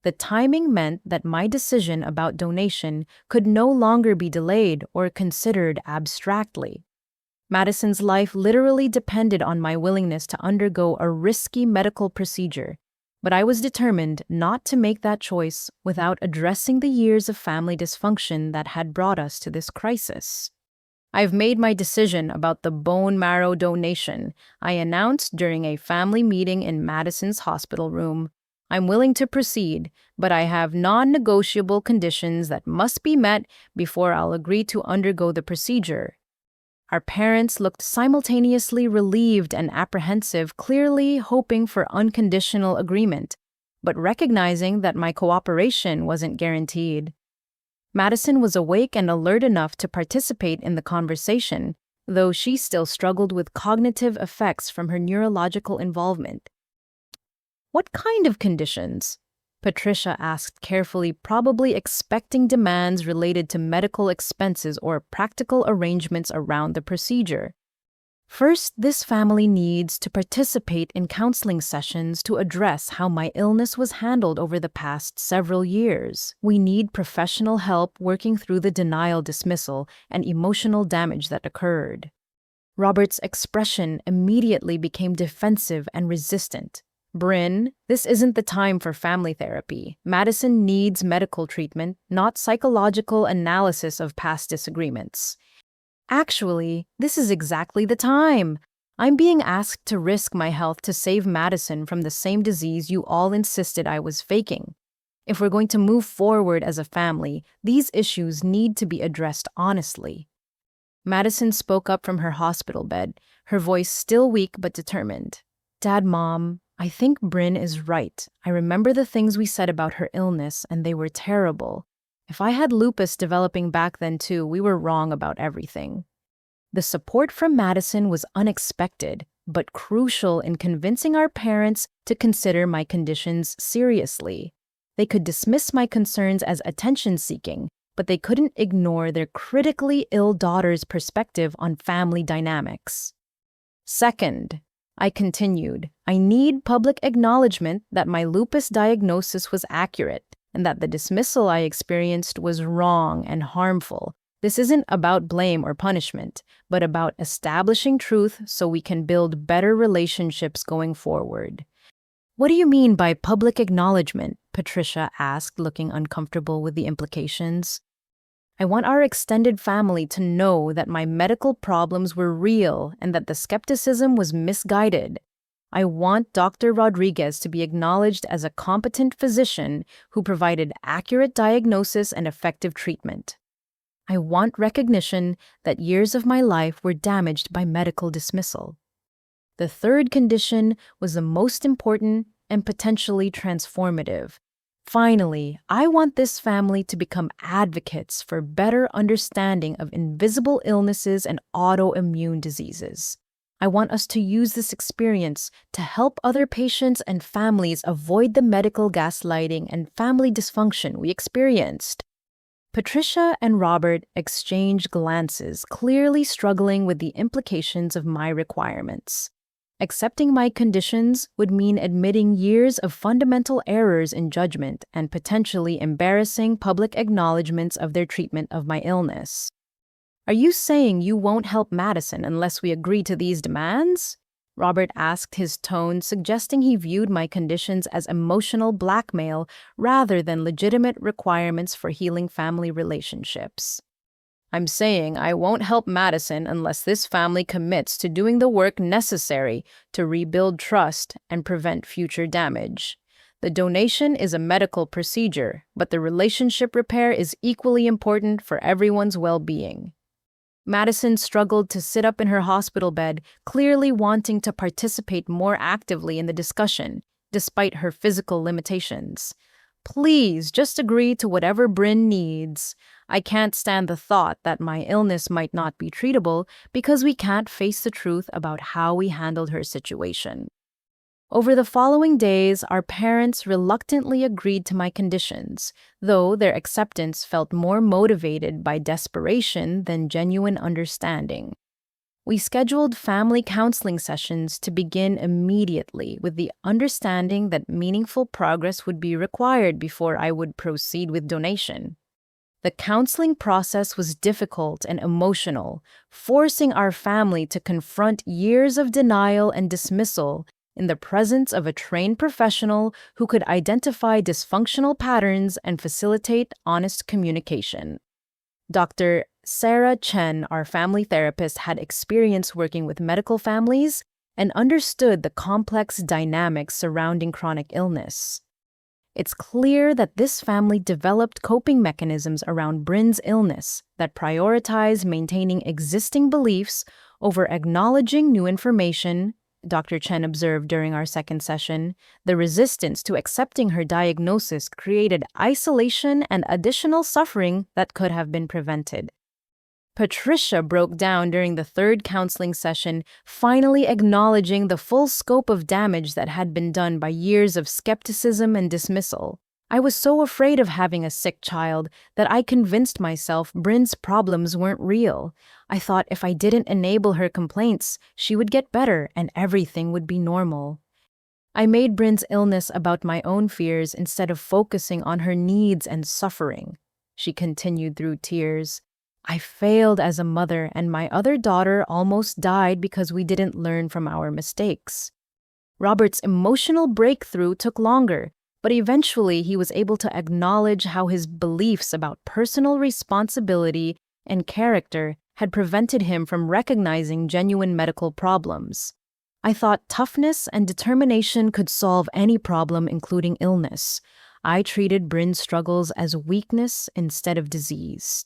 The timing meant that my decision about donation could no longer be delayed or considered abstractly. Madison's life literally depended on my willingness to undergo a risky medical procedure, but I was determined not to make that choice without addressing the years of family dysfunction that had brought us to this crisis. I've made my decision about the bone marrow donation, I announced during a family meeting in Madison's hospital room. I'm willing to proceed, but I have non-negotiable conditions that must be met before I'll agree to undergo the procedure. Our parents looked simultaneously relieved and apprehensive, clearly hoping for unconditional agreement, but recognizing that my cooperation wasn't guaranteed. Madison was awake and alert enough to participate in the conversation, though she still struggled with cognitive effects from her neurological involvement. "What kind of conditions?" Patricia asked carefully, probably expecting demands related to medical expenses or practical arrangements around the procedure. "First, this family needs to participate in counseling sessions to address how my illness was handled over the past several years. We need professional help working through the denial dismissal and emotional damage that occurred." Robert's expression immediately became defensive and resistant. "Bryn, this isn't the time for family therapy. Madison needs medical treatment, not psychological analysis of past disagreements." "Actually, this is exactly the time. I'm being asked to risk my health to save Madison from the same disease you all insisted I was faking. If we're going to move forward as a family, these issues need to be addressed honestly." Madison spoke up from her hospital bed, her voice still weak but determined. "Dad, Mom, I think Bryn is right. I remember the things we said about her illness, and they were terrible. If I had lupus developing back then too, we were wrong about everything." The support from Madison was unexpected, but crucial in convincing our parents to consider my conditions seriously. They could dismiss my concerns as attention-seeking, but they couldn't ignore their critically ill daughter's perspective on family dynamics. "Second," I continued, "I need public acknowledgement that my lupus diagnosis was accurate and that the dismissal I experienced was wrong and harmful. This isn't about blame or punishment, but about establishing truth so we can build better relationships going forward." "What do you mean by public acknowledgement?" Patricia asked, looking uncomfortable with the implications. "I want our extended family to know that my medical problems were real and that the skepticism was misguided. I want Dr. Rodriguez to be acknowledged as a competent physician who provided accurate diagnosis and effective treatment. I want recognition that years of my life were damaged by medical dismissal." The third condition was the most important and potentially transformative. Finally, I want this family to become advocates for better understanding of invisible illnesses and autoimmune diseases. I want us to use this experience to help other patients and families avoid the medical gaslighting and family dysfunction we experienced. Patricia and Robert exchanged glances, clearly struggling with the implications of my requirements. Accepting my conditions would mean admitting years of fundamental errors in judgment and potentially embarrassing public acknowledgments of their treatment of my illness. Are you saying you won't help Madison unless we agree to these demands? Robert asked, his tone suggesting he viewed my conditions as emotional blackmail rather than legitimate requirements for healing family relationships. I'm saying I won't help Madison unless this family commits to doing the work necessary to rebuild trust and prevent future damage. The donation is a medical procedure, but the relationship repair is equally important for everyone's well-being. Madison struggled to sit up in her hospital bed, clearly wanting to participate more actively in the discussion, despite her physical limitations. Please, just agree to whatever Bryn needs. I can't stand the thought that my illness might not be treatable because we can't face the truth about how we handled her situation. Over the following days, our parents reluctantly agreed to my conditions, though their acceptance felt more motivated by desperation than genuine understanding. We scheduled family counseling sessions to begin immediately with the understanding that meaningful progress would be required before I would proceed with donation. The counseling process was difficult and emotional, forcing our family to confront years of denial and dismissal in the presence of a trained professional who could identify dysfunctional patterns and facilitate honest communication. Dr. Sarah Chen, our family therapist, had experience working with medical families and understood the complex dynamics surrounding chronic illness. It's clear that this family developed coping mechanisms around Bryn's illness that prioritize maintaining existing beliefs over acknowledging new information. Dr. Chen observed during our second session, the resistance to accepting her diagnosis created isolation and additional suffering that could have been prevented. Patricia broke down during the third counseling session, finally acknowledging the full scope of damage that had been done by years of skepticism and dismissal. I was so afraid of having a sick child that I convinced myself Bryn's problems weren't real. I thought if I didn't enable her complaints, she would get better and everything would be normal. I made Bryn's illness about my own fears instead of focusing on her needs and suffering. She continued through tears. I failed as a mother, and my other daughter almost died because we didn't learn from our mistakes. Robert's emotional breakthrough took longer, but eventually he was able to acknowledge how his beliefs about personal responsibility and character had prevented him from recognizing genuine medical problems. I thought toughness and determination could solve any problem, including illness. I treated Bryn's struggles as weakness instead of disease.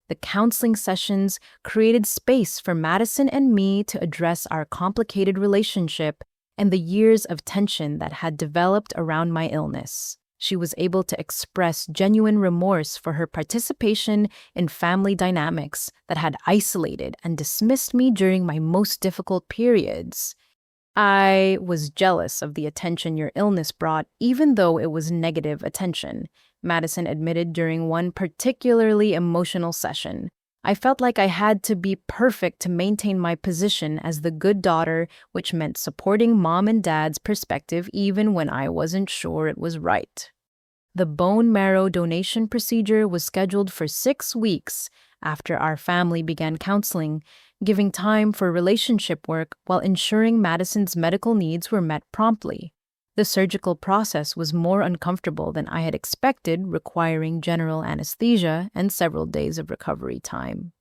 The counseling sessions created space for Madison and me to address our complicated relationship and the years of tension that had developed around my illness. She was able to express genuine remorse for her participation in family dynamics that had isolated and dismissed me during my most difficult periods. I was jealous of the attention your illness brought, even though it was negative attention, Madison admitted during one particularly emotional session. I felt like I had to be perfect to maintain my position as the good daughter, which meant supporting mom and dad's perspective even when I wasn't sure it was right. The bone marrow donation procedure was scheduled for 6 weeks after our family began counseling, giving time for relationship work while ensuring Madison's medical needs were met promptly. The surgical process was more uncomfortable than I had expected, requiring general anesthesia and several days of recovery time.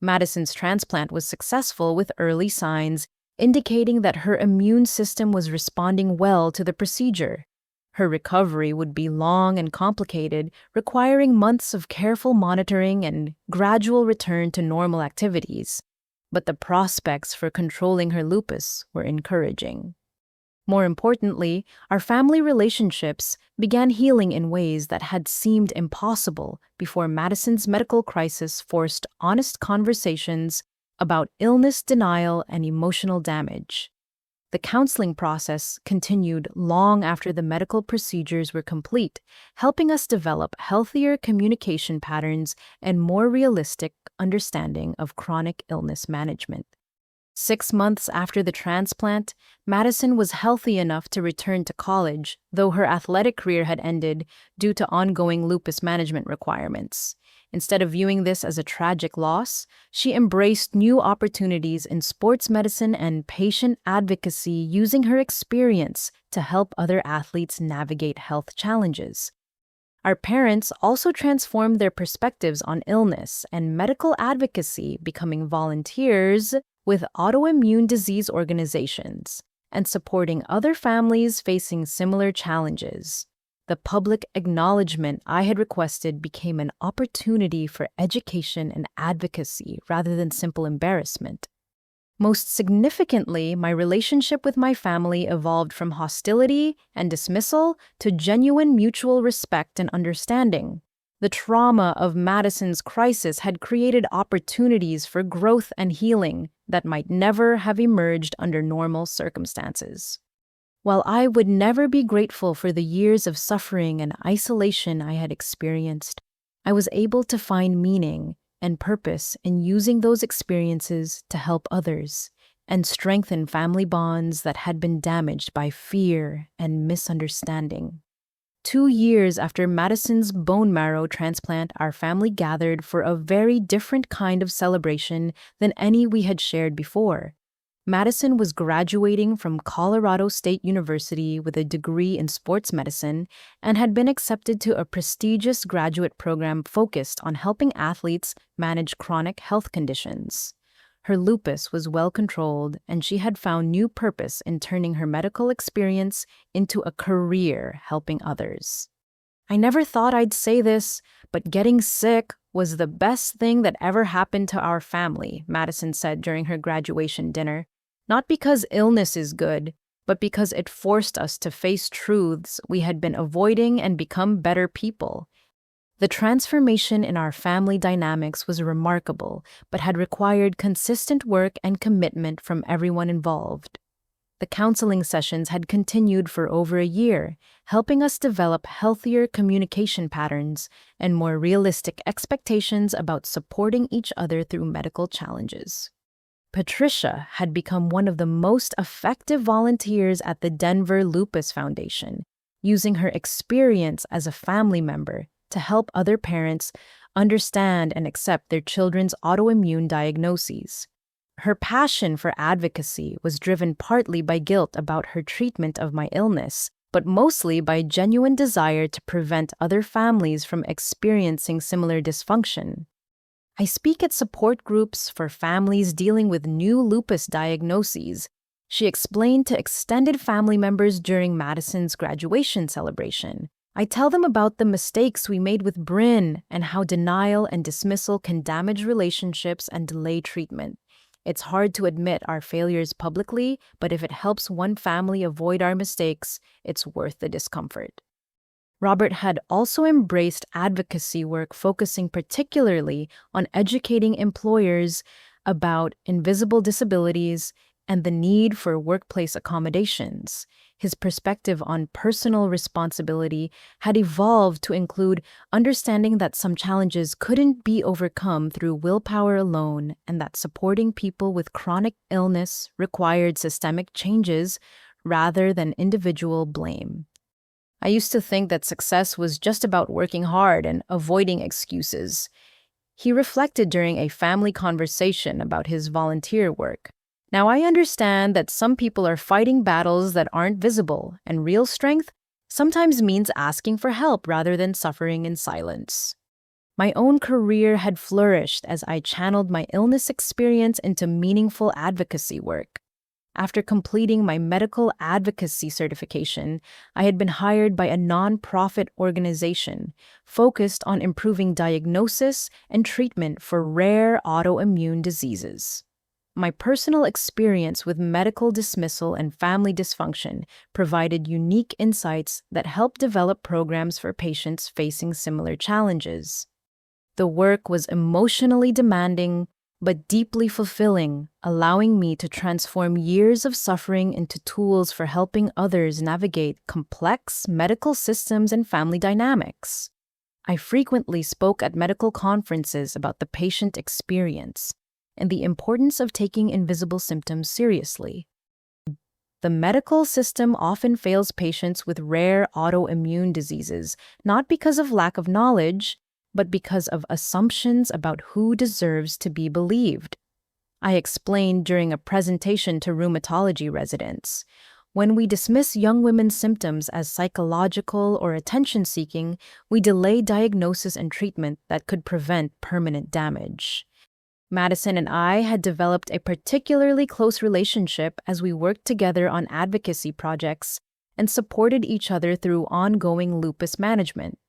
Madison's transplant was successful with early signs, indicating that her immune system was responding well to the procedure. Her recovery would be long and complicated, requiring months of careful monitoring and gradual return to normal activities. But the prospects for controlling her lupus were encouraging. More importantly, our family relationships began healing in ways that had seemed impossible before Madison's medical crisis forced honest conversations about illness denial and emotional damage. The counseling process continued long after the medical procedures were complete, helping us develop healthier communication patterns and more realistic understanding of chronic illness management. 6 months after the transplant, Madison was healthy enough to return to college, though her athletic career had ended due to ongoing lupus management requirements. Instead of viewing this as a tragic loss, she embraced new opportunities in sports medicine and patient advocacy, using her experience to help other athletes navigate health challenges. Our parents also transformed their perspectives on illness and medical advocacy, becoming volunteers with autoimmune disease organizations and supporting other families facing similar challenges. The public acknowledgement I had requested became an opportunity for education and advocacy rather than simple embarrassment. Most significantly, my relationship with my family evolved from hostility and dismissal to genuine mutual respect and understanding. The trauma of Madison's crisis had created opportunities for growth and healing that might never have emerged under normal circumstances. While I would never be grateful for the years of suffering and isolation I had experienced, I was able to find meaning and purpose in using those experiences to help others and strengthen family bonds that had been damaged by fear and misunderstanding. 2 years after Madison's bone marrow transplant, our family gathered for a very different kind of celebration than any we had shared before. Madison was graduating from Colorado State University with a degree in sports medicine and had been accepted to a prestigious graduate program focused on helping athletes manage chronic health conditions. Her lupus was well controlled, and she had found new purpose in turning her medical experience into a career helping others. I never thought I'd say this, but getting sick was the best thing that ever happened to our family, Madison said during her graduation dinner. Not because illness is good, but because it forced us to face truths we had been avoiding and become better people. The transformation in our family dynamics was remarkable, but had required consistent work and commitment from everyone involved. The counseling sessions had continued for over a year, helping us develop healthier communication patterns and more realistic expectations about supporting each other through medical challenges. Patricia had become one of the most effective volunteers at the Denver Lupus Foundation, using her experience as a family member to help other parents understand and accept their children's autoimmune diagnoses. Her passion for advocacy was driven partly by guilt about her treatment of my illness, but mostly by genuine desire to prevent other families from experiencing similar dysfunction. I speak at support groups for families dealing with new lupus diagnoses, she explained to extended family members during Madison's graduation celebration. I tell them about the mistakes we made with Bryn and how denial and dismissal can damage relationships and delay treatment. It's hard to admit our failures publicly, but if it helps one family avoid our mistakes, it's worth the discomfort. Robert had also embraced advocacy work focusing particularly on educating employers about invisible disabilities and the need for workplace accommodations. His perspective on personal responsibility had evolved to include understanding that some challenges couldn't be overcome through willpower alone and that supporting people with chronic illness required systemic changes rather than individual blame. I used to think that success was just about working hard and avoiding excuses. He reflected during a family conversation about his volunteer work. Now I understand that some people are fighting battles that aren't visible, and real strength sometimes means asking for help rather than suffering in silence. My own career had flourished as I channeled my illness experience into meaningful advocacy work. After completing my medical advocacy certification, I had been hired by a nonprofit organization focused on improving diagnosis and treatment for rare autoimmune diseases. My personal experience with medical dismissal and family dysfunction provided unique insights that helped develop programs for patients facing similar challenges. The work was emotionally demanding, but deeply fulfilling, allowing me to transform years of suffering into tools for helping others navigate complex medical systems and family dynamics. I frequently spoke at medical conferences about the patient experience and the importance of taking invisible symptoms seriously. The medical system often fails patients with rare autoimmune diseases, not because of lack of knowledge, but because of assumptions about who deserves to be believed. I explained during a presentation to rheumatology residents. When we dismiss young women's symptoms as psychological or attention-seeking, we delay diagnosis and treatment that could prevent permanent damage. Madison and I had developed a particularly close relationship as we worked together on advocacy projects and supported each other through ongoing lupus management.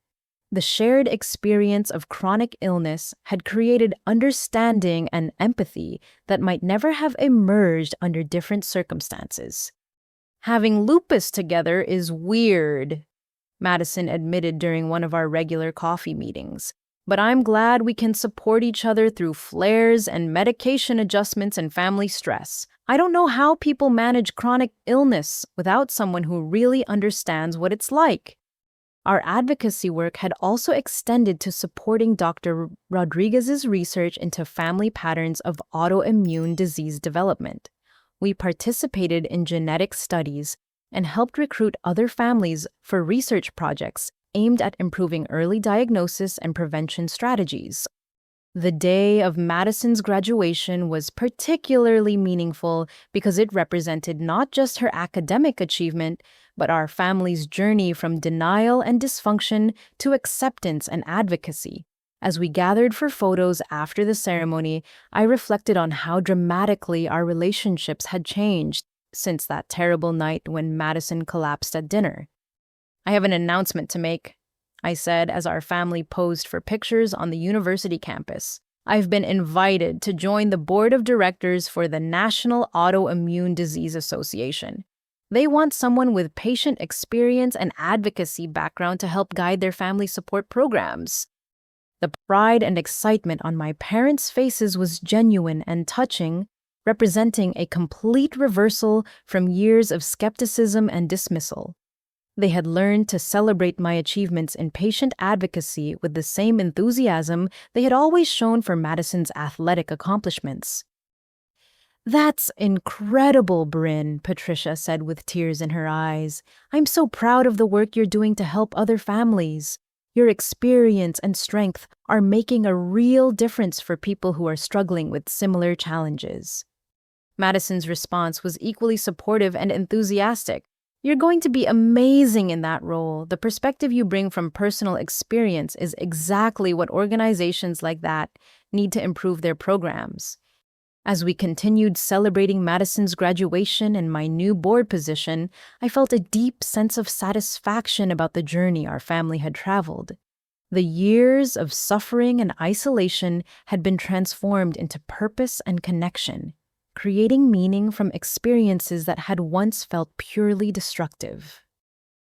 The shared experience of chronic illness had created understanding and empathy that might never have emerged under different circumstances. Having lupus together is weird, Madison admitted during one of our regular coffee meetings. But I'm glad we can support each other through flares and medication adjustments and family stress. I don't know how people manage chronic illness without someone who really understands what it's like. Our advocacy work had also extended to supporting Dr. Rodriguez's research into family patterns of autoimmune disease development. We participated in genetic studies and helped recruit other families for research projects aimed at improving early diagnosis and prevention strategies. The day of Madison's graduation was particularly meaningful because it represented not just her academic achievement, but our family's journey from denial and dysfunction to acceptance and advocacy. As we gathered for photos after the ceremony, I reflected on how dramatically our relationships had changed since that terrible night when Madison collapsed at dinner. "I have an announcement to make," I said as our family posed for pictures on the university campus. "I've been invited to join the board of directors for the National Autoimmune Disease Association. They want someone with patient experience and advocacy background to help guide their family support programs." The pride and excitement on my parents' faces was genuine and touching, representing a complete reversal from years of skepticism and dismissal. They had learned to celebrate my achievements in patient advocacy with the same enthusiasm they had always shown for Madison's athletic accomplishments. "That's incredible, Bryn," Patricia said with tears in her eyes. "I'm so proud of the work you're doing to help other families. Your experience and strength are making a real difference for people who are struggling with similar challenges." Madison's response was equally supportive and enthusiastic. "You're going to be amazing in that role. The perspective you bring from personal experience is exactly what organizations like that need to improve their programs." As we continued celebrating Madison's graduation and my new board position, I felt a deep sense of satisfaction about the journey our family had traveled. The years of suffering and isolation had been transformed into purpose and connection, creating meaning from experiences that had once felt purely destructive.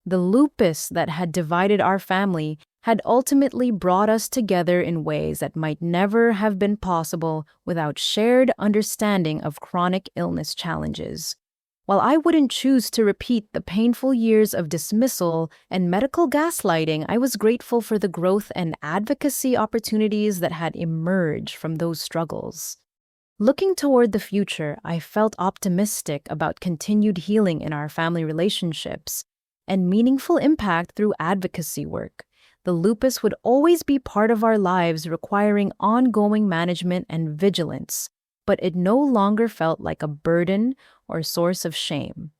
The lupus that had divided our family had ultimately brought us together in ways that might never have been possible without shared understanding of chronic illness challenges. While I wouldn't choose to repeat the painful years of dismissal and medical gaslighting, I was grateful for the growth and advocacy opportunities that had emerged from those struggles. Looking toward the future, I felt optimistic about continued healing in our family relationships and meaningful impact through advocacy work. The lupus would always be part of our lives, requiring ongoing management and vigilance, but it no longer felt like a burden or source of shame.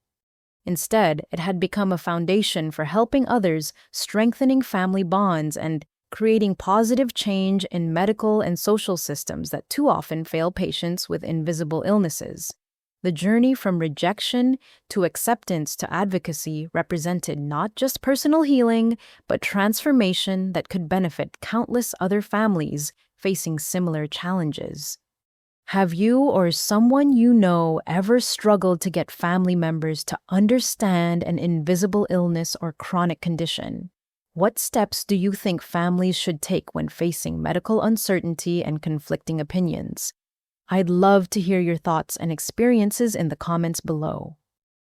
Instead, it had become a foundation for helping others, strengthening family bonds, and creating positive change in medical and social systems that too often fail patients with invisible illnesses. The journey from rejection to acceptance to advocacy represented not just personal healing, but transformation that could benefit countless other families facing similar challenges. Have you or someone you know ever struggled to get family members to understand an invisible illness or chronic condition? What steps do you think families should take when facing medical uncertainty and conflicting opinions? I'd love to hear your thoughts and experiences in the comments below.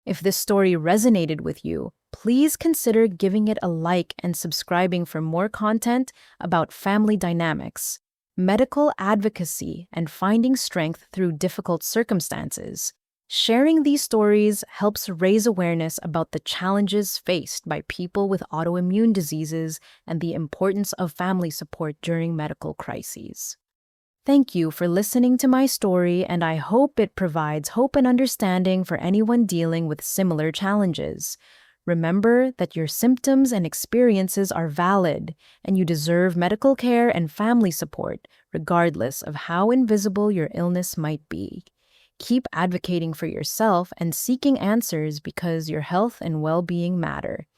If this story resonated with you, please consider giving it a like and subscribing for more content about family dynamics, medical advocacy, and finding strength through difficult circumstances. Sharing these stories helps raise awareness about the challenges faced by people with autoimmune diseases and the importance of family support during medical crises. Thank you for listening to my story, and I hope it provides hope and understanding for anyone dealing with similar challenges. Remember that your symptoms and experiences are valid, and you deserve medical care and family support, regardless of how invisible your illness might be. Keep advocating for yourself and seeking answers because your health and well being matter.